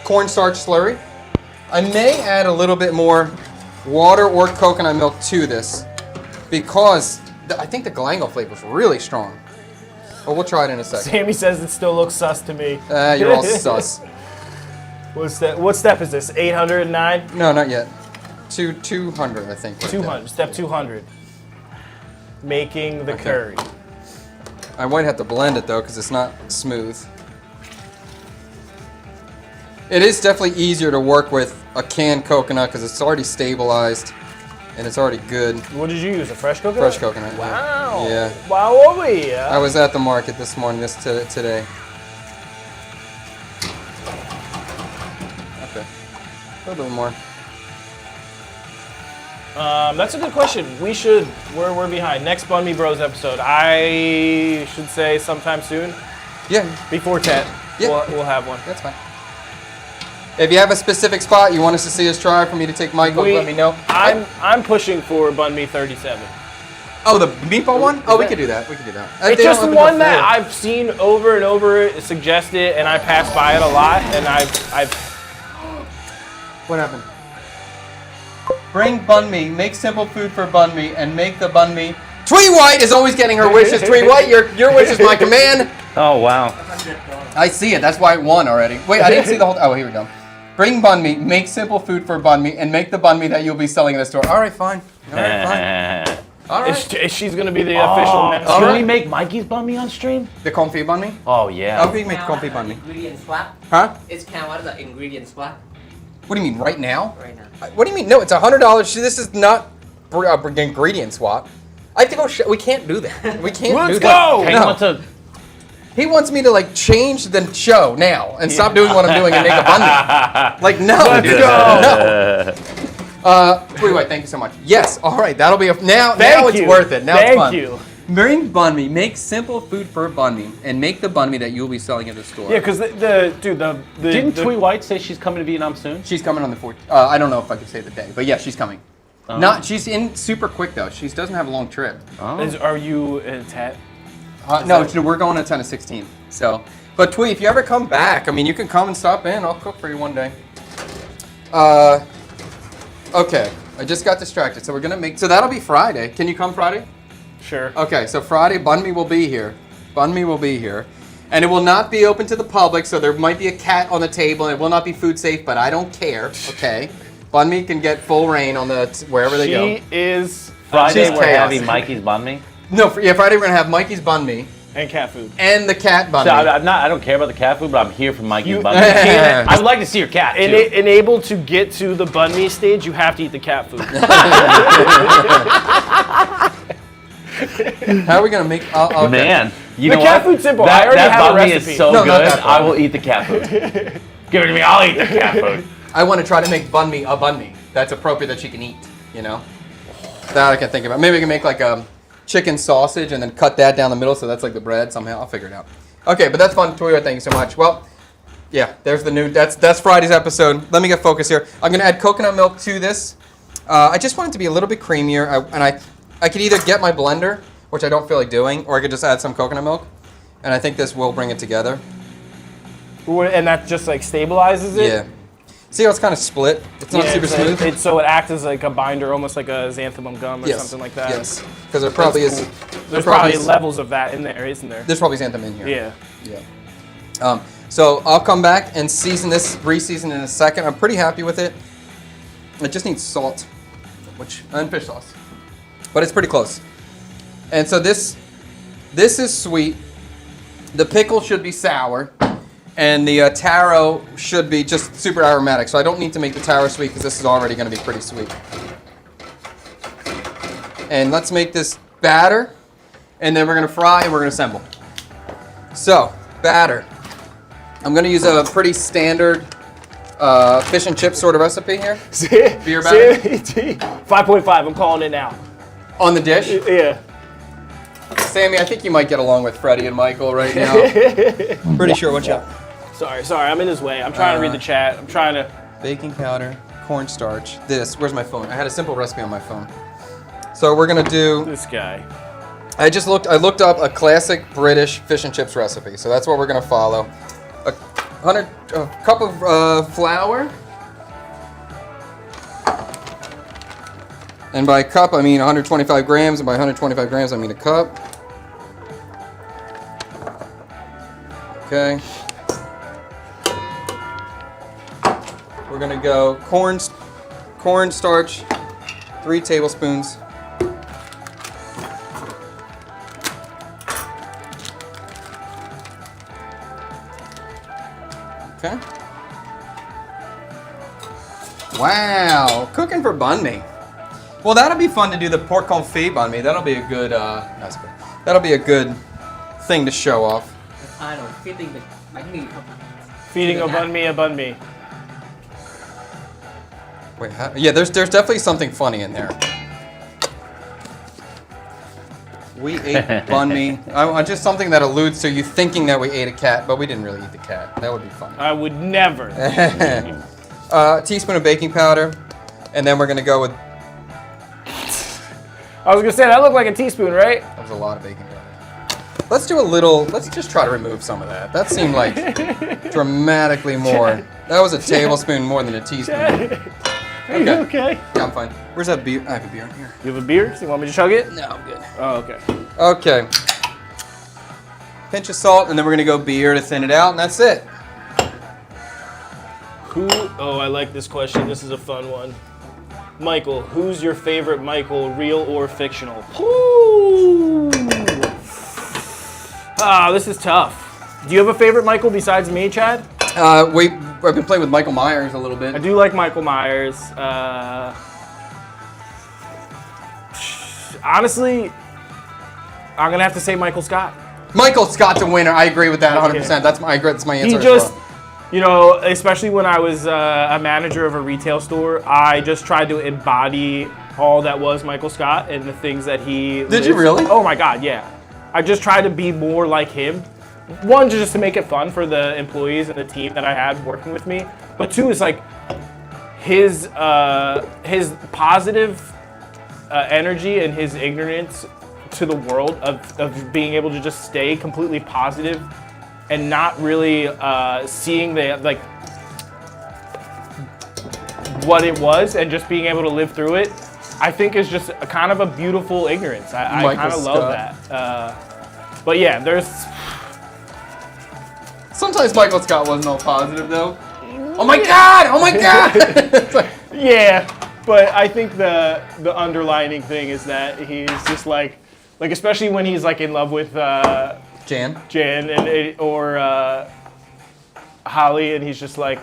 cornstarch slurry. I may add a little bit more water or coconut milk to this because I think the galangal flavor is really strong. But we'll try it in a second. Sammy says it still looks sus to me. You're all sus. What step is this? 809? No, not yet. 200, I think. right 200. there. Step 200. Making the Okay. curry. I might have to blend it though because it's not smooth. It is definitely easier to work with a canned coconut because it's already stabilized and it's already good. What did you use? A fresh coconut? Fresh coconut. yeah. Wow. Yeah. Wow, oh yeah. I was at the market this morning, today. Okay. A little bit more. That's a good question. We're behind. Next Bun Me Bros episode, I should say sometime soon, Yeah, before 10. Yeah. We'll have one. that's fine. If you have a specific spot you want us to see us try for me to take Michael, let me know. I'm pushing for Bun Me 37. Oh, the meatball one? Oh, we could do that. We could do that. It's just one that I've seen over and over suggested, and I pass by it a lot, and I've What happened? Bring bun me, make simple food for bun me, and make the bun me. Twee White is always getting her wishes. Twee White, your wish is my command. Oh, wow. I see it. That's why it won already. Wait, I didn't see the whole. Oh, here we go. Bring bun me, make simple food for bun me, and make the bun me that you'll be selling in the store. All right, fine. All right, fine. All right. she's gonna be the official master. all Can right. we make Mikey's bun me on stream? The confit bun me? Oh, yeah. Oh, we can make the confit bun me. Ingredient swap. Huh? It's counted as an ingredient swap What do you mean, right now? right now. What do you mean? No, it's $100. This is not ingredient swap. I have to go. We can't do that. We can't Let's do that. go! Hey, No. what's a... He wants me to like change the show now and stop doing what I'm doing and make a bun me. Like no, dude, no. Twee White, thank you so much. Yes, all right, that'll be now it's worth it. Now it's fun. Thank you. Bring bun me, make simple food for bun me, and make the bun me that you'll be selling at the store. Yeah, because Didn't Twee White say she's coming to Vietnam soon? She's coming on the 14th. I don't know if I could say the day, but yeah, she's coming. She's in super quick though. She doesn't have a long trip. Are you in Tet? No, we're going to 10 to 16. So, but Twee, if you ever come back, I mean, you can come and stop in. I'll cook for you one day. Okay, I just got distracted. So we're gonna make. So that'll be Friday. Can you come Friday? Sure. Okay, so Friday, Bun Me will be here. Bun Me will be here, and it will not be open to the public. So there might be a cat on the table, and it will not be food safe. But I don't care. Okay, Bun Me can get full reign on the wherever they go. She is Friday She's we're chaos. having Mikey's bun me. No, Friday we're gonna have Mikey's Bun Me and cat food. and the cat Bun So Me. I don't care about the cat food, but I'm here for Mikey's You- bun me. I would like to see your cat, too. Enabled to get to the bun me stage, you have to eat the cat food. How are we gonna make? Okay. Man, you The know cat what? food's simple. That, I already that have a bun me recipe. is so No, not good. that I bun. will eat the cat food. Give it to me. I'll eat the cat food. I want to try to make bun me a bun me that's appropriate that she can eat. You know, that I can think about. Maybe we can make like a chicken sausage and then cut that down the middle so that's like the bread somehow. I'll figure it out. Okay, but that's fun, Toyo. Thank you so much. Well, yeah, there's the new. That's Friday's episode. Let me get focused here. I'm gonna add coconut milk to this. I just want it to be a little bit creamier, I could either get my blender, which I don't feel like doing, or I could just add some coconut milk, and I think this will bring it together. And that just like stabilizes it? Yeah. See how it's kind of split? It's not super smooth. So it acts as like a binder, almost like a xanthemum gum or Yes. something like that. Yes. Because there probably is. There's probably levels of that in there, isn't there? There's probably xanthan in here. Yeah. Yeah. So I'll come back and season this, re-season in a second. I'm pretty happy with it. It just needs salt, and fish sauce, but it's pretty close. And so this is sweet. The pickle should be sour, and the taro should be just super aromatic. So I don't need to make the taro sweet because this is already going to be pretty sweet. And let's make this batter, and then we're gonna fry and we're gonna assemble. So, batter. I'm gonna use a pretty standard fish and chip sort of recipe here. Beer batter? 5.5, I'm calling it now. On the dish. Yeah. Sammy, I think you might get along with Freddie and Michael right now. Pretty sure. Watch out. Sorry, I'm in his way. I'm trying to read the chat. I'm trying to. Baking powder, cornstarch. Where's my phone? I had a simple recipe on my phone. So we're gonna do. This guy. I looked up a classic British fish and chips recipe. So that's what we're gonna follow. A cup of flour. And by cup, I mean 125 grams, and by 125 grams, I mean a cup. Okay. We're gonna go cornstarch, 3 tablespoons. Okay. Wow, cooking for banh mi. Well, that'll be fun to do the pork confit banh mi. That'll be a good, that'll be a good thing to show off. I know, feeding the bánh mì không? Feeding a bun me. Wait, yeah, there's definitely something funny in there. We ate banh mi. Just something that alludes to you thinking that we ate a cat, but we didn't really eat the cat. That would be funny. I would never. Teaspoon of baking powder, and then we're gonna go with. I was gonna say that looked like a teaspoon, right? That was a lot of baking powder. Let's do a little. Let's just try to remove some of that. That seemed like dramatically more. That was a tablespoon more than a teaspoon. Are you okay? Yeah, I'm fine. Where's that beer? I have a beer in here. You have a beer? So you want me to chug it? No, I'm good. Oh, okay. Okay. Pinch of salt, and then we're gonna go beer to thin it out, and that's it. Oh, I like this question. This is a fun one. Michael, who's your favorite Michael, real or fictional? Ooh. This is tough. Do you have a favorite Michael besides me, Chad? I've been playing with Michael Myers a little bit. I do like Michael Myers. Honestly, I'm gonna have to say Michael Scott. Michael Scott's a winner. I agree with that 100%. That's my answer. He just, you know, especially when I was a manager of a retail store, I just tried to embody all that was Michael Scott and the things that he. Did you really? Oh my God, yeah. I just tried to be more like him. One, just to make it fun for the employees and the team that I had working with me. But two, is like his positive energy and his ignorance to the world of being able to just stay completely positive and not really seeing the like what it was and just being able to live through it. I think is just a kind of a beautiful ignorance. I kind of love that. But yeah, there's. Sometimes Michael Scott wasn't all positive though. Oh my God! Oh my God! It's like, yeah, but I think the underlining thing is that he's just like especially when he's like in love with Jan or Holly, and he's just like,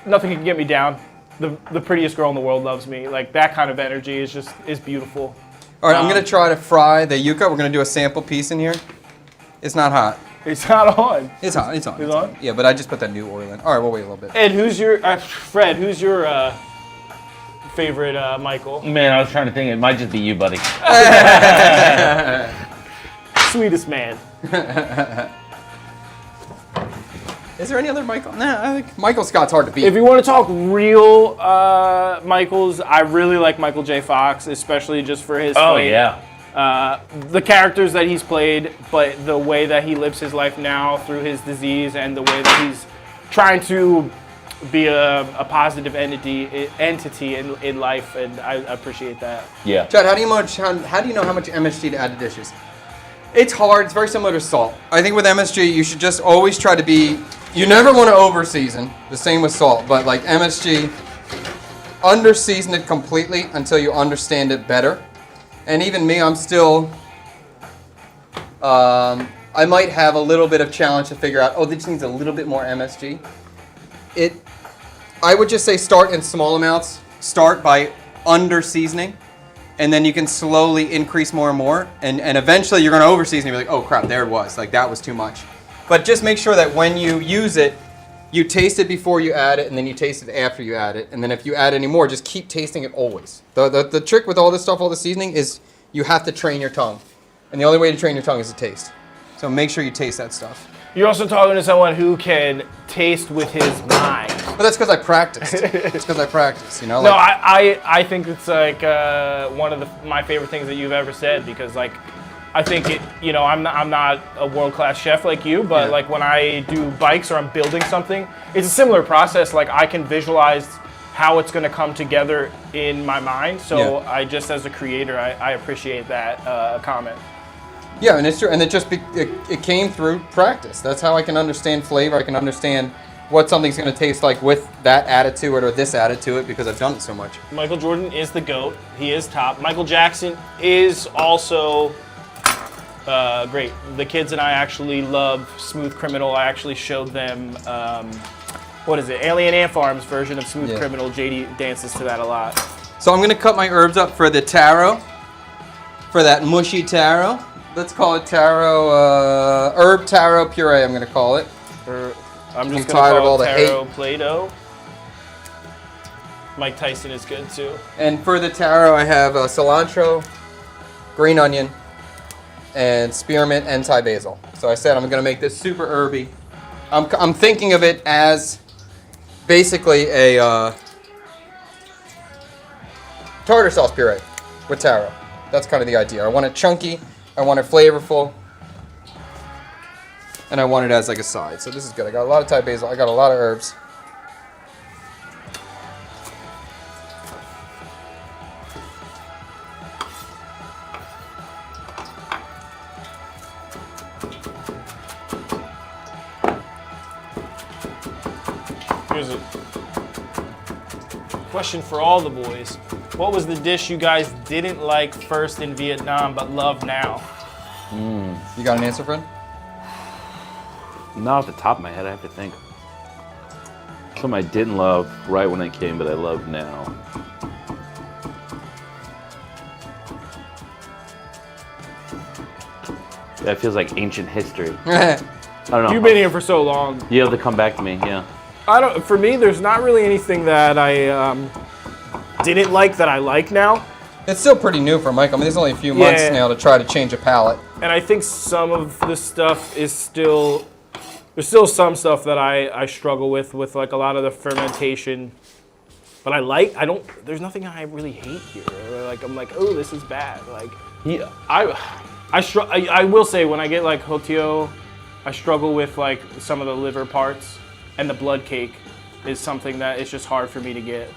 nothing can get me down. The prettiest girl in the world loves me. Like that kind of energy is beautiful. All right, I'm gonna try to fry the yuca. We're gonna do a sample piece in here. It's not hot. It's not on. It's hot. It's on. It's on? Yeah, but I just put that new oil in. All right, we'll wait a little bit. And who's your Fred? Who's your favorite Michael? Man, I was trying to think. It might just be you, buddy. Sweetest man. Is there any other Michael? Nah, I think Michael Scott's hard to beat. If you want to talk real Michaels, I really like Michael J. Fox, especially just for his. Oh yeah. The characters that he's played, but the way that he lives his life now through his disease and the way that he's trying to be a positive entity in life, and I appreciate that. Yeah. Chad, how do you know how much MSG to add to dishes? It's hard. It's very similar to salt. I think with MSG, you should just always try to be. You never want to over season. The same with salt, but like MSG, under season it completely until you understand it better. And even me, I'm still. I might have a little bit of challenge to figure out. Oh, this needs a little bit more MSG. I would just say start in small amounts. Start by under seasoning, and then you can slowly increase more and more, and eventually you're going to overseason and be like, oh crap, there it was. Like that was too much. But just make sure that when you use it, you taste it before you add it, and then you taste it after you add it. And then if you add any more, just keep tasting it always. The trick with all this stuff, all the seasoning, is you have to train your tongue. And the only way to train your tongue is to taste. So make sure you taste that stuff. You're also talking to someone who can taste with his mind. But that's because I practiced. It's because I practiced, you know? No, Like, I think it's like one of my favorite things that you've ever said, because like I think it, you know, I'm not a world-class chef like you, but Yeah. like when I do bikes or I'm building something, it's a similar process. Like I can visualize how it's going to come together in my mind. So Yeah. I just, as a creator, I appreciate that comment. yeah, and it's true. And it came through practice. That's how I can understand flavor. I can understand what something's going to taste like with that added to it or this added to it because I've done it so much. Michael Jordan is the GOAT. He is top. Michael Jackson is also great. The kids and I actually love Smooth Criminal. I actually showed them, what is it, Alien Ant Farm's version of Smooth Yeah. Criminal. JD dances to that a lot. So I'm going to cut my herbs up for the taro, for that mushy taro. Let's call it taro, herb taro puree, I'm going to call it. I'm just tired going of all to the call it Taro Play-Doh. Mike Tyson is good too. And for the taro, I have cilantro, green onion, and spearmint and Thai basil. So I said I'm going to make this super herby. I'm thinking of it as basically a tartar sauce puree with taro. That's kind of the idea. I want it chunky, I want it flavorful, and I want it as like a side. So this is good. I got a lot of Thai basil. I got a lot of herbs. Here's a question for all the boys. What was the dish you guys didn't like first in Vietnam but love now? You got an answer, friend? Not off the top of my head, I have to think. Something I didn't love right when I came, but I love now. That feels like ancient history. I don't know. You've been here for so long. You have to come back to me, yeah. For me, there's not really anything that I didn't like that I like now. It's still pretty new for Mike. I mean, there's only a few months Yeah. now to try to change a palate. And I think some of the stuff is still, there's still some stuff that I struggle with like a lot of the fermentation. But there's nothing I really hate here. Like, I'm like, oh, this is bad. Like, Yeah. I will say when I get like hotio, I struggle with like some of the liver parts, and the blood cake is something that is just hard for me to get.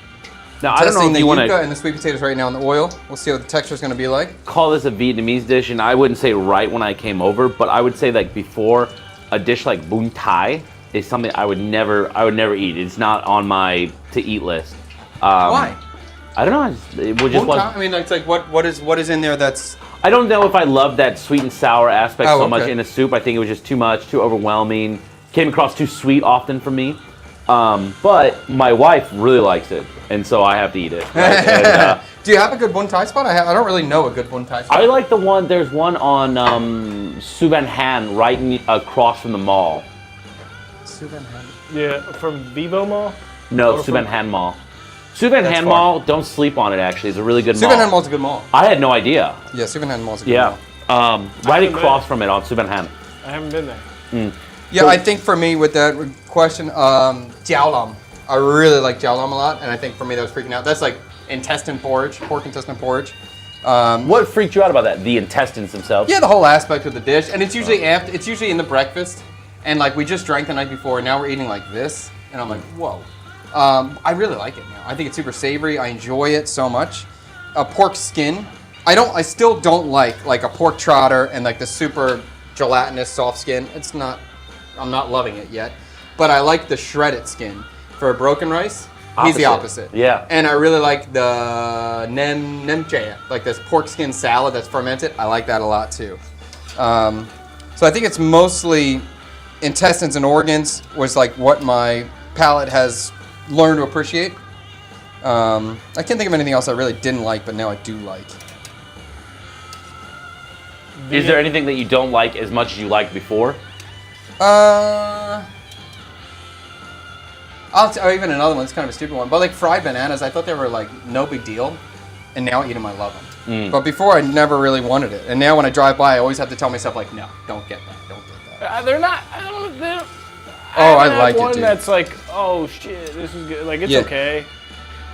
Now, I don't know Testing if the you want yuca to and the sweet potatoes right now in the oil. We'll see what the texture is going to be like. call this a Vietnamese dish, and I wouldn't say right when I came over, but I would say like before, a dish like bún thai is something I would never eat. It's not on my to eat list. Why? I don't know. It just Bún was. thai? I mean, it's like what is in there that's... I don't know if I love that sweet and sour aspect Oh, so much okay. in a soup. I think it was just too much, too overwhelming. Came across too sweet often for me. But my wife really likes it, and so I have to eat it. Right? And, Do you have a good bún thai spot? I don't really know a good bún thai spot. I like the one. There's one on Suvan Han, right across from the mall. Yeah, from Vivo Mall. No, Or Suvan from- Han Mall. Suvan That's Han far. Mall. Don't sleep on it. Actually, it's a really good mall. Suvan Han Mall's a good mall. I had no idea. Yeah, Suvan Han Mall's a good Yeah. mall. Right haven't across been. from it on Suvan Han. I haven't been there. Yeah, I think for me with that question, jiao lam. I really like jiao lam a lot, and I think for me that was freaking out. That's like intestine porridge, pork intestine porridge. What freaked you out about that? The intestines themselves. Yeah, the whole aspect of the dish, and it's usually after. It's usually in the breakfast, and like we just drank the night before, and now we're eating like this, and I'm like, whoa. I really like it now. I think it's super savory. I enjoy it so much. A pork skin. I still don't like a pork trotter and like the super gelatinous soft skin. It's not. I'm not loving it yet, but I like the shredded skin for broken rice. He's the opposite. Yeah. And I really like the nem chea, like this pork skin salad that's fermented. I like that a lot too. So I think it's mostly intestines and organs was like what my palate has learned to appreciate. I can't think of anything else I really didn't like, but now I do like. Is there anything that you don't like as much as you liked before? Or even another one. It's kind of a stupid one, but like fried bananas, I thought they were like no big deal, and now I eat them, I love them. But before, I never really wanted it, and now when I drive by, I always have to tell myself like, no, don't get that, don't get that. They're not. I don't. They're, Oh, I haven't had like it, one dude. that's like, oh shit, this is good. Like it's Yeah. okay.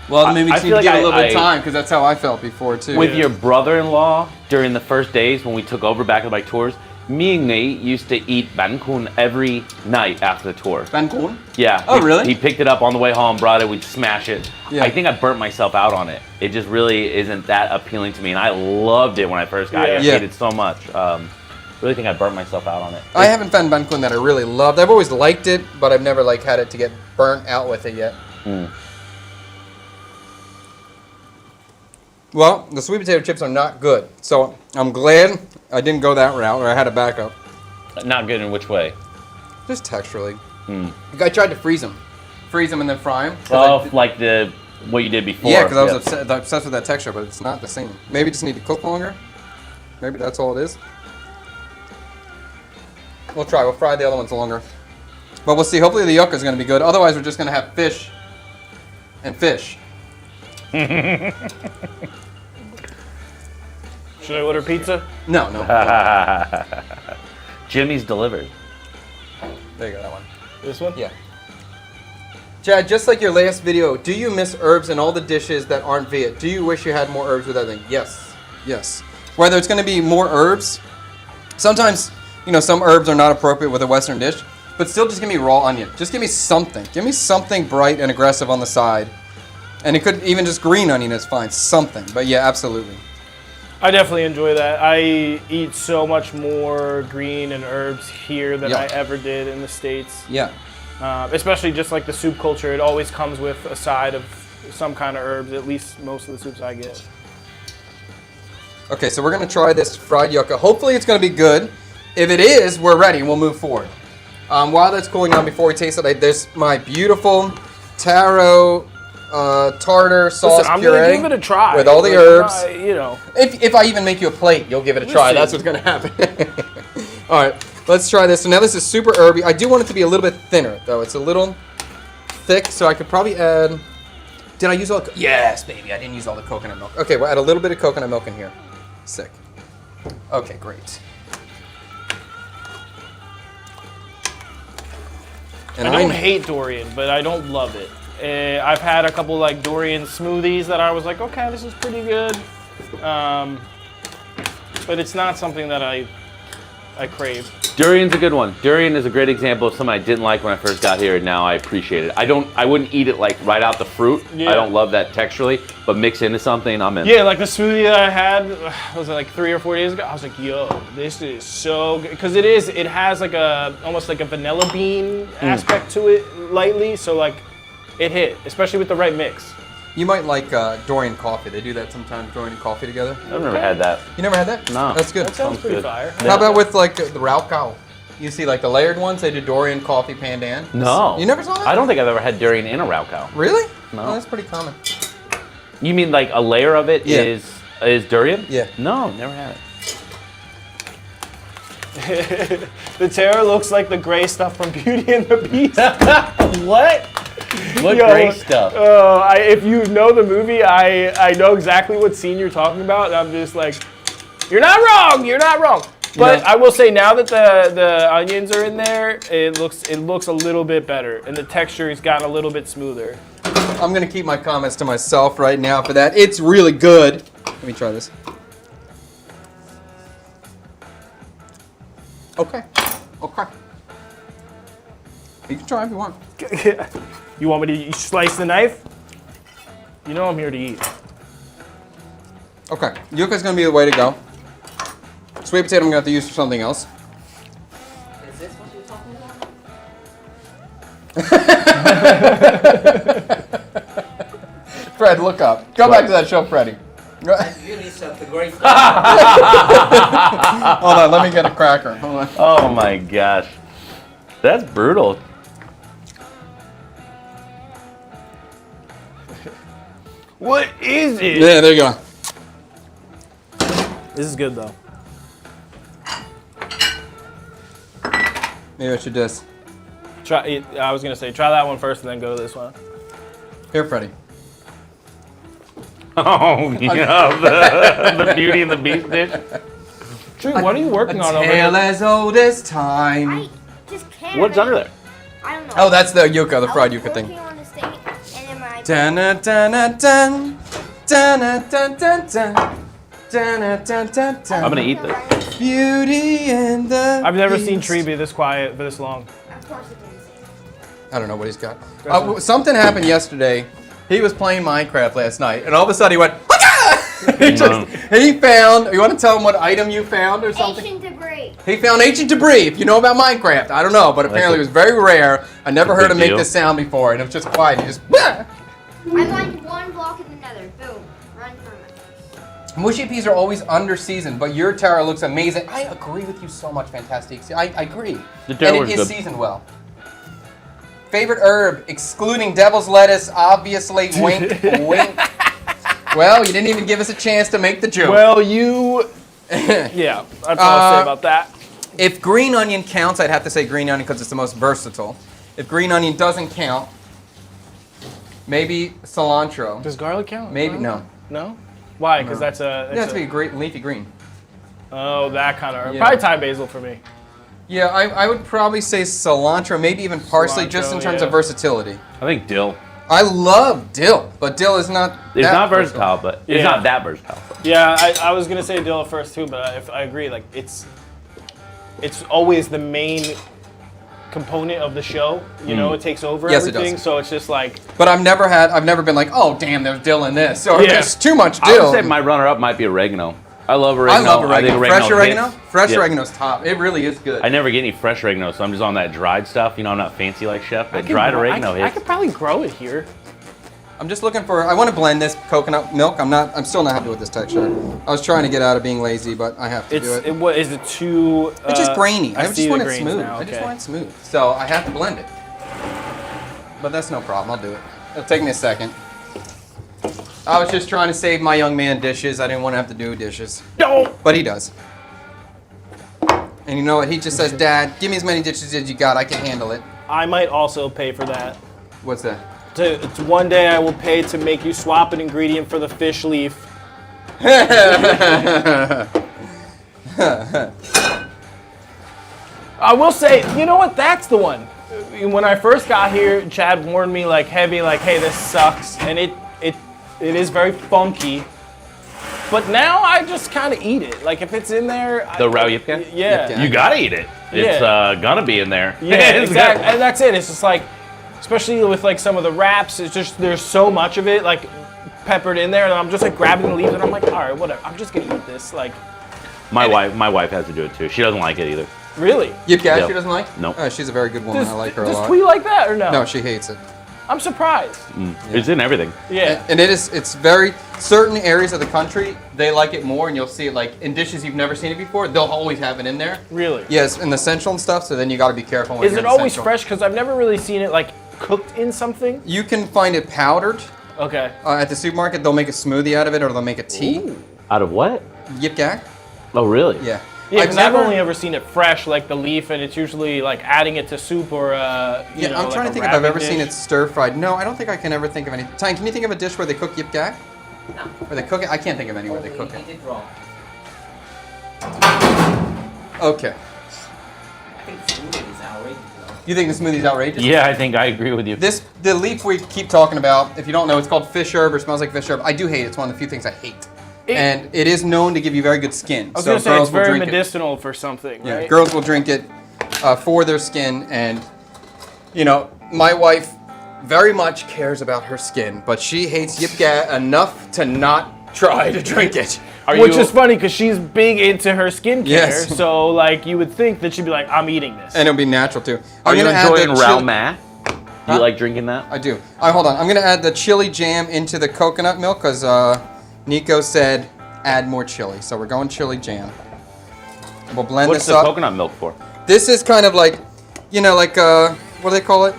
Well, maybe I just need feel to give like it a little bit of I- time because that's how I felt before too. With your brother-in-law during the first days when we took over back at bike tours, me and Nate used to eat bánh cuốn every night after the tour. Bánh cuốn? Yeah. Oh, really? He picked it up on the way home, brought it, we'd smash it. Yeah. I think I burnt myself out on it. It just really isn't that appealing to me, and I loved it when I first got here. I Yeah. hated it so much. Really think I burnt myself out on it. I haven't found bánh cuốn that I really loved. I've always liked it, but I've never like had it to get burnt out with it yet. Well, the sweet potato chips are not good, so I'm glad I didn't go that route, or I had a backup. Not good in which way? Just texturally. I tried to freeze them and then fry them. Oh, like what you did before. Yeah, because I was obsessed with that texture, but it's not the same. Maybe just need to cook longer. Maybe that's all it is. We'll try. We'll fry the other ones longer. But we'll see. Hopefully the yucca is going to be good. Otherwise, we're just going to have fish and fish. Should I order pizza? No. Jimmy's delivered. There you go, that one. This one? Yeah. Chad, just like your last video, do you miss herbs in all the dishes that aren't Viet? Do you wish you had more herbs with everything? Yes. Yes. Whether it's going to be more herbs, sometimes, some herbs are not appropriate with a Western dish, but still just give me raw onion. Just give me something. Give me something bright and aggressive on the side. And it could even just green onion is fine. Something. But yeah, absolutely. I definitely enjoy that. I eat so much more green and herbs here than Yeah. I ever did in the States. Yeah. Especially just like the soup culture, it always comes with a side of some kind of herbs, at least most of the soups I get. Okay, so we're going to try this fried yucca. Hopefully it's going to be good. If it is, we're ready and we'll move forward. While that's cooling down, before we taste it, there's my beautiful taro tartar sauce Listen, I'm puree gonna give it a try. with all the Like, herbs. If I even make you a plate, you'll give it a try. see. That's what's going to happen. All right, let's try this. So now this is super herby. I do want it to be a little bit thinner, though. It's a little thick, so I could probably add... Did I use all the... Yes, baby, I didn't use all the coconut milk. Okay, we'll add a little bit of coconut milk in here. Sick. Okay, great. And I don't hate durian, but I don't love it. I've had a couple like durian smoothies that I was like, okay, this is pretty good. But it's not something that I crave. Durian's a good one. Durian is a great example of something I didn't like when I first got here, and now I appreciate it. I wouldn't eat it like right out the fruit. Yeah. I don't love that texturally, but mix into something, I'm in. Yeah, like the smoothie that I had, was it like 3 or 4 days ago? I was like, yo, this is so good. Because it has like almost like a vanilla bean aspect to it lightly. So like, it hit, especially with the right mix. You might like durian coffee. They do that sometimes, durian and coffee together. I've never had that. You never had that? No. That's good. That sounds pretty good. fire. How about with like the Raukau? You see like the layered ones, they do durian coffee pandan. No. You never saw that? I don't think I've ever had durian in a Raukau. Really? No. Oh, that's pretty common. You mean like a layer of it Yeah. is durian? Yeah. No, never had it. The Terra looks like the gray stuff from Beauty and the Beast. What? What Yo, great stuff. If you know the movie, I know exactly what scene you're talking about. And I'm just like, you're not wrong. You're not wrong. But Yeah. I will say now that the onions are in there, it looks a little bit better, and the texture has gotten a little bit smoother. I'm gonna keep my comments to myself right now for that. It's really good. Let me try this. Okay. Okay. You can try if you want. You want me to slice the knife? You know I'm here to eat. Okay. Yuca's gonna be the way to go. Sweet potato I'm gonna have to use for something else. Is this what you're talking about? Fred, look up. Go back to that show, Freddy. Really stuff, the great stuff. Hold on, let me get a cracker. Hold on. Oh my gosh. That's brutal. What is it? Yeah, there you go. This is good though. Maybe I should just. I was gonna say try that one first and then go to this one. Here, Freddie. Oh, yeah, the Beauty and the Beast dish. True, what are you working on over Tale there? as old as time. I just can't. What's under there? I don't know. Oh, that's the yucca, the fried yucca I was thing. working on this thing, and then my Dun dun dun dun dun dun dun dun dun dun dun dun. I'm gonna eat this. Beauty and the I've never seen Beast. Tree be this quiet for this long. Of course it didn't. I don't know what he's got. Something happened yesterday. He was playing Minecraft last night, and all of a sudden he went. He found. You want to tell him what item you found or something? Ancient debris. He found ancient debris. If you know about Minecraft, I don't know, but apparently it was very rare. I never heard him make deal. this sound before, and it was just quiet. He just. I mined one block in the nether. Boom. Run perma. Mushy peas are always under seasoned, but your tower looks amazing. I agree with you so much, Fantastic. I agree. The tower And was it is good. seasoned well. Favorite herb, excluding devil's lettuce, obviously. Wink, wink. Well, you didn't even give us a chance to make the joke. Well, you. Yeah, that's all I'll say about that. If green onion counts, I'd have to say green onion because it's the most versatile. If green onion doesn't count, maybe cilantro. Does garlic count? Maybe no. No? Why? Because that's a. It has to be a great leafy green. Oh, that kind of herb. Yeah. Probably Thai basil for me. Yeah, I would probably say cilantro, maybe even parsley, just in Cilantro, terms yeah. of versatility. I think dill. I love dill, but dill is not. It's that not versatile, but it's Yeah. not that versatile. Yeah, I was gonna say dill at first too, but if I agree, like it's always the main component of the show. You know, it takes over Yes, it everything, does. so it's just like But I've never been like, oh damn, there's dill in this, or Yeah. there's too much I dill. would say my runner-up might be oregano. I love I oregano. love oregano. think Fresh oregano? hits. Fresh Yeah. oregano's top. It really is good. I never get any fresh oregano, so I'm just on that dried stuff. You know, I'm not fancy like Chef, I but could dried grow- oregano I hits. could probably grow it here. I'm just looking for. I want to blend this coconut milk. I'm still not happy with this texture. I was trying to get out of being lazy, but I have to do it. What is it too? It's just grainy. I see just the want it grains smooth. now, I just okay. want it smooth. So I have to blend it. But that's no problem. I'll do it. It'll take me a second. I was just trying to save my young man dishes. I didn't want to have to do dishes. No. But he does. And you know what? He just says, Dad, give me as many dishes as you got. I can handle it. I might also pay for that. What's that? It's one day I will pay to make you swap an ingredient for the fish leaf. I will say, you know what? That's the one. When I first got here, Chad warned me like heavy, like, hey, this sucks, and it is very funky. But now I just kind of eat it. Like if it's in there, The Rao Yipka? Yeah. Yipka. You gotta eat it. It's Yeah. gonna be in there. Yeah, It's exactly. gotta- And that's it. It's just like, especially with like some of the wraps, it's just there's so much of it like peppered in there, and I'm just like grabbing the leaves, and I'm like, all right, whatever. I'm just gonna eat this. Like, My wife has to do it too. She doesn't like it either. really? Yip Cat, Yeah. she doesn't like? Nope. Oh, she's a very good woman. I like her a does lot. Twee like that or no? No, she hates it. I'm surprised. It's in everything. Yeah. And it's very, certain areas of the country, they like it more, and you'll see it like in dishes you've never seen it before, they'll always have it in there. Really? Yes, in the central and stuff, so then you gotta be careful when Is you're it in always central. fresh? Because I've never really seen it like cooked in something. You can find it powdered Okay. at the supermarket. They'll make a smoothie out of it, or they'll make a tea. Out of what? Yip Gak? Oh, really? Yeah. Yeah, because I've only ever seen it fresh, like the leaf, and it's usually like adding it to soup or you Yeah, know, I'm like trying a to think if I've ramen ever seen dish. it stir fried. No, I don't think I can ever think of any. Tyne, can you think of a dish where they cook Yip Gak? No. Where they cook it? I can't think of anywhere they cook He it. did wrong. Okay. I think smoothie is outrageous though. You think the smoothie's outrageous? Yeah, I think I agree with you. The leaf we keep talking about, if you don't know, it's called fish herb or smells like fish herb. I do hate it. It's one of the few things I hate. And it is known to give you very good skin. I was so gonna say girls it's will very drink medicinal for something, it. Yeah, right? girls will drink it for their skin, and you know, my wife very much cares about her skin, but she hates Yip Gak enough to not try to drink it. Which is funny because she's big into her skincare, Yes. so like you would think that she'd be like, I'm eating this. And it'll be natural too. Are you gonna add the enjoying Rao chili- Ma? Do Huh? you like drinking that? I do. All right, hold on. I'm gonna add the chili jam into the coconut milk because Nico said add more chili. So we're going chili jam. We'll blend What's this the up. coconut milk for? This is kind of like, you know, like what do they call it?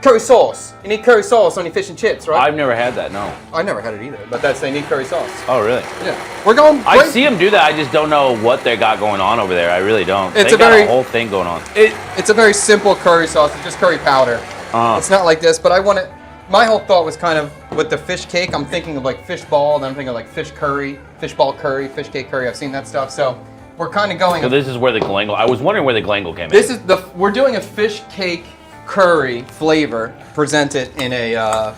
Curry sauce. You need curry sauce on your fish and chips, right? I've never had that. No. I never had it either, but they need curry sauce. Oh, really? Yeah. We're going. I great. see them do that. I just don't know what they got going on over there. I really don't. It's they a got very- a whole thing going on. It's a very simple curry sauce. It's just curry powder. It's not like this, but I want it. My whole thought was kind of with the fish cake. I'm thinking of like fish ball, then I'm thinking of like fish curry, fish ball curry, fish cake curry. I've seen that stuff, so we're kind of going. So this is where the Glangle. I was wondering where the Glangle came in. This is we're doing a fish cake curry flavor presented in a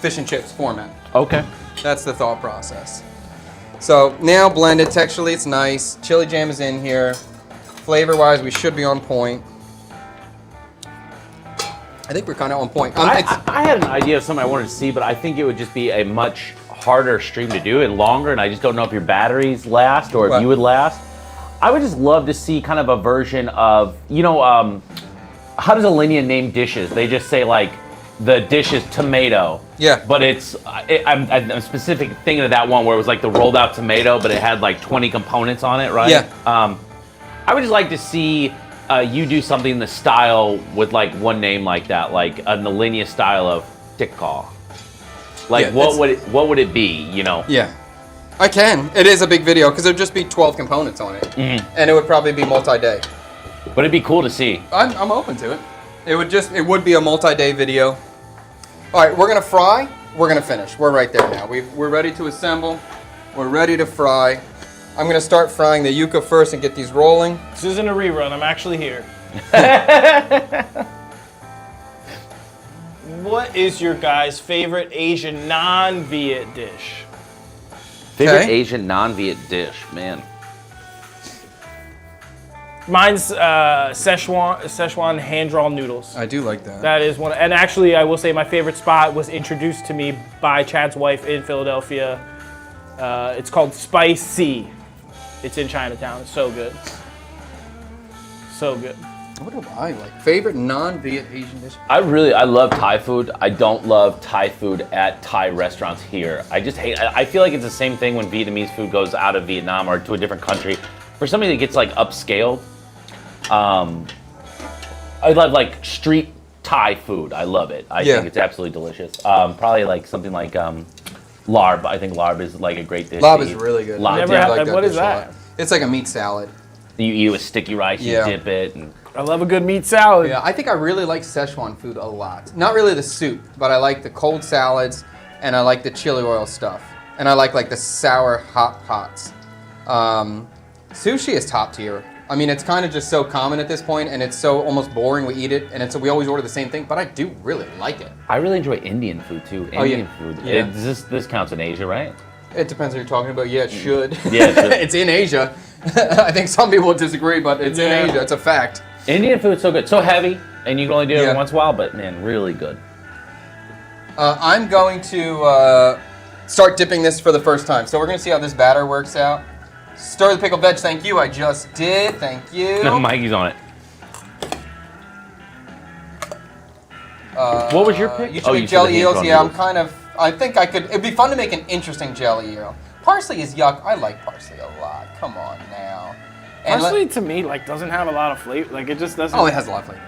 fish and chips format. Okay. That's the thought process. So now blended, texturally it's nice. Chili jam is in here. Flavor-wise, we should be on point. I think we're kind of on point. I had an idea of something I wanted to see, but I think it would just be a much harder stream to do and longer, and I just don't know if your batteries last or if What? you would last. I would just love to see kind of a version of, how does Alinea name dishes? They just say like, the dish is tomato. Yeah. But I'm specific thinking of that one where it was like the rolled out tomato, but it had like 20 components on it, right? Yeah. I would just like to see you do something in the style with like one name like that, like an Alinea style of tikka. Like Yeah, what would it be, you know? Yeah. I can. It is a big video because there'd just be 12 components on it. And it would probably be multi-day. But it'd be cool to see. I'm open to it. It would be a multi-day video. All right, we're gonna fry. We're gonna finish. We're right there now. We're ready to assemble. We're ready to fry. I'm gonna start frying the yuca first and get these rolling. This isn't a rerun. I'm actually here. What is your guys' favorite Asian non-Viet dish? Favorite Okay. Asian non-Viet dish, man. Mine's Szechuan hand-drawn noodles. I do like that. That is one, and actually, I will say my favorite spot was introduced to me by Chad's wife in Philadelphia. It's called Spice C. It's in Chinatown. It's so good. So good. What do I like? Favorite non-Viet Asian dish? I love Thai food. I don't love Thai food at Thai restaurants here. I just hate, I feel like it's the same thing when Vietnamese food goes out of Vietnam or to a different country. For something that gets like upscaled, I love like street Thai food. I love it. I think it's absolutely delicious. Probably like something like larb. I think larb is like a great dish. Larb to is eat. really good. Larb, Never yeah. had- I like what is dish a lot. that? It's like a meat salad. You eat it with sticky rice, Yeah. you dip it. And I love a good meat salad. Yeah, I think I really like Szechuan food a lot. Not really the soup, but I like the cold salads and I like the chili oil stuff. And I like the sour hot pots. Sushi is top tier. I mean, it's kind of just so common at this point, and it's so almost boring. We eat it, and we always order the same thing. But I do really like it. I really enjoy Indian food too. Oh, yeah. Indian food. Yeah. This counts in Asia, right? It depends what you're talking about. Yeah, it should. Yeah, it should. It's in Asia. I think some people would disagree, but it's Yeah. in Asia. It's a fact. Indian food's so good, so heavy, and you can only do it Yeah. every once in a while. But man, really good. I'm going to start dipping this for the first time. So we're going to see how this batter works out. Stir the pickled veg. Thank you. I just did. Thank you. Mikey's on it. What was your pick? You Oh, should you make said the jelly eels. hand-drawn Yeah, I'm noodles. kind of. I think I could. It'd be fun to make an interesting jelly eel. Parsley is yuck. I like parsley a lot. Come on now. And Parsley to me like doesn't have a lot of flavor. Like it just doesn't. oh, it has a lot of flavor.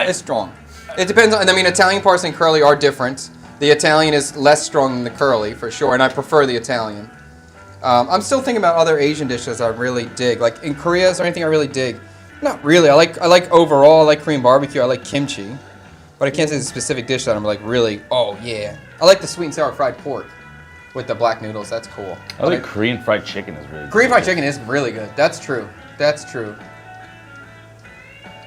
It's strong. It depends on. I mean, Italian parsley and curly are different. The Italian is less strong than the curly for sure, and I prefer the Italian. I'm still thinking about other Asian dishes I really dig. Like in Korea, is there anything I really dig? Not really. I like overall. I like Korean barbecue. I like kimchi, but I can't say the specific dish that I'm like really. Oh yeah. I like the sweet and sour fried pork with the black noodles. That's cool. I like Korean fried chicken is really good. Korean fried chicken is really good. That's true. That's true.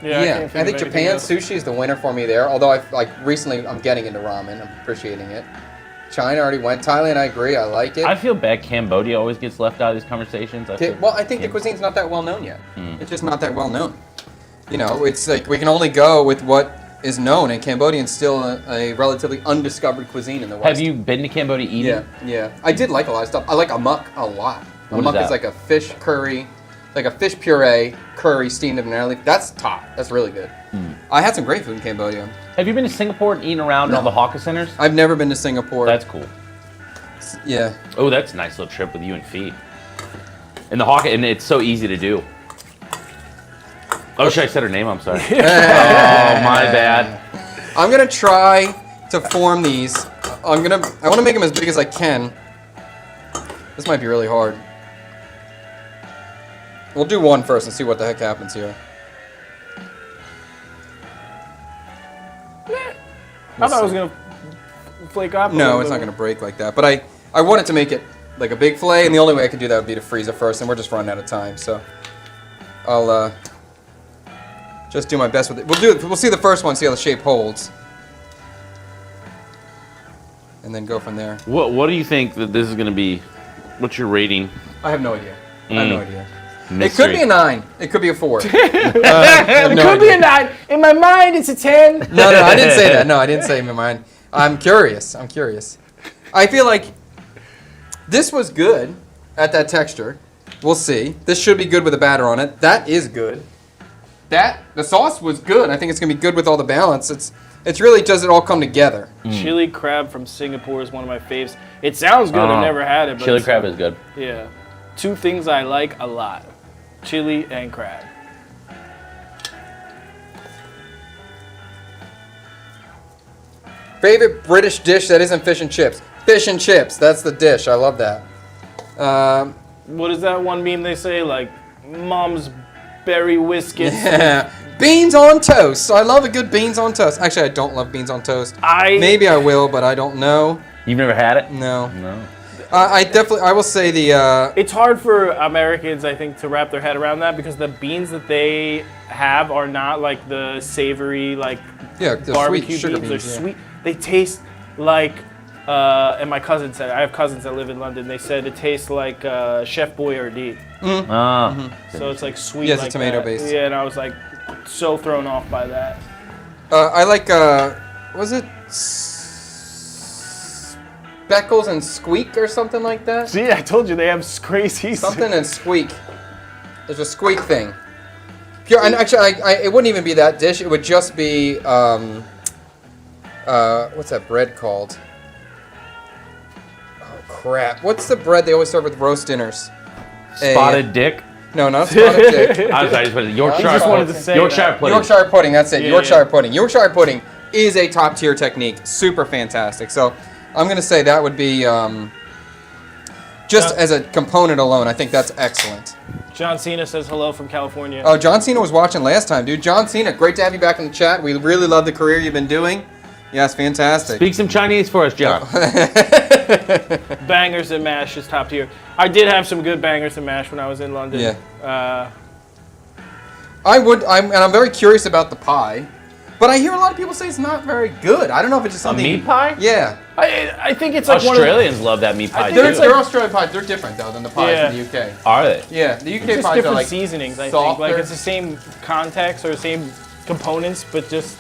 Yeah, Yeah, can't I think of anything Japan else. sushi is the winner for me there. Although recently I'm getting into ramen. I'm appreciating it. China already went. Thailand, I agree. I like it. I feel bad Cambodia always gets left out of these conversations. I think the cuisine's not that well known yet. It's just not that well known. You know, it's like we can only go with what is known, and Cambodian's still a relatively undiscovered cuisine in the West. Have you been to Cambodia eating? Yeah, yeah. I did like a lot of stuff. I like amok a lot. What is Amok that? is like a fish curry, like a fish puree curry steamed in banana leaf. That's top. That's really good. I had some great food in Cambodia. Have you been to Singapore and eaten around in all the hawker centers? I've never been to Singapore. That's cool. Yeah. Oh, that's a nice little trip with you and Fee. And the hawker, and it's so easy to do. Oh, should I said her name? I'm sorry. Oh, my bad. I'm gonna try to form these. I want to make them as big as I can. This might be really hard. We'll do one first and see what the heck happens here. I thought it was gonna flake off. No, it's not gonna break like that. But I wanted to make it like a big fillet, and the only way I could do that would be to freeze it first, and we're just running out of time. So I'll just do my best with it. We'll see the first one, see how the shape holds, and then go from there. What do you think that this is going to be? What's your rating? I have no idea. I have no idea. Mystery. It could be a 9. It could be a 4. It could be a 9. In my mind, it's a 10. No, I didn't say that. No, I didn't say in my mind. I'm curious. I feel like this was good at that texture. We'll see. This should be good with the batter on it. That is good. The sauce was good. I think it's gonna be good with all the balance. It's really, does it all come together? Chili crab from Singapore is one of my faves. It sounds good. I've never had it. But Chili crab is good. Yeah. 2 things I like a lot: chili and crab. Favorite British dish that isn't fish and chips? Fish and chips. That's the dish. I love that. What is that one meme they say? Like, Mom's berry whiskets. Yeah. Beans on toast. I love a good beans on toast. Actually, I don't love beans on toast. Maybe I will, but I don't know. You've never had it? No. No. I will say the. It's hard for Americans, I think, to wrap their head around that because the beans that they have are not like the savory, like Yeah, the barbecue sweet sugar beans. beans. They're Yeah. sweet. They taste like. And my cousin said, I have cousins that live in London. They said it tastes like Chef Boyardee. So it's like sweet. Yeah, it's like tomato that. based. Yeah, and I was like so thrown off by that. I like. Was it Speckles and Squeak or something like that? See, I told you they have crazy. Something and Squeak. There's a Squeak thing. Pure, and actually, it wouldn't even be that dish. It would just be what's that bread called? Oh crap! What's the bread they always serve with roast dinners? Spotted dick. No, not spotted dick. I was sorry, I just wanted Yorkshire. just wanted to say Yorkshire that. pudding. Yorkshire pudding. That's it. Yeah, Yorkshire yeah. pudding. Yorkshire pudding is a top tier technique. Super fantastic. So I'm gonna say that would be just as a component alone. I think that's excellent. John Cena says hello from California. Oh, John Cena was watching last time, dude. John Cena, great to have you back in the chat. We really love the career you've been doing. Yes, fantastic. Speak some Chinese for us, John. Bangers and mash is top tier. I did have some good bangers and mash when I was in London. Yeah. I'm very curious about the pie, but I hear a lot of people say it's not very good. I don't know if it's just A something. meat pie? Yeah. I think it's like Australians love that meat pie They're, too. they're Australian pies. They're different though than the pies Yeah. in the UK. Are they? Yeah, the UK just pies different are like seasonings. I think softer. like it's the same context or the same components, but just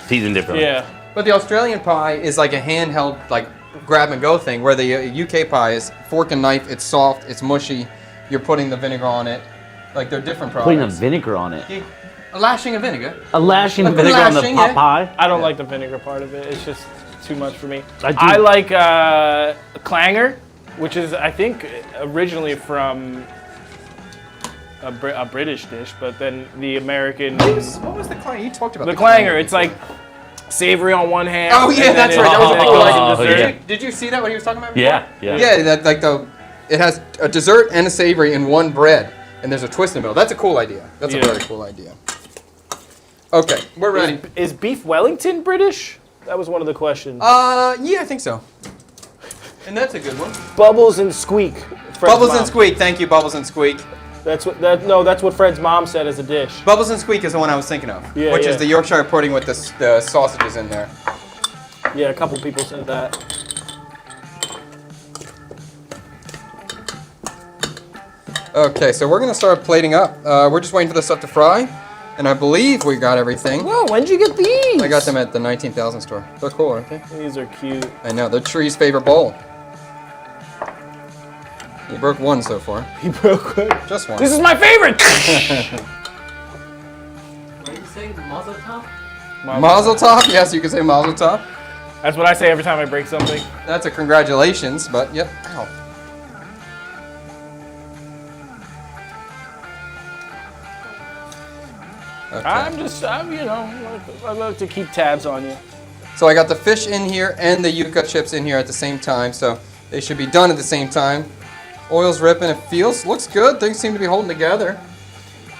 Seasoned differently. yeah. But the Australian pie is like a handheld, like grab and go thing, where the UK pie is fork and knife. It's soft, it's mushy. You're putting the vinegar on it. Like they're different Putting a products. vinegar on it. A lashing of vinegar. A lashing of A vinegar on the lashing, pot yeah. pie? I don't like the vinegar part of it. It's just too much for me. I do. I like clanger, which is I think originally from a British dish, but then the American. What was the clanger? You talked about The clanger. It's like savory on one hand. Oh yeah, and then that's it- right. That was and a then cool it goes idea. to dessert. yeah. Did you see that what he was talking about? Yeah, before? yeah. Yeah, that like it has a dessert and a savory in one bread, and there's a twist in the middle. That's a cool idea. That's Yeah. a very cool idea. Okay, we're ready. Is beef Wellington British? That was one of the questions. Yeah, I think so. And that's a good one. Bubbles and Squeak. Fred's Bubbles mom. and Squeak. Thank you, Bubbles and Squeak. That's what Fred's mom said as a dish. Bubbles and Squeak is the one I was thinking of, Yeah, which yeah. is the Yorkshire pudding with the sausages in there. Yeah, a couple people said that. Okay, so we're gonna start plating up. We're just waiting for this stuff to fry, and I believe we got everything. Whoa, when'd you get these? I got them at the 19,000 store. They're cool, aren't they? These are cute. I know, they're Tree's favorite bowl. You broke one so far. He broke it. Just one. This is my favorite! What did you say? Mazel tov? Mazel tov? Yes, you can say mazel tov. That's what I say every time I break something. That's a congratulations, but yep. Ow. Okay. I love to keep tabs on you. So I got the fish in here and the yuca chips in here at the same time, so they should be done at the same time. Oil's ripping, looks good. Things seem to be holding together.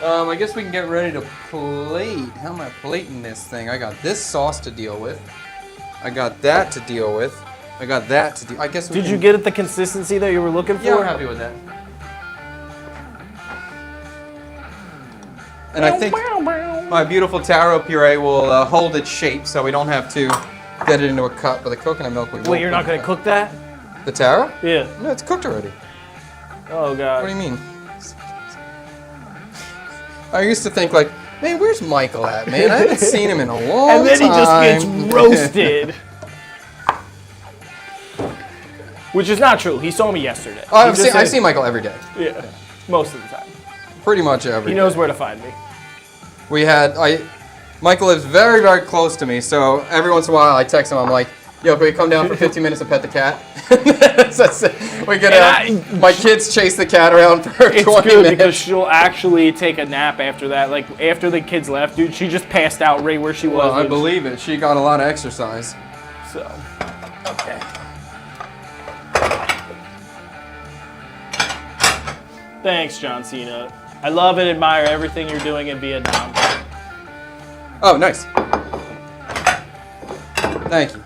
I guess we can get ready to plate. How am I plating this thing? I got this sauce to deal with. I got that to deal with. I got that to deal. I guess. Did you get it the consistency that you were looking for? Yeah, we're happy with that. And I think my beautiful taro puree will hold its shape, so we don't have to get it into a cup. But the coconut milk we will. Wait, you're not gonna cook that? The taro? Yeah. No, it's cooked already. Oh God. What do you mean? I used to think like, man, where's Michael at, man? I haven't seen him in a long time. And then he just gets roasted. Which is not true. He saw me yesterday. Oh, I see Michael every day. Yeah, most of the time. Pretty much every He day. knows where to find me. Michael lives very, very close to me, so every once in a while I text him, I'm like, yo, can we come down for 15 minutes and pet the cat? That's it. We get out. My kids chase the cat around for 20 It's good minutes. because she'll actually take a nap after that. Like, after the kids left, dude, she just passed out right where she was. Well, I believe it. She got a lot of exercise. So, Okay. thanks, John Cena. I love and admire everything you're doing in Vietnam. Oh, nice. Thank you.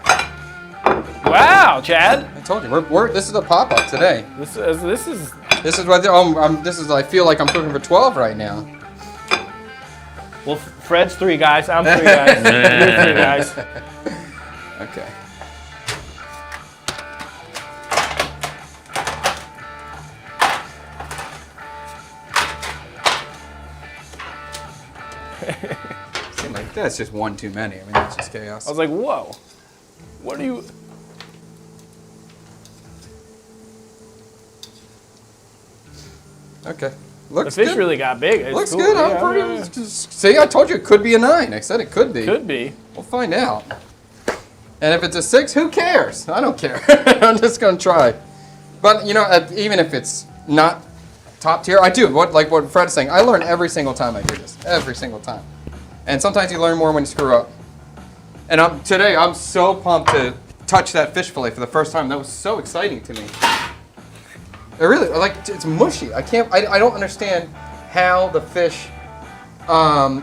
Wow, Chad. I told you, this is a pop-up today. This is This is what I feel like I'm cooking for 12 right now. well. Fred's 3 guys. I'm 3 guys. You're 3 guys. Okay. Seems like that's just one too many. I mean, that's just chaos. I was like, whoa. What are you? Okay. The Looks fish good. really got big. It's Looks cool. good. Yeah, I'm pretty. See, I told you it could be a 9. I said it could be. Could be. We'll find out. And if it's a 6, who cares? I don't care. I'm just gonna try. But you know, even if it's not top tier, I do. Like what Fred's saying, I learn every single time I do this. Every single time. And sometimes you learn more when you screw up. And today I'm so pumped to touch that fish fillet for the first time. That was so exciting to me. It really, like, it's mushy. I don't understand how the fish, no,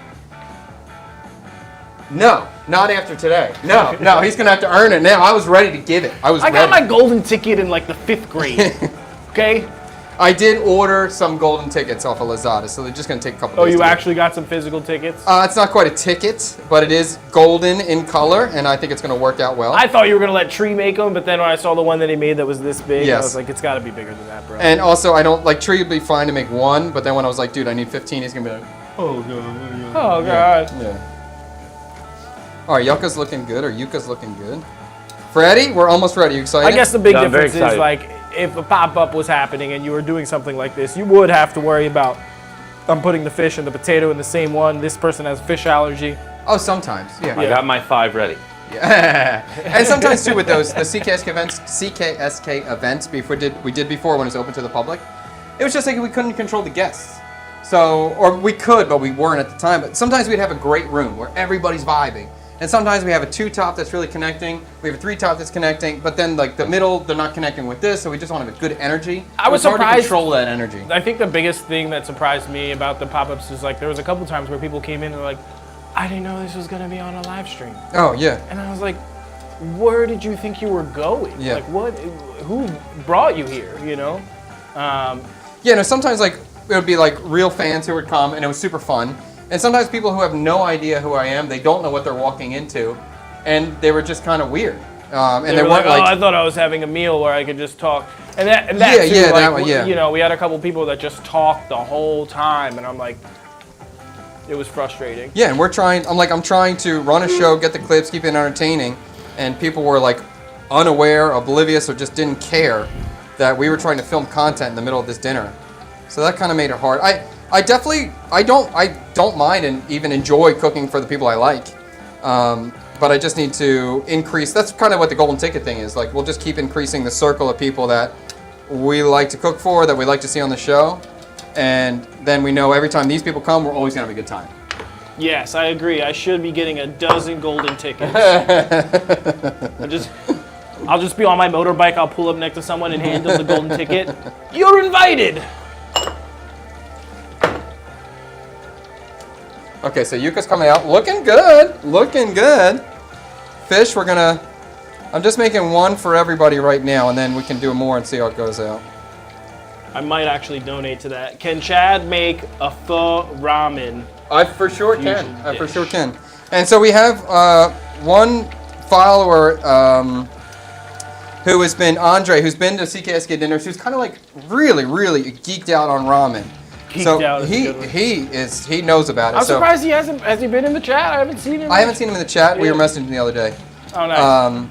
not after today. No, he's gonna have to earn it now. I was ready to give it. I got my golden ticket in like the 5th grade. Okay. I did order some golden tickets off of Lazada, so they're just gonna take a couple Oh, days. you to get. actually got some physical tickets? It's not quite a ticket, but it is golden in color, and I think it's gonna work out well. I thought you were gonna let Tree make them, but then when I saw the one that he made that was this big, Yes. I was like, it's got to be bigger than that, bro. And also, I don't like Tree would be fine to make 1, but then when I was like, dude, I need 15, he's gonna be like, oh god. Oh god. Yeah. All right, Yucca's looking good, or Yuca's looking good. Freddie, we're almost ready. You excited? I guess the big Yeah, I'm very difference is excited. like if a pop-up was happening and you were doing something like this, you would have to worry about I'm putting the fish and the potato in the same one. This person has fish allergy. Oh, sometimes. Yeah. I got my 5 ready. Yeah. And sometimes too with those the CKSK events we did before when it was open to the public. It was just like we couldn't control the guests. So, or we could, but we weren't at the time. But sometimes we'd have a great room where everybody's vibing. And sometimes we have a 2-top that's really connecting. We have a 3-top that's connecting. But then like the middle, they're not connecting with this. So we just want to have a good energy. I was It's hard to surprised- control that energy. I think the biggest thing that surprised me about the pop-ups is like there was a couple times where people came in and were like, I didn't know this was gonna be on a live stream. Oh yeah. And I was like, where did you think you were going? Yeah. Like what, who brought you here, you know? Yeah, no, sometimes like it would be like real fans who would come and it was super fun. And sometimes people who have no idea who I am, they don't know what they're walking into. And they were just kind of weird. And they were weren't like, like, oh, I thought I was having a meal where I could just talk. And that Yeah, too, yeah, like, that one, yeah. You know, we had a couple people that just talked the whole time, and I'm like, it was frustrating. yeah, and I'm trying to run a show, get the clips, keep it entertaining. And people were like unaware, oblivious, or just didn't care that we were trying to film content in the middle of this dinner. So that kind of made it hard. I don't mind and even enjoy cooking for the people I like. But I just need to increase. That's kind of what the golden ticket thing is. Like, we'll just keep increasing the circle of people that we like to cook for, that we like to see on the show. And then we know every time these people come, we're always going to have a good time. Yes, I agree. I should be getting a dozen golden tickets. I'll just be on my motorbike. I'll pull up next to someone and hand them the golden ticket. You're invited. Okay, so Yuka's coming out. Looking good. Looking good. Fish, I'm just making one for everybody right now, and then we can do more and see how it goes out. I might actually donate to that. Can Chad make a pho ramen? I for sure can. Fusion I for dish. sure can. And so we have one follower who has been Andre, who's been to CKSK dinners, who's kind of like really geeked out on ramen. Geeked out is a good one. He knows about it. I'm so surprised he hasn't. Has he been in the chat? I haven't seen him. I haven't seen him in the chat. We Yeah. were messaging the other day. Oh, nice.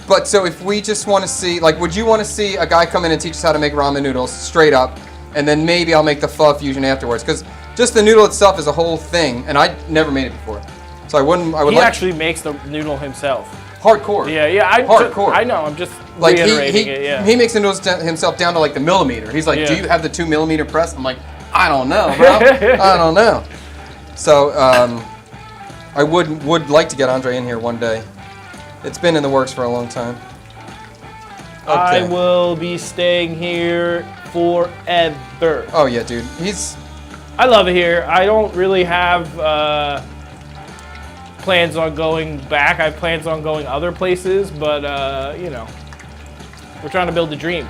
But so if we just want to see, like, would you want to see a guy come in and teach us how to make ramen noodles straight up, and then maybe I'll make the pho fusion afterwards? Because just the noodle itself is a whole thing, and I never made it before, so I would He like actually makes the noodle himself. hardcore. Yeah. Hardcore. I know. I'm just Like reiterating it. Yeah. he makes the noodles himself down to like the millimeter. He's like, Yeah. do you have the 2 millimeter press? I'm like, I don't know, bro. I don't know. So I would like to get Andre in here one day. It's been in the works for a long time. I Okay. will be staying here forever. Oh yeah, dude. I love it here. I don't really have plans on going back. I have plans on going other places, but you know, we're trying to build a dream.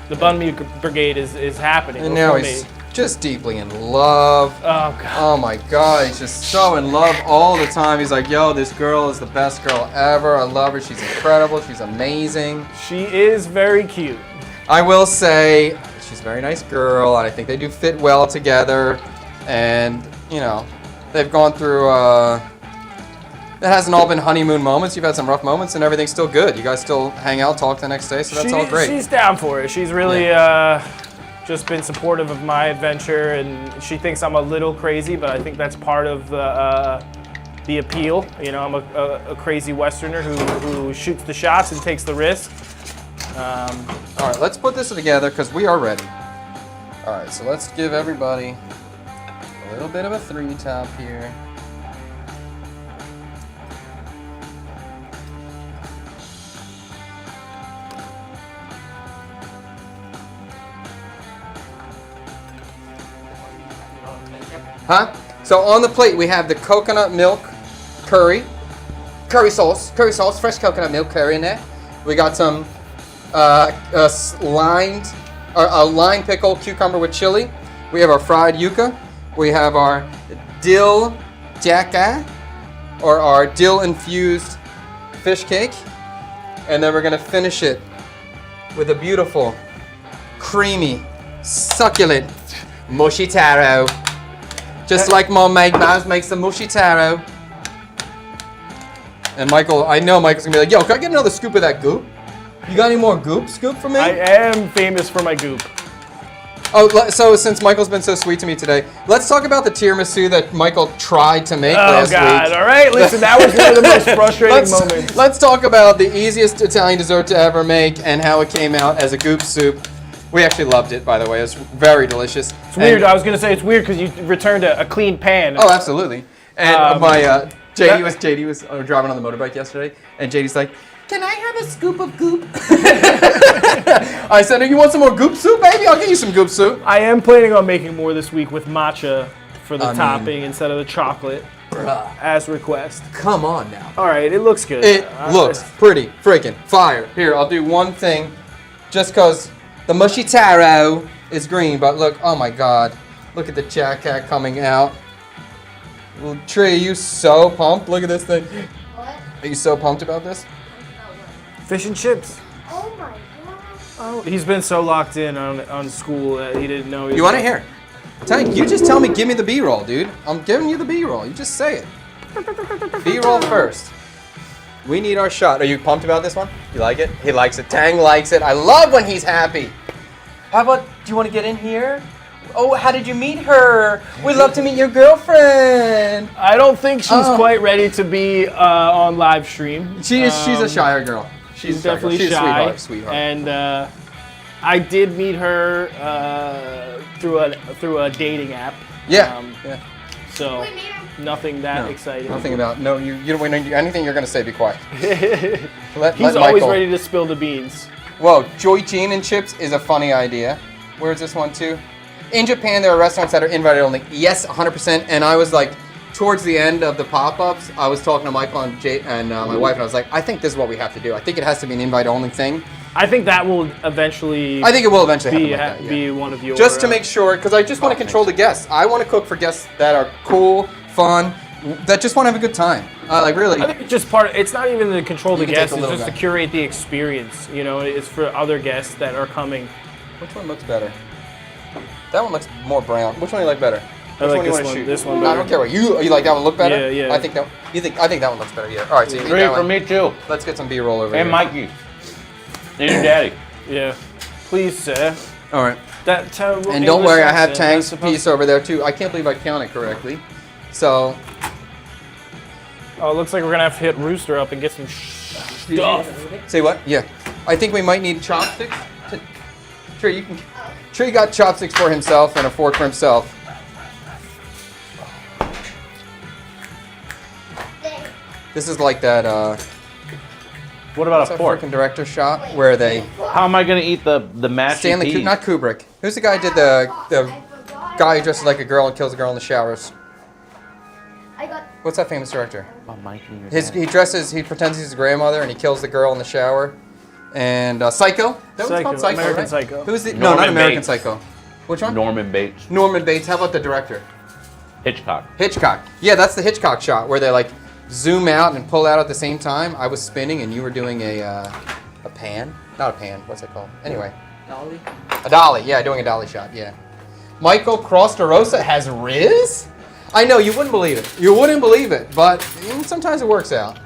The Bun Me Brigade is happening. And Before now me. he's just deeply in love. Oh god. Oh my god, he's just so in love all the time. He's like, yo, this girl is the best girl ever. I love her. She's incredible. She's amazing. She is very cute. I will say, she's a very nice girl, and I think they do fit well together. And, you know, they've gone through, it hasn't all been honeymoon moments. You've had some rough moments, and everything's still good. You guys still hang out, talk the next day, so that's all great. She's down for it. She's really just been supportive of my adventure, and she thinks I'm a little crazy, but I think that's part of the appeal. You know, I'm a crazy Westerner who shoots the shots and takes the risk. All right, let's put this together because we are ready. All right, so let's give everybody a little bit of a 3-top here. Huh? So on the plate we have the coconut milk curry sauce, fresh coconut milk curry in there. We got some lime pickle cucumber with chili. We have our fried yuca. We have our dill jacka, or our dill infused fish cake. And then we're gonna finish it with a beautiful, creamy, succulent mushy taro. Just like Mom makes the mushy taro. And Michael, I know Michael's gonna be like, yo, can I get another scoop of that goop? You got any more scoop for me? I am famous for my goop. Oh, so since Michael's been so sweet to me today, let's talk about the tiramisu that Michael tried to make last week. Oh God! All right, listen, that was one of the most frustrating moments. Let's talk about the easiest Italian dessert to ever make and how it came out as a goop soup. We actually loved it, by the way. It was very delicious. It's weird. I was gonna say it's weird because you returned a clean pan. Oh, absolutely. And JD was driving on the motorbike yesterday, and JD's like, "Can I have a scoop of goop?" I said, "You want some more goop soup, baby? I'll get you some goop soup." I am planning on making more this week with matcha for the I mean, topping instead of the chocolate, as request. Come on now. All right, it looks good. It looks pretty freaking fire. Here, I'll do one thing, just because the mushy taro is green, but look, oh my God. Look at the jack-cat coming out. Well, Trey, are you so pumped? Look at this thing. What? Are you so pumped about this? Fish and chips. Oh my god. Oh, he's been so locked in on school that he didn't know. You want to hear? You just tell me, give me the B-roll, dude. I'm giving you the B-roll. You just say it. B-roll first. We need our shot. Are you pumped about this one? You like it? He likes it. Tang likes it. I love when he's happy. How about, do you want to get in here? Oh, how did you meet her? We'd love to meet your girlfriend. I don't think she's quite ready to be on live stream. She's a shyer girl. She's a shy girl. definitely She's shy. a sweetheart. And I did meet her through a dating app. Yeah. So Wait, Nina. nothing that No, exciting. Nothing about no. You don't when anything you're gonna say. Be quiet. Let He's always Michael. ready to spill the beans. Whoa, Joy Jean and chips is a funny idea. Where's this one too? In Japan, there are restaurants that are invited only. Yes, 100%. And I was like, towards the end of the pop-ups, I was talking to Michael and my wife, and I was like, I think this is what we have to do. I think it has to be an invite-only thing. I think that will eventually. I think it will eventually be, happen like that, yeah. be one of your. Just to make sure, because I just want to control the guests. I want to cook for guests that are cool, fun, that just want to have a good time. Like really. I think it's just part. It's not even to control the You can take guests. the It's little just to guy. curate the experience. You know, it's for other guests that are coming. Which one looks better? That one looks more brown. Which one do you like better? Which I like one do you this wanna one. shoot? This one No, I don't better. care what you like. That one look better. Yeah, yeah. I think I think that one looks better. Yeah. All right. So you eat Great that for one. me too. Let's get some B-roll over And here. Mikey. And your daddy. Yeah. Please, sir. All right. That terrible. And don't English worry, I have accent, Tang's that's supposed piece over there too. I can't believe I counted correctly. So Oh, it looks like we're gonna have to hit Rooster up and get some stuff. say what? Yeah. I think we might need chopsticks. Trey got chopsticks for himself and a fork for himself. There. This is like that. What about What's a that fork? freaking director shot where they How am I gonna eat the mashed Stanley peas? not Kubrick. Who's the guy who did the guy who dresses like a girl and kills a girl in the showers? I got. What's that famous director? Oh, Mikey and your He daddy. he pretends he's his grandmother and he kills the girl in the shower. And Psycho? That one's called Psycho, Psycho, American right? Psycho. Who's the no, Norman not American Bates. Psycho. Which one? Norman Bates. Norman Bates. How about the director? Hitchcock. Hitchcock. Yeah, that's the Hitchcock shot where they like zoom out and pull out at the same time. I was spinning and you were doing a pan. Not a pan. What's it called? Anyway. Dolly. A dolly, yeah, doing a dolly shot, yeah. Michael Crostarosa has Riz? I know, you wouldn't believe it. You wouldn't believe it, but sometimes it works out.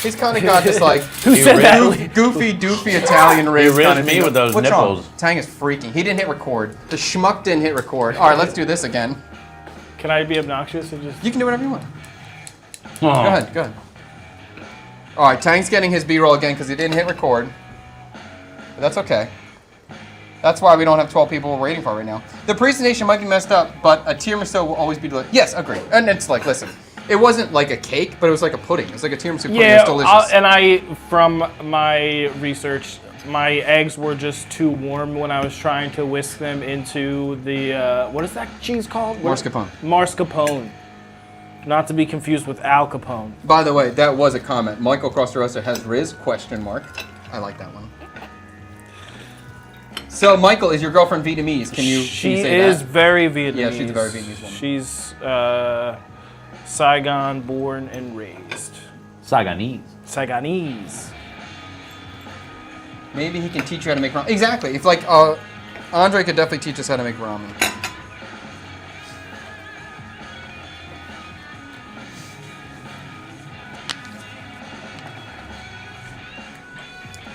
He's kind of got this like Who said that? goofy, doofy Italian Riz rizzed kind of me thing. with those What's nipples. Wrong? Tang is freaking. He didn't hit record. The schmuck didn't hit record. All right, let's do this again. Can I be obnoxious and just? You can do whatever you want. Oh. Go ahead, go ahead. All right, Tang's getting his B-roll again because he didn't hit record. But that's okay. That's why we don't have 12 people waiting for it right now. The presentation might be messed up, but a tiramisu will always be delicious. Yes, agree. And it's like, listen, it wasn't like a cake, but it was like a pudding. It was like a tiramisu pudding. Yeah, It was delicious. and from my research, my eggs were just too warm when I was trying to whisk them into the what is that cheese called? Mascarpone. Mascarpone. Not to be confused with Al Capone. By the way, that was a comment. Michael Crostarosa has Riz, question mark. I like that one. So, Michael, is your girlfriend Vietnamese? Can you She say is that? very Vietnamese. Yeah, she's a very Vietnamese woman. She's Saigon born and raised. Saigonese. Saigonese. Maybe he can teach you how to make ramen. Exactly. If like Andre could definitely teach us how to make ramen.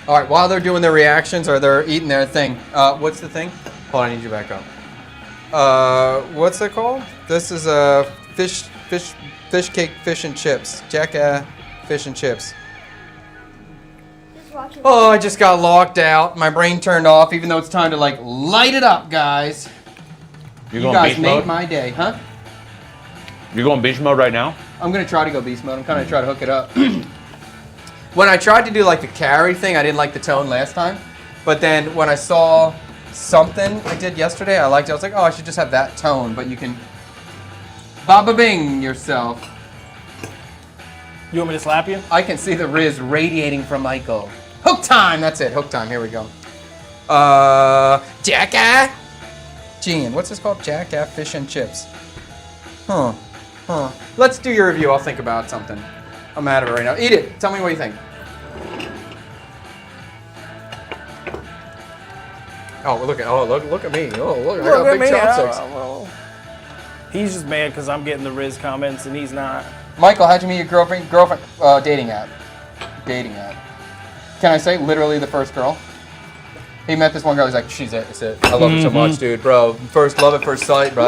All right. While they're doing their reactions or they're eating their thing, what's the thing? Hold on, I need you back up. What's it called? This is a fish cake, fish and chips. Jack fish and chips. Just watch it. Oh, I just got locked out. My brain turned off, even though it's time to like light it up, guys. You're You going guys beast made mode? my day, huh? You're going beast mode right now? I'm gonna try to go beast mode. I'm kind of try to hook it up. When I tried to do like the carry thing, I didn't like the tone last time. But then when I saw something I did yesterday, I liked it. I was like, oh, I should just have that tone. But you can Baba Bing yourself. You want me to slap you? I can see the Riz radiating from Michael. Hook time! That's it. Hook time. Here we go. Jacka? Gene, what's this called? Jacka Fish and Chips. Huh. Let's do your review. I'll think about something. I'm out of it right now. Eat it. Tell me what you think. Oh, look at me. Oh, look, I got big chopsticks. He's just mad because I'm getting the Riz comments and he's not. Michael, how'd you meet your girlfriend? Dating app. Dating app. Can I say literally the first girl? He met this one girl. He's like, she's it. It's it. I love her so much, dude, bro. First love at first sight, bro.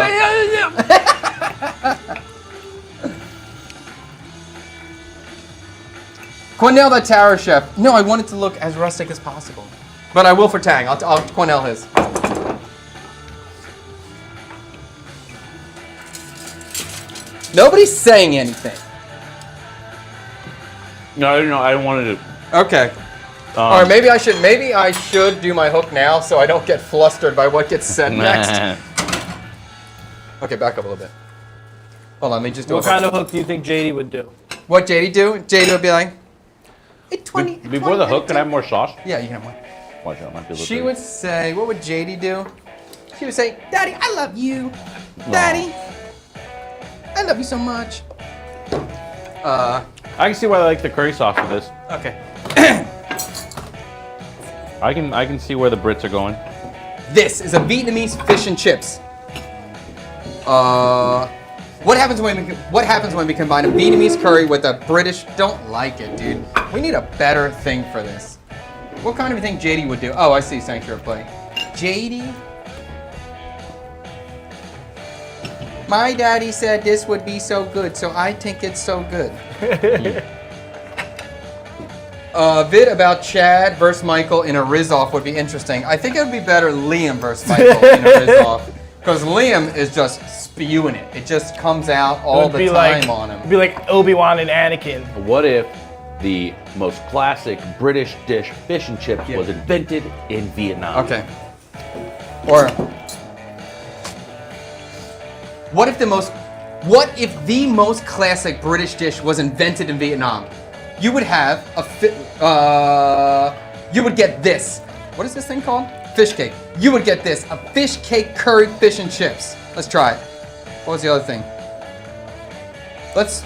Cornell, the tower chef. No, I want it to look as rustic as possible. But I will for Tang. I'll Cornell his. Nobody's saying anything. No, I don't want to. Okay. All right, maybe I should do my hook now so I don't get flustered by what gets said next. Okay, back up a little bit. Hold on, let me just do What kind of hook do you think JD would do? What JD do? JD would be like, hey, 20. Before the hook, can I have more sauce? Yeah, you can have one. Watch out, might be a little She bit. would say, what would JD do? She would say, Daddy, I love you. Daddy, I love you so much. I can see why I like the curry sauce for this. Okay. I can see where the Brits are going. This is a Vietnamese fish and chips. What happens when we combine a Vietnamese curry with a British? Don't like it, dude. We need a better thing for this. What kind of thing JD would do? Oh, I see Sanctuary Play. JD? My daddy said this would be so good, so I think it's so good. Vid about Chad versus Michael in a Riz-Off would be interesting. I think it would be better Liam versus Michael in a Riz-Off. Because Liam is just spewing it. It just comes out all the time on him. It'd be like Obi-Wan and Anakin. What if the most classic British dish, fish and chips, was invented in Vietnam? Okay. Or what if the most classic British dish was invented in Vietnam? You would have you would get this. What is this thing called? Fish cake. You would get this, a fish cake curried fish and chips. Let's try it. What was the other thing? Let's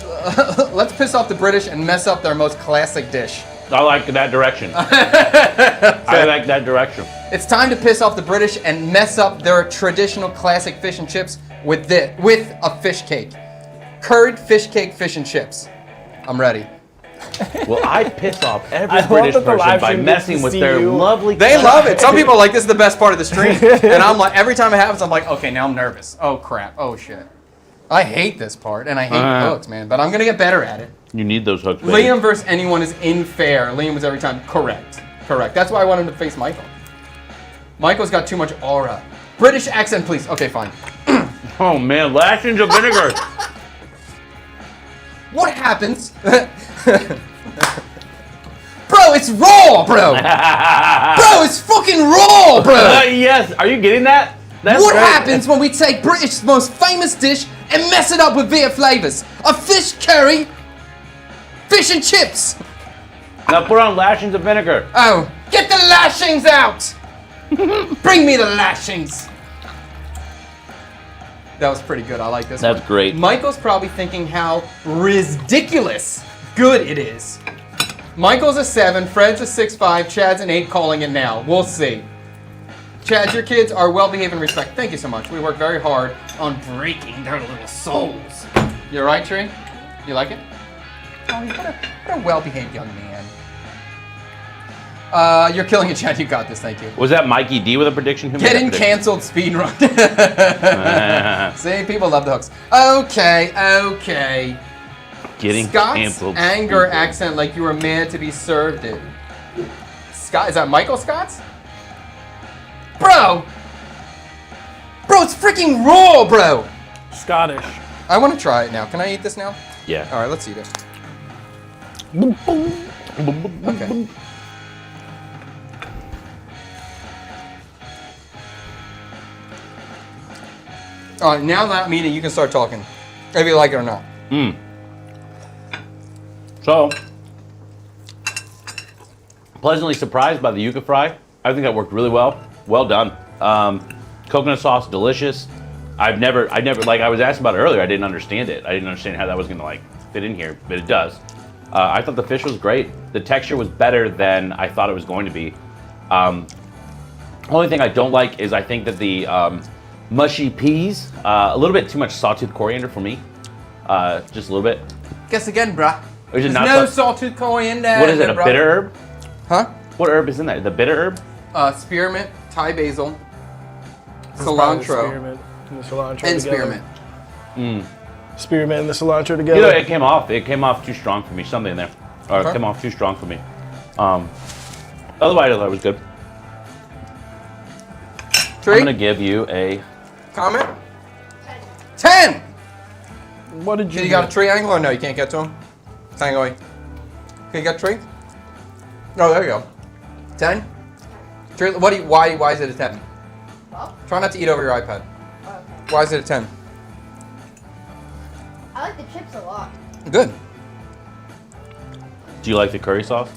piss off the British and mess up their most classic dish. I like that direction. I like that direction. It's time to piss off the British and mess up their traditional classic fish and chips with a fish cake. Curried fish cake fish and chips. I'm ready. Well, I piss off I every love British that the person live by stream gets messing to with see their you. lovely. They love it. Some people are like, this is the best part of the stream. And I'm like, every time it happens, I'm like, okay, now I'm nervous. Oh, crap. Oh, shit. I hate this part, and I hate hooks, man. But I'm going to get better at it. You need those hooks, baby. Liam versus anyone is unfair. Liam was every time correct. Correct. That's why I want him to face Michael. Michael's got too much aura. British accent, please. Okay, fine. Oh, man. Lashings of vinegar. What happens? Bro, it's raw, bro. Bro, it's fucking raw, bro. Yes. Are you getting that? That's What great. happens when we take British most famous dish and mess it up with Viet flavors? A fish curry, fish and chips. Now put on lashings of vinegar. Oh, get the lashings out. Bring me the lashings. That was pretty good. I like this one. That's great. Michael's probably thinking how ridiculous good it is. Michael's a 7, Fred's a 6'5", Chad's an 8, calling it now. We'll see. Chad, your kids are well behaved and respect. Thank you so much. We work very hard on breaking their little souls. You alright, Tree? You like it? Oh, what a well-behaved young man. You're killing it, Chad. You got this. Thank you. Was that Mikey D with a prediction? Who made that Getting prediction? canceled speedrun. See, people love the hooks. Okay. Getting Scott's canceled. anger accent like you were mad to be served it. Scott, is that Michael Scott's? Bro, it's freaking raw, bro. Scottish. I want to try it now. Can I eat this now? Yeah. All right, let's eat it. Okay. All right, now that meaning you can start talking, if you like it or not. So, pleasantly surprised by the yuca fry. I think that worked really well. Well done. Coconut sauce, delicious. I never, like I was asked about it earlier, I didn't understand it. I didn't understand how that was gonna like fit in here, but it does. I thought the fish was great. The texture was better than I thought it was going to be. Only thing I don't like is I think that the mushy peas, a little bit too much sawtooth coriander for me. Just a little bit. Guess again, bruh. Or is it There's not no so- sawtooth coriander. What is it, a bruh. bitter herb? Huh? What herb is in there? The bitter herb? Spearmint, Thai basil, Probably cilantro, Spearmint and the cilantro and together. spearmint. Spearmint and the cilantro You together. know, it came off too strong for me. Something in there. Or Okay. it came off too strong for me. Otherwise, I thought it was good. Tree, I'm gonna give you a comment? 10! What did you You got a triangle or no? You can't get to him? Tango. Can you get a tree? Oh, there you go. 10? Tree, why is it a 10? Well, Try not to eat over your iPad. okay. Why is it a 10? I like the chips a lot. Good. Do you like the curry sauce?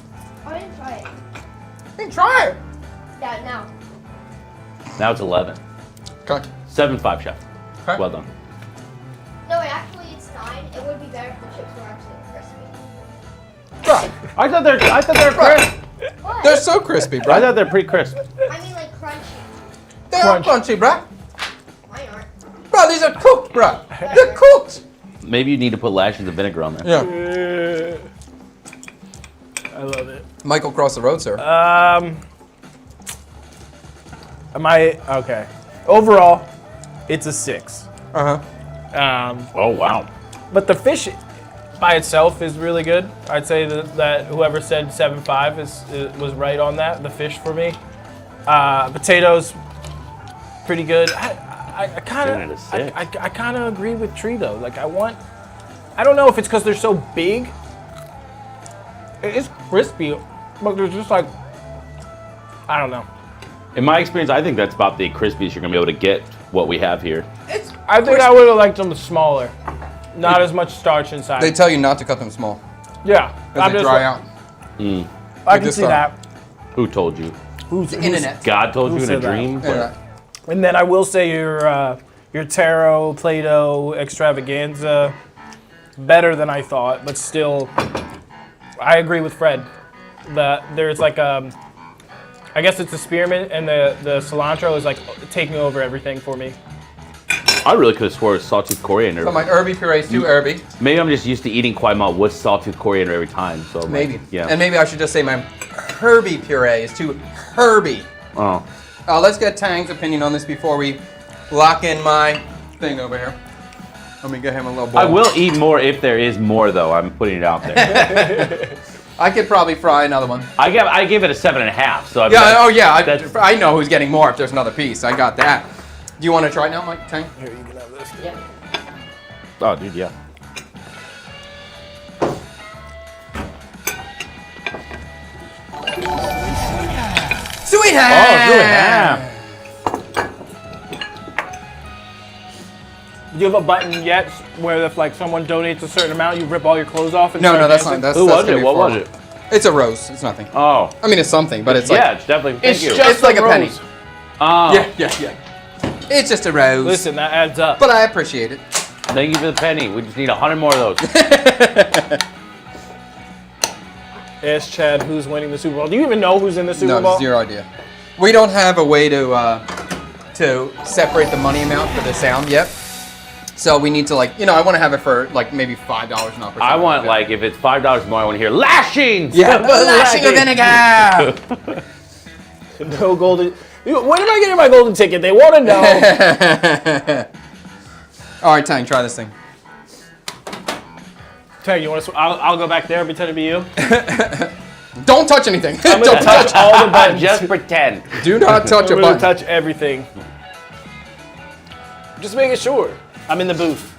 I didn't try it. Hey, try it. Yeah, now. Now it's 11. Okay. 7-5, chef. Okay. Well done. No, actually, it's 9. It would be better if the chips were actually crispy. Bro, I thought they're crisp. What? they're so crispy, I bro. thought they're pretty crisp. I mean, like crunchy. They are crunchy, bro. Mine aren't. Bro, these are cooked, bro. They're cooked. Maybe you need to put lashes of vinegar on there. Yeah. I love it. Michael crossed the road, sir. Am I okay? Overall, it's a 6. Uh-huh. Oh, wow. But the fish by itself is really good. I'd say that whoever said 7.5 was right on that. The fish for me. Potatoes, pretty good. I kind Giving it a 6. I kind of agree with Tree though. Like I don't know if it's because they're so big. It is crispy, but there's just like I don't know. In my experience, I think that's about the crispiest you're gonna be able to get what we have here. I think I would have liked them smaller. Not as much starch inside. They tell you not to cut them small Yeah. because they dry out. I can just see start. that. Who told you? Who's The internet. God told Who you in a said that? dream? Yeah. And then I will say your taro Play-Doh extravaganza better than I thought, but still, I agree with Fred. That there's like I guess it's the spearmint and the cilantro is like taking over everything for me. I really could have swore it was sawtooth coriander. So my herby puree is too herby. Maybe I'm just used to eating kwai malt with sawtooth coriander every time. So Maybe. Yeah. And maybe I should just say my herby puree is too herby. Oh. Let's get Tang's opinion on this before we lock in my thing over here. Let me get him a little bowl. I will eat more if there is more, though. I'm putting it out there. I could probably fry another one. I give it a 7.5. So Yeah, oh yeah, that's- I know who's getting more if there's another piece. I got that. Do you want to try it now, Mike? Tang? Here, you can have this. Yeah. Oh, dude, yeah. Sweet Oh, ham! Do you have a button yet where if like someone donates a certain amount, you rip all your clothes off? And No, start no, that's dancing? not. That's, Who that's was gonna it? be What for- was it? It's a rose. It's nothing. Oh. I mean, it's something, but it's like Yeah, it's definitely. Thank It's you. just it's like a penny. rose. Oh. Yeah. It's just a rose. Listen, that adds up. But I appreciate it. Thank you for the penny. We just need 100 more of those. Ask Chad who's winning the Super Bowl. Do you even know who's in the Super No, Bowl? zero idea. We don't have a way to separate the money amount for the sound yet. So we need to I want to have it for like maybe $5 an up. Or I something want like if it's $5 more, I want to hear lashings. that. lashing of vinegar. No golden. When am I getting my golden ticket? They want to know. All right, Tang, try this thing. Tag, you want to? I'll go back there and pretend to be you. Don't touch anything. I'm gonna Don't touch touch. all the buttons. Just pretend. Do not touch a I'm gonna button. touch everything. Just making sure. I'm in the booth.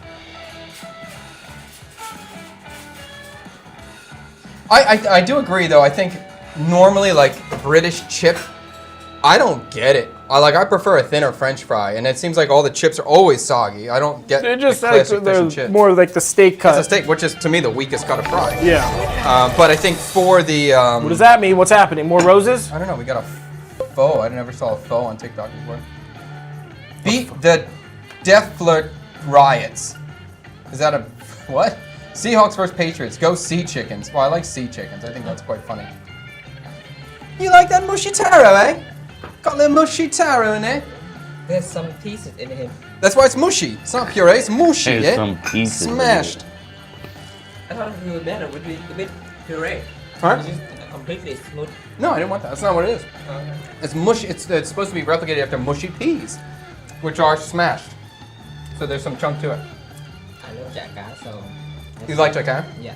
I do agree though. I think normally like British chip, I don't get it. I prefer a thinner French fry, and it seems like all the chips are always soggy. I don't get They're just the like classic fish and they're chip. more like the steak cut. It's a steak, which is to me the weakest cut of fry. Yeah. But I think for the What does that mean? What's happening? More roses? I don't know. We got a pho. I never saw a pho on TikTok before. The Death Flirt riots. Is that a what? Seahawks versus Patriots. Go Sea Chickens. Well, I like sea chickens. I think that's quite funny. You like that mushy taro, eh? Got a little mushy taro in there. There's some pieces in him. That's why it's mushy. It's not puree. It's mushy, There's eh? some pieces in it. Smashed. I thought it was better with a bit puree. Huh? It's just completely smooth. No, I didn't want that. That's not what it is. It's mushy. It's supposed to be replicated after mushy peas, which are smashed. So there's some chunk to it. I love chả cá, so. You like chaka? Yeah.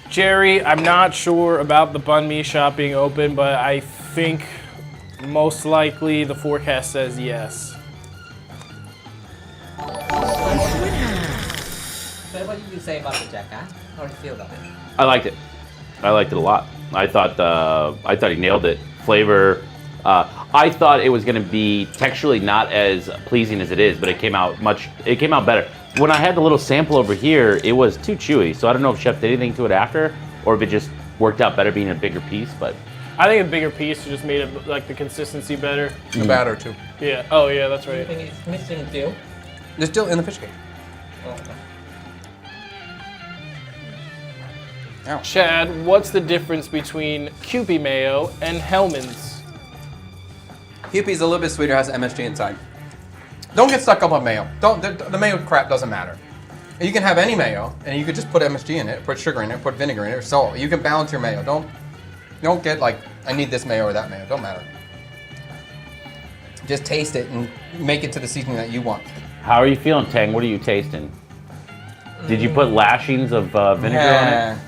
Jerry, I'm not sure about the banh mi shop being open, but I think Most likely, the forecast says yes. So what did you say about the Jacka? How do you feel about it? I liked it. I liked it a lot. I thought he nailed it. Flavor. I thought it was going to be texturally not as pleasing as it is, but it came out better. When I had the little sample over here, it was too chewy. So I don't know if Chef did anything to it after, or if it just worked out better being a bigger piece. But I think a bigger piece just made it like the consistency better. The batter too. Yeah. Oh yeah, that's Do you right. think it's missing dill? It's still in the fish cake. Oh, okay. Chad, what's the difference between Kewpie mayo and Hellman's? Kewpie's a little bit sweeter, has MSG inside. Don't get stuck up on mayo. The mayo crap doesn't matter. You can have any mayo, and you could just put MSG in it, put sugar in it, put vinegar in it, or salt. You can balance your mayo. Don't get like, I need this mayo or that mayo. Don't matter. Just taste it and make it to the seasoning that you want. how are you feeling, Tang? What are you tasting? Did you put lashings of vinegar on it?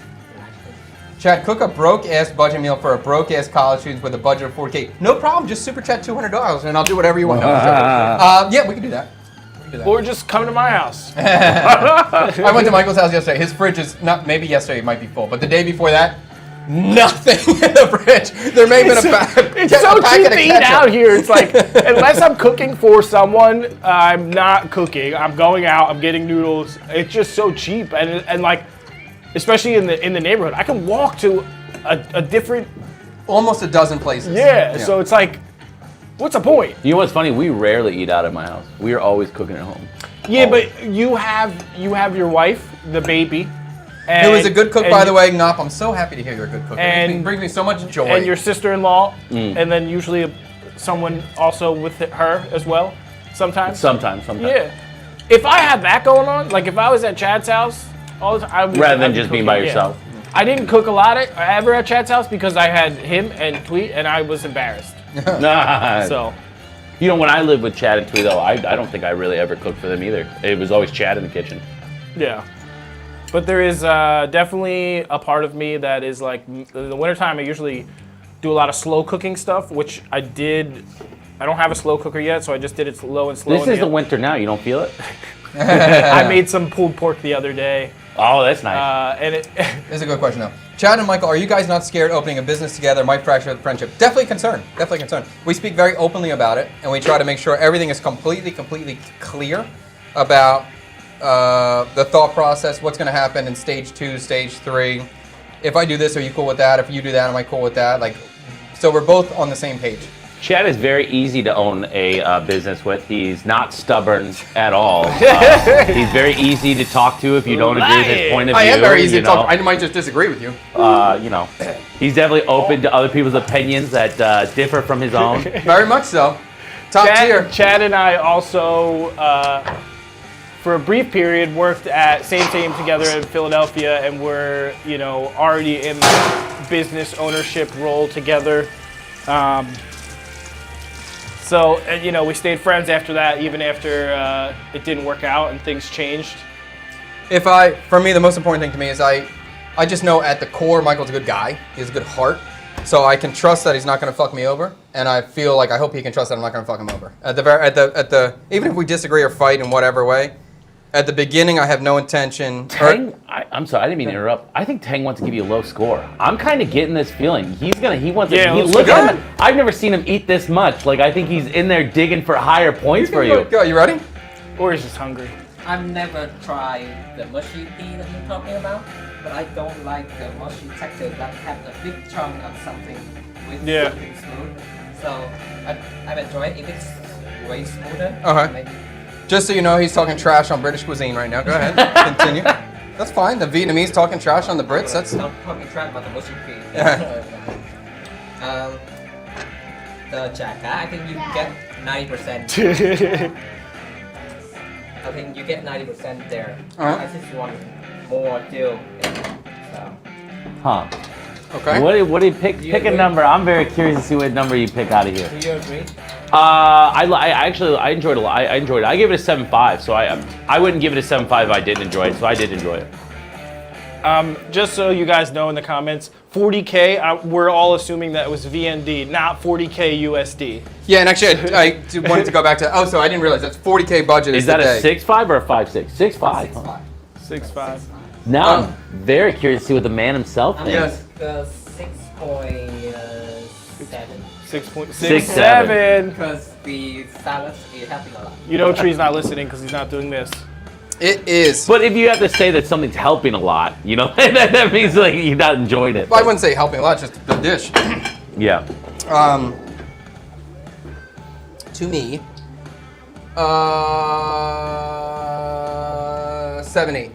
Chad, cook a broke-ass budget meal for a broke-ass college student with a budget of $4K. No problem, just super chat $200 and I'll do whatever you want. No, yeah, we can do that. Or just come to my house. I went to Michael's house yesterday. His fridge is not, maybe yesterday it might be full, but the day before that, nothing in the fridge. There may have been It's so cheap to eat out here. It's like, unless I'm cooking for someone, I'm not cooking. I'm going out, I'm getting noodles. It's just so cheap. And like, especially in the neighborhood, I can walk to a different, Almost a dozen places. yeah. So it's like, what's the point? You know what's funny? We rarely eat out at my house. We are always cooking at home. Yeah, Always. but you have your wife, the baby. Who is a good cook, and- by the way, Nop. I'm so happy to hear you're a good cook. And- It brings me so much joy. And your sister-in-law, and then usually someone also with her as well, sometimes. Sometimes. Yeah. If I had that going on, like if I was at Chad's house all the time, I'd Rather than be just being cooking, by yeah. yourself. I didn't cook a lot ever at Chad's house because I had him and Tweet, and I was embarrassed. Nah. So, You know, when I lived with Chad and Twee, though, I don't think I really ever cooked for them either. It was always Chad in the kitchen. yeah. But there is definitely a part of me that is like, in the wintertime, I usually do a lot of slow cooking stuff, which I did. I don't have a slow cooker yet, so I just did it slow and slow. This is the winter now. You don't feel it? I made some pulled pork the other day. Oh, that's nice. And it, This is a good question, though. Chad and Michael, are you guys not scared opening a business together might fracture the friendship? Definitely concerned. Definitely concerned. We speak very openly about it, and we try to make sure everything is completely clear about the thought process, what's going to happen in stage 2, stage 3. If I do this, are you cool with that? If you do that, am I cool with that? Like, so we're both on the same page. Chad is very easy to own a business with. He's not stubborn at all. He's very easy to talk to if you don't agree with his point of view. I am very easy you to talk. know. I might just disagree with you. You know, he's definitely open to other people's opinions that differ from his own. Very much so. Top tier. Chad and I also, for a brief period, worked at Same together in Philadelphia, and we're already in the business ownership role together. So we stayed friends after that, even after it didn't work out and things changed. For me, the most important thing to me is I just know at the core, Michael's a good guy. He has a good heart. So I can trust that he's not going to fuck me over, and I feel like I hope he can trust that I'm not going to fuck him over. Even if we disagree or fight in whatever way, at the beginning I have no intention. Tang, I'm sorry, I didn't mean to interrupt. I think Tang wants to give you a low score. I'm kind of getting this feeling. He wants Yeah, to, let's look go. at him. I've never seen him eat this much. Like, I think he's in there digging for higher points for you. Go, you ready? Or he's just hungry. I've never tried the mushy pea that you're talking about, but I don't like the mushy texture that have a big chunk of something with Yeah. something smooth. So I've enjoyed it if it's way smoother. Okay. Maybe. Just so you know, he's talking trash on British cuisine right now. Go ahead, continue. That's fine. The Vietnamese talking trash on the Brits. That's Not talking trash about the mushy pea. The Jacka, I think you get 90%. I think you get 90% there. Uh-huh. I just want more dill. So. Huh. okay. What do you pick? You Pick a agree? number. I'm very curious to see what number you pick out of here. Do you agree? I enjoyed it a lot. I enjoyed it. I gave it a 7.5, so I wouldn't give it a 7.5 if I didn't enjoy it. So I did enjoy it. Just so you guys know in the comments, 40K, we're all assuming that it was VND, not 40K USD. Yeah, and actually, I wanted to go back to. Oh, so I didn't realize that's 40K budget. Is that today. a 6.5 or a 5.6? 6.5. Huh? 6.5. Now I'm very curious to see what the man himself thinks. Yes. 6.7. 6.67. Because the salad is helping a lot. You know Tree's not listening because he's not doing this. It is. But if you have to say that something's helping a lot, you know, that means like you're not enjoying it. Well, I wouldn't say helping a lot, just the dish. Yeah. To me, 7-8.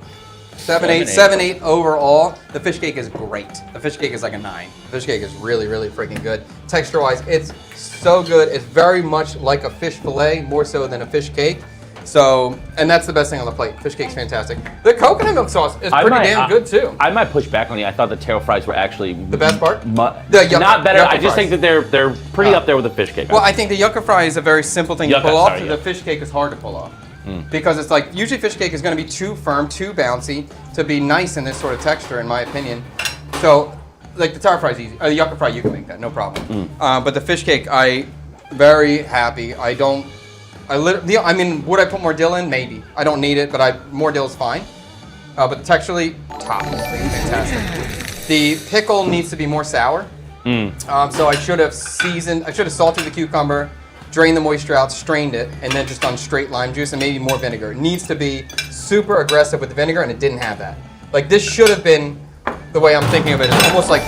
7-8 overall. The fish cake is great. The fish cake is like a 9. The fish cake is really, really freaking good. Texture-wise, it's so good. It's very much like a fish fillet, more so than a fish cake. So, and that's the best thing on the plate. Fish cake's fantastic. The coconut milk sauce is pretty damn good too. I might push back on you. I thought the taro fries were actually The best part? not yucca better. I just fries. think that they're pretty up there with the fish cake. Well, I think the yucca fry is a very simple thing to Yucca, pull off. sorry, The yeah. fish cake is hard to pull off. Because it's like, usually fish cake is going to be too firm, too bouncy to be nice in this sort of texture, in my opinion. So, like the taro fry is easy. The yucca fry, you can make that, no problem. But the fish cake, very happy. I mean, would I put more dill in? Maybe. I don't need it, but more dill is fine. But texturally, top. Fantastic. The pickle needs to be more sour. So I should have salted the cucumber, drained the moisture out, strained it, and then just done straight lime juice and maybe more vinegar. It needs to be super aggressive with the vinegar, and it didn't have that. Like, this should have been, the way I'm thinking of it, is almost like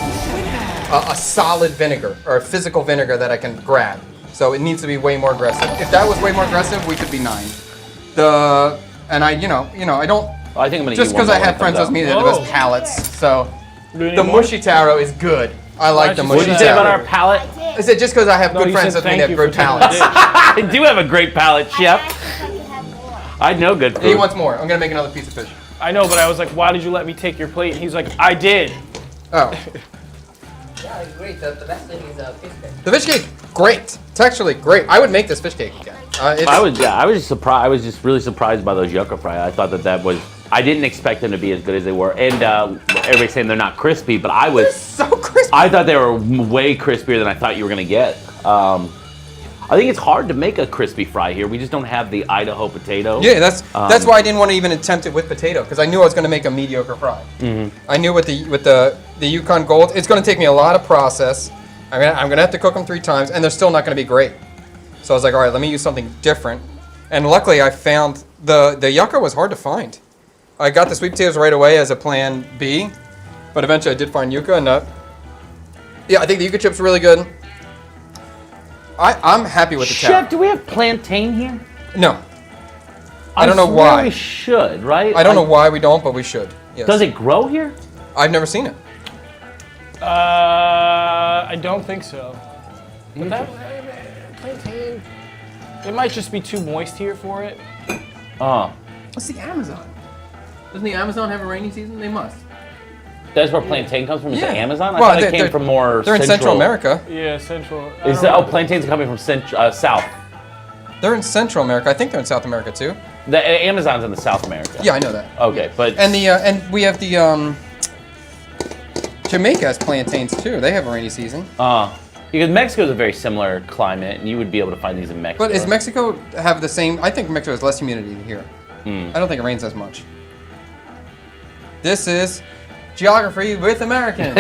a solid vinegar, or a physical vinegar that I can grab. So it needs to be way more aggressive. If that was way more aggressive, we could be 9. I don't, I think I'm gonna just eat one because I more have when it friends comes with me out. that have the best palates, so Do you need the more? mushy taro is good. I like the Why'd you mushy say What did you say about taro. our palate? I I did. said just because I have No, good you friends said with me thank that have you great for taking palates. the dish. I do have a great palate, I chef. asked if you had more. I know good food. He wants more. I'm gonna make another piece of fish. I know, but I was like, why did you let me take your plate? And he's like, I did. Oh, Yeah, I agree. The best thing is fish cake. the fish cake, great. Texturally, great. I would make this fish cake again. I was just surprised. I was just really surprised by those yucca fry. I thought that was. I didn't expect them to be as good as they were, and everybody's saying they're not crispy, but I was. so crispy. I thought they were way crispier than I thought you were gonna get. I think it's hard to make a crispy fry here. We just don't have the Idaho potato. Yeah, that's why I didn't want to even attempt it with potato, because I knew I was going to make a mediocre fry. I knew with the Yukon Gold, it's going to take me a lot of process. I'm gonna have to cook them 3 times, and they're still not going to be great. So I was like, all right, let me use something different. And luckily, I found the yucca was hard to find. I got the sweet potatoes right away as a plan B, but eventually I did find yucca, and yeah, I think the yucca chips are really good. I'm happy with the Chef, taro. do we have plantain here? No, I don't know swear why. We should, right? I don't know why we don't, but we should. Yes. Does it grow here? I've never seen it. I don't think so. But that plantain, it might just be too moist here for it. What's the Amazon? Doesn't the Amazon have a rainy season? They must. That's where plantain comes from. Is Yeah. the Amazon? I Well, thought it they're- came from more. They're in Central America. Yeah, central. Is that, plantains are coming from south. They're in Central America. I think they're in South America too. The Amazon's in the South America. Yeah, I know that. Okay, but And and we have the Jamaica has plantains too. They have a rainy season. because Mexico's a very similar climate, and you would be able to find these in Mexico. But does Mexico have the same? I think Mexico has less humidity than here. Hmm. I don't think it rains as much. This is Geography with Americans.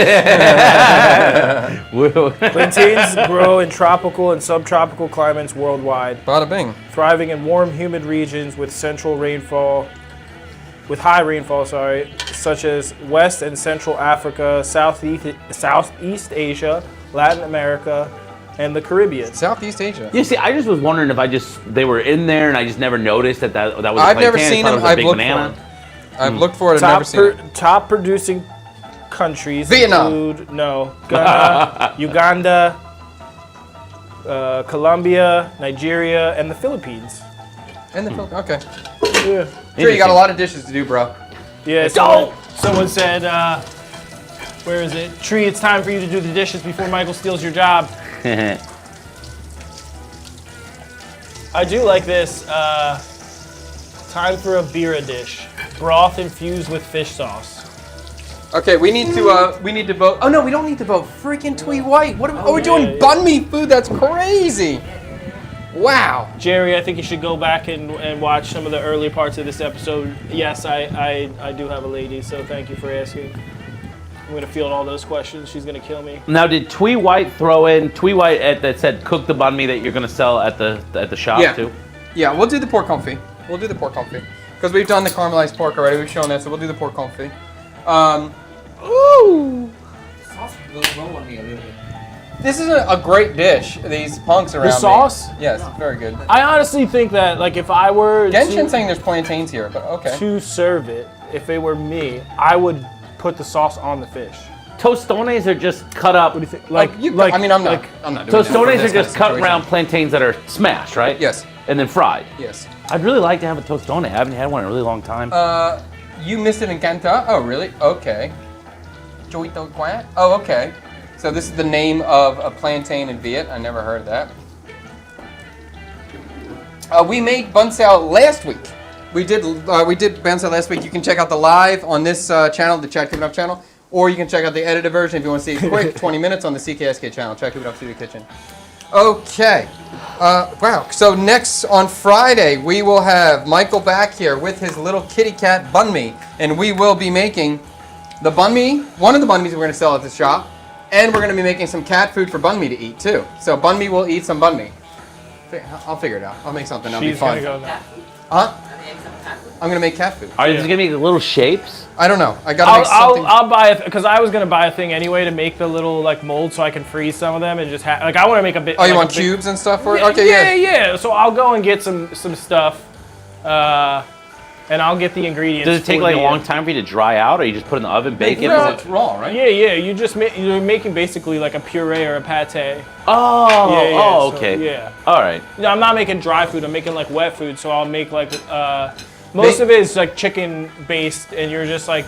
Plantains grow in tropical and subtropical climates worldwide, Bada bing. thriving in warm, humid regions with high rainfall, such as West and Central Africa, Southeast Asia, Latin America, and the Caribbean. Southeast Asia. You see, I just was wondering if they were in there, and I just never noticed that was. A I've never plantain. I seen thought it them. was a I've big looked banana. for them. I've looked for it. I've never seen it. Top producing countries Vietnam. include Ghana, Uganda, Colombia, Nigeria, and the Philippines. And the Philippines. Okay. Yeah. Sure, you got a lot of dishes to do, bro. Yeah, someone said, where is it? Tree, it's time for you to do the dishes before Michael steals your job. I do like this. Time for a bira dish. Broth infused with fish sauce. Okay, we need to vote. Oh no, we don't need to vote. Freaking Twee White. What? We're doing yeah. banh mi food. That's crazy. Wow. Jerry, I think you should go back and watch some of the early parts of this episode. Yes, I do have a lady, so thank you for asking. I'm gonna field all those questions. She's gonna kill me. Now, did Twee White throw in Twee White that said cook the banh mi that you're gonna sell at the shop Yeah. too? Yeah, we'll do the pork confit. We'll do the pork confit because we've done the caramelized pork already. We've shown that, so we'll do the pork confit. Ooh. Sauce goes well on me a little bit. This is a great dish. These punks around The sauce? me. Yes, very good. I honestly think that, like, if I were Genshin's saying there's plantains here, but okay. to serve it, if it were me, I would put the sauce on the fish. Tostones are just cut up. What do you think? I mean, I'm not doing that for Tostones this are just cut situation. round plantains that are smashed, right? Yes. And then fried. Yes. I'd really like to have a tostone. I haven't had one in a really long time. You missed it in Kanta? Oh, really? Okay. Joito Quat? Oh, okay. So this is the name of a plantain in Viet. I never heard of that. We made bun sao last week. We did bun sao last week. You can check out the live on this channel, the Chad Keep It Up channel, or you can check out the edited version if you want to see it quick, 20 minutes on the CKSK channel, Chad Keep It Up Studio Kitchen. Okay. Wow. So next on Friday, we will have Michael back here with his little kitty cat bun mi, and we will be making the bun mi, one of the bun mis we're going to sell at the shop, and we're going to be making some cat food for bun mi to eat too. So bun mi will eat some bun mi. I'll figure it out. I'll make something. That'll be She's fun. gonna go now. Huh? I'm going to make cat food. Are you just gonna make little shapes? I don't know. I got to make something. I'll buy it because I was gonna buy a thing anyway to make the little like mold so I can freeze some of them and just have like I want to make a bit. Oh, you like, want a big- cubes and stuff for it? Yeah, Okay, yeah. So I'll go and get some stuff, and I'll get the ingredients. Does it take for like a the, long time for you to dry out, or you just put it in the oven, bake it? No. It's raw, right? Yeah. You just you're making basically like a puree or a pate. Oh, Yeah, oh, so, okay. yeah. All right. No, I'm not making dry food. I'm making like wet food. So I'll make like most of it is like chicken based, and you're just like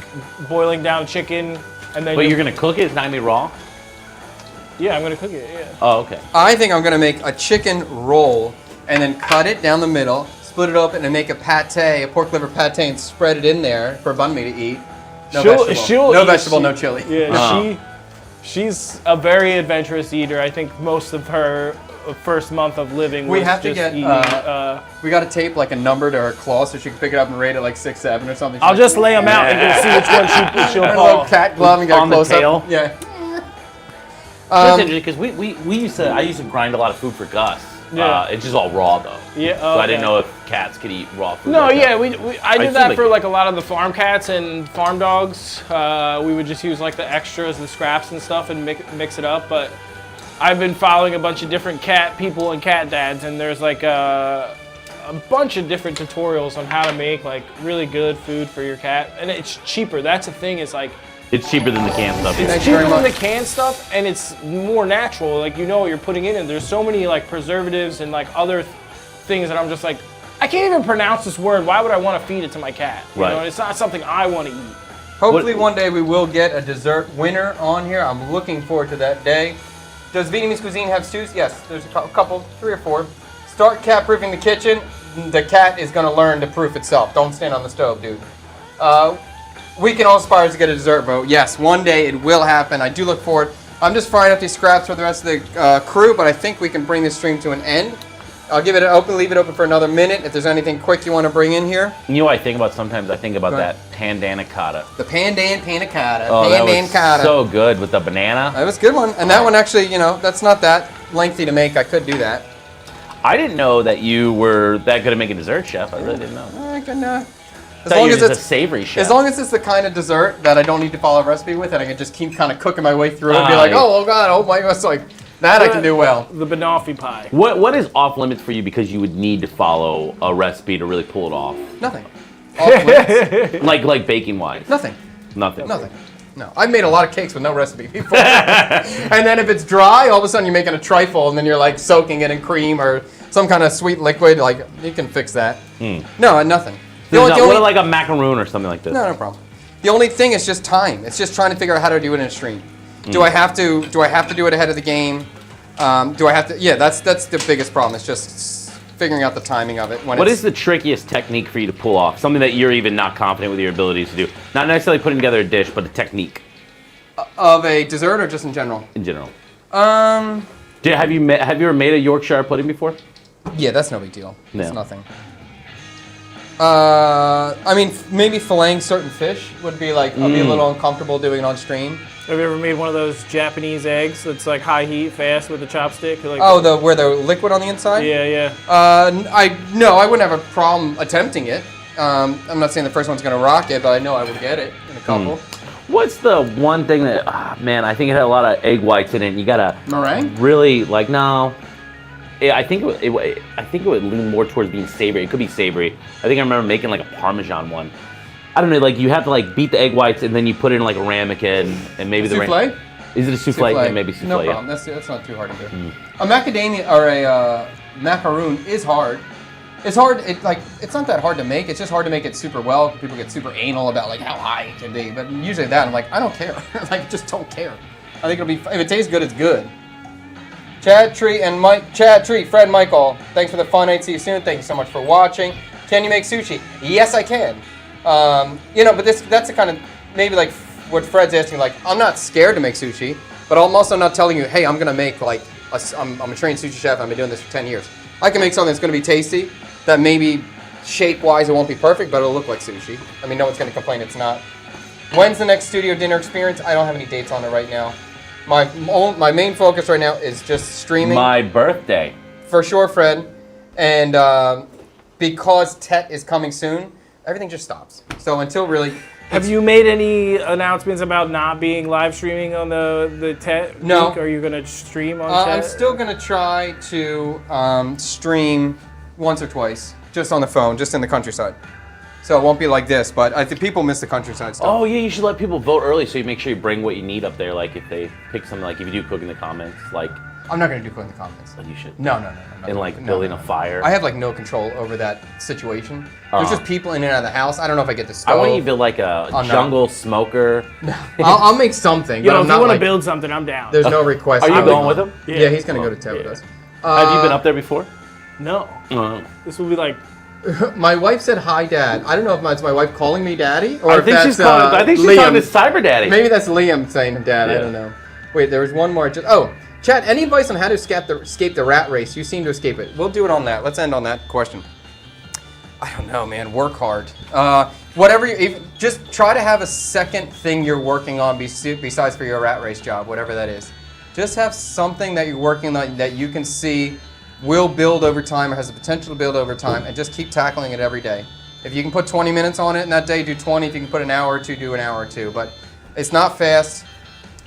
boiling down chicken, and then But you're gonna cook it? It's not gonna be raw? yeah, I'm gonna cook it. Yeah. Oh, okay. I think I'm going to make a chicken roll and then cut it down the middle, split it open, and make a pate, a pork liver pate, and spread it in there for bun mi to eat. No vegetable. No vegetable, no chili. Yeah, she's a very adventurous eater. I think most of her first month of living We was have to just get, eating. We got to tape like a number to her claw so she can pick it up and rate it like 6, 7 or something. I'll just lay them out and you'll see which one she'll a little call. cat glove and get On a the close tail? up. Yeah. That's interesting because we used to. I used to grind a lot of food for Gus. Yeah. It's just all raw though. Yeah, So I didn't okay. know if cats could eat raw food. No, like yeah, that. I did feel that like for it. like a lot of the farm cats and farm dogs. We would just use like the extras, the scraps and stuff, and mix it up. But I've been following a bunch of different cat people and cat dads, and there's like a bunch of different tutorials on how to make like really good food for your cat, and it's cheaper. That's the thing. Is like It's cheaper than the canned stuff. it's Thank you cheaper very than the much. canned stuff, and it's more natural. Like you know what you're putting in, and there's so many like preservatives and like other things that I'm just like, I can't even pronounce this word. Why would I want to feed it to my cat? You Right. know, it's not something I want to eat. Hopefully one day we will get a dessert winner on here. I'm looking forward to that day. Does Vietnamese cuisine have stews? Yes, there's a couple, 3 or 4. Start cat proofing the kitchen. The cat is gonna learn to proof itself. Don't stand on the stove, dude. We can all aspire to get a dessert vote. Yes, one day it will happen. I do look forward. I'm just frying up these scraps for the rest of the crew, but I think we can bring this stream to an end. I'll give it an open, leave it open for another minute. If there's anything quick you want to bring in here. You know what I think about sometimes? I think about Go ahead. that pandana cotta. The pandan panna cotta. Oh, that Pandan was cotta. so good with the banana. That was a good one. And that one actually, you know, that's not that lengthy to make. I could do that. I didn't know that you were that good at making dessert, chef. I really didn't know. I can, as I thought long you as were just it's a savory chef. as long as it's the kind of dessert that I don't need to follow a recipe with, and I can just keep kind of cooking my way through it and be like, yeah. oh god, oh my god, it's like that I can do well. The banoffee pie. What is off limits for you because you would need to follow a recipe to really pull it off? Nothing. Off limits. Like baking wise? Nothing. Nothing. Nothing. No, I've made a lot of cakes with no recipe before. And then if it's dry, all of a sudden you're making a trifle, and then you're like soaking it in cream or some kind of sweet liquid. Like you can fix that. No, nothing. What like a macaroon or something like this? No problem. The only thing is just time. It's just trying to figure out how to do it in a stream. Do I have to do it ahead of the game? Do I have to? Yeah, that's the biggest problem. It's just figuring out the timing of it. When What it's, is the trickiest technique for you to pull off? Something that you're even not confident with your abilities to do. Not necessarily putting together a dish, but a technique of a dessert or just in general? in general. Um, Have you ever made a Yorkshire pudding before? yeah, that's no big deal. No. It's nothing. I mean, maybe filleting certain fish would be like, I'll be a little uncomfortable doing it on stream. Have you ever made one of those Japanese eggs that's like high heat, fast with a chopstick? Like Oh, where the liquid on the inside? Yeah, yeah. I wouldn't have a problem attempting it. I'm not saying the first one's gonna rock it, but I know I will get it in a couple. What's the one thing that, man, I think it had a lot of egg whites in it, and you gotta Meringue? really, like, no. I think it would lean more towards being savory. It could be savory. I think I remember making like a Parmesan one. I don't know, like you have to like beat the egg whites and then you put it in like a ramekin and maybe Souffle? Is it a souffle? Yeah, maybe souffle. No yeah. problem. That's not too hard to do. A macadamia or a macaroon is hard. It's hard. It's not that hard to make. It's just hard to make it super well. People get super anal about like how high it can be. But usually that I'm like, I don't care. Like just don't care. I think it'll be. If it tastes good, it's good. Chad Tree and Fred Michael. Thanks for the fun night. See you soon. Thank you so much for watching. Can you make sushi? Yes, I can. But that's the kind of maybe like what Fred's asking. Like, I'm not scared to make sushi, but I'm also not telling you, hey, I'm gonna make like I'm a trained sushi chef. I've been doing this for 10 years. I can make something that's gonna be tasty. That maybe shape-wise it won't be perfect, but it'll look like sushi. I mean, no one's gonna complain it's not. When's the next studio dinner experience? I don't have any dates on it right now. My main focus right now is just streaming. My birthday. For sure, Fred. And because TET is coming soon, everything just stops. So until really... Have you made any announcements about not being live streaming on the TET No. week? Are you going to stream on TET? I'm still going to try to stream once or twice, just on the phone, just in the countryside. So it won't be like this, but I think people miss the countryside stuff. Oh yeah, you should let people vote early so you make sure you bring what you need up there. Like if they pick something, like if you do cook in the comments, like I'm not going to do cook in the comments. you should. No. And like No, building no. a fire. I have like no control over that situation. There's just people in and out of the house. I don't know if I get the I stove. want you to build like a Oh, no. jungle smoker. I'll make something. You but know, I'm if not you want to like, build something, I'm down. There's no request. Are you I'm going like- with him? Yeah, he's going to go to TET with us. Have you been up there before? No. This will be like... My wife said hi, Dad. I don't know if it's my wife calling me Daddy or I if think that's she's calling. I think she's Liam. calling this Cyber Daddy. Maybe that's Liam saying Dad. I Yeah. don't know. Wait, there was one more. Chad, any advice on how to escape the rat race? You seem to escape it. We'll do it on that. Let's end on that question. I don't know, man. Work hard. Just try to have a second thing you're working on besides for your rat race job, whatever that is. Just have something that you're working on that you can see will build over time or has the potential to build over time, and just keep tackling it every day. If you can put 20 minutes on it in that day, do 20. If you can put an hour or two, do an hour or two. But it's not fast.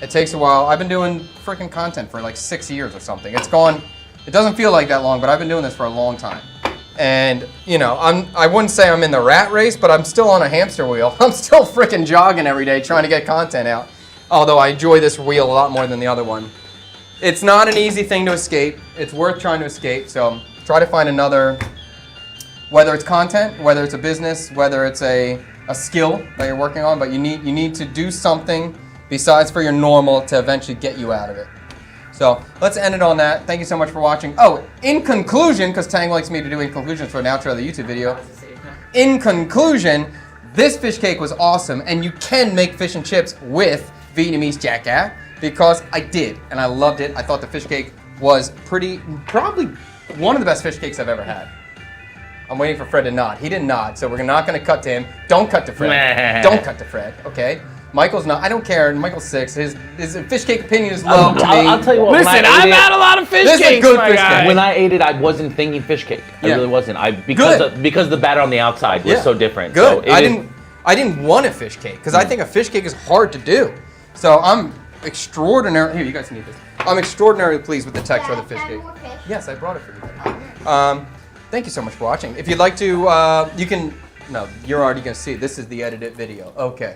It takes a while. I've been doing freaking content for like 6 years or something. It doesn't feel like that long, but I've been doing this for a long time. And, I wouldn't say I'm in the rat race, but I'm still on a hamster wheel. I'm still freaking jogging every day trying to get content out. Although I enjoy this wheel a lot more than the other one. It's not an easy thing to escape. It's worth trying to escape. So try to find another, whether it's content, whether it's a business, whether it's a skill that you're working on, but you need to do something besides for your normal to eventually get you out of it. So let's end it on that. Thank you so much for watching. Oh, in conclusion, because Tang likes me to do in conclusions for an outro of the YouTube video. In conclusion, this fish cake was awesome, and you can make fish and chips with Vietnamese jacka because I did, and I loved it. I thought the fish cake was probably one of the best fish cakes I've ever had. I'm waiting for Fred to nod. He didn't nod, so we're not going to cut to him. Don't cut to Fred. Don't cut to Fred, okay? Michael's not. I don't care. Michael's 6. His fish cake opinion is low to me. I'll tell you what. Listen, I've had a lot of fish This is a cakes, good my fish guy. cake. When I ate it, I wasn't thinking fish cake. I Yeah. really wasn't. Good. Because the batter on the outside was so different. Good. So I didn't want a fish cake because I think a fish cake is hard to do. So I'm extraordinarily. Here, you guys need this. I'm extraordinarily pleased with the texture of the fish Add cake. more fish. Yes, I brought it for you guys. Thank you so much for watching. If you'd like to, you can. No, you're already going to see it. This is the edited video. Okay,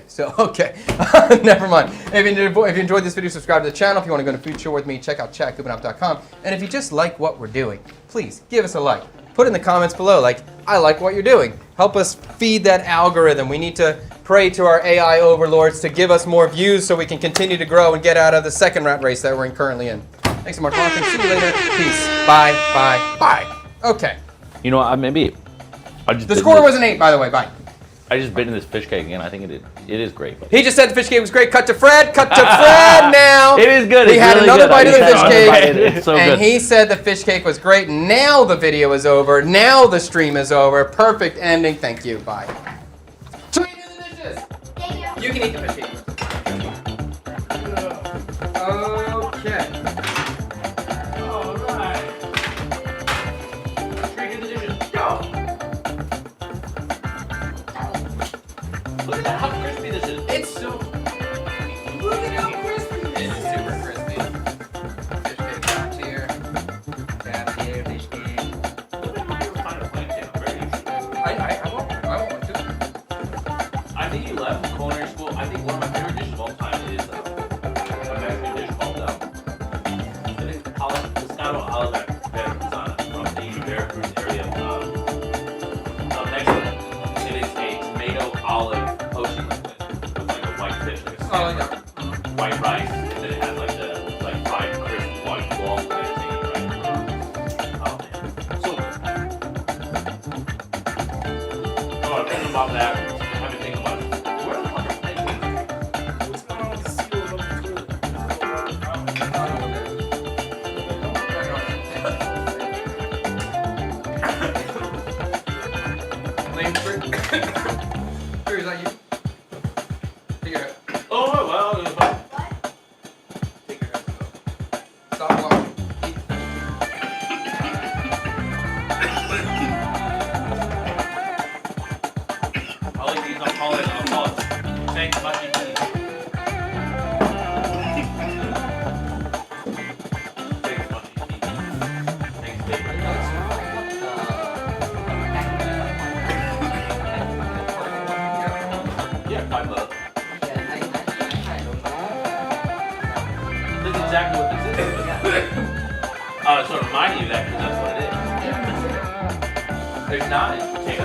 never mind. If you enjoyed this video, subscribe to the channel. If you want to go to Food Show with me, check out chatkubenop.com. And if you just like what we're doing, please give us a like. Put in the comments below, like, I like what you're doing. Help us feed that algorithm. We need to pray to our AI overlords to give us more views so we can continue to grow and get out of the second rat race that we're currently in. Thanks so much for watching. See you later. Peace. Bye. Okay. You know, maybe. I just The bit score in this- was an 8, by the way. Bye. I just bit in this fish cake again. I think it is great. He just said the fish cake was great. Cut to Fred. Cut to Fred now. It is good. We It's had really another good. bite of the I fish just had another cake. bite. It's so and good. he said the fish cake was great. Now the video is over. Now the stream is over. Perfect ending. Thank you. Bye. Should we do the dishes? Thank you. You can eat the fish cake. Okay. Alright. Drink in the dishes. Go! Look at that, how crispy this is. It's so. Look at how crispy it is. It's super crispy. Fish cake top tier. Top tier fish cake. Look at how you were trying to plan it. Very interesting. I want one too. I think you left culinary school. I think one of my favorite dishes of all time is a Mexican dish called I think pescado a la veracruzana from the Veracruz area of Mexico. It is a tomato olive potion liquid with like a white fish, like a Oh, salmon, yeah. white rice, and then it has like the fried crisp white ball that I've seen, right? Oh man, so good. Oh, I'm thinking about that. I've been thinking about it. Where the fuck are plantains? What's going on with the seal of the toilet? Here, is that you? Take your head. Oh, well, it was fine. Take your head. Stop walking. I like these. I'll call it thanks mushy cheese. Thanks mushy cheese. Thanks paper. Yeah, $5. That's exactly what this is. So reminding you of that because that's what it is. There's not potato.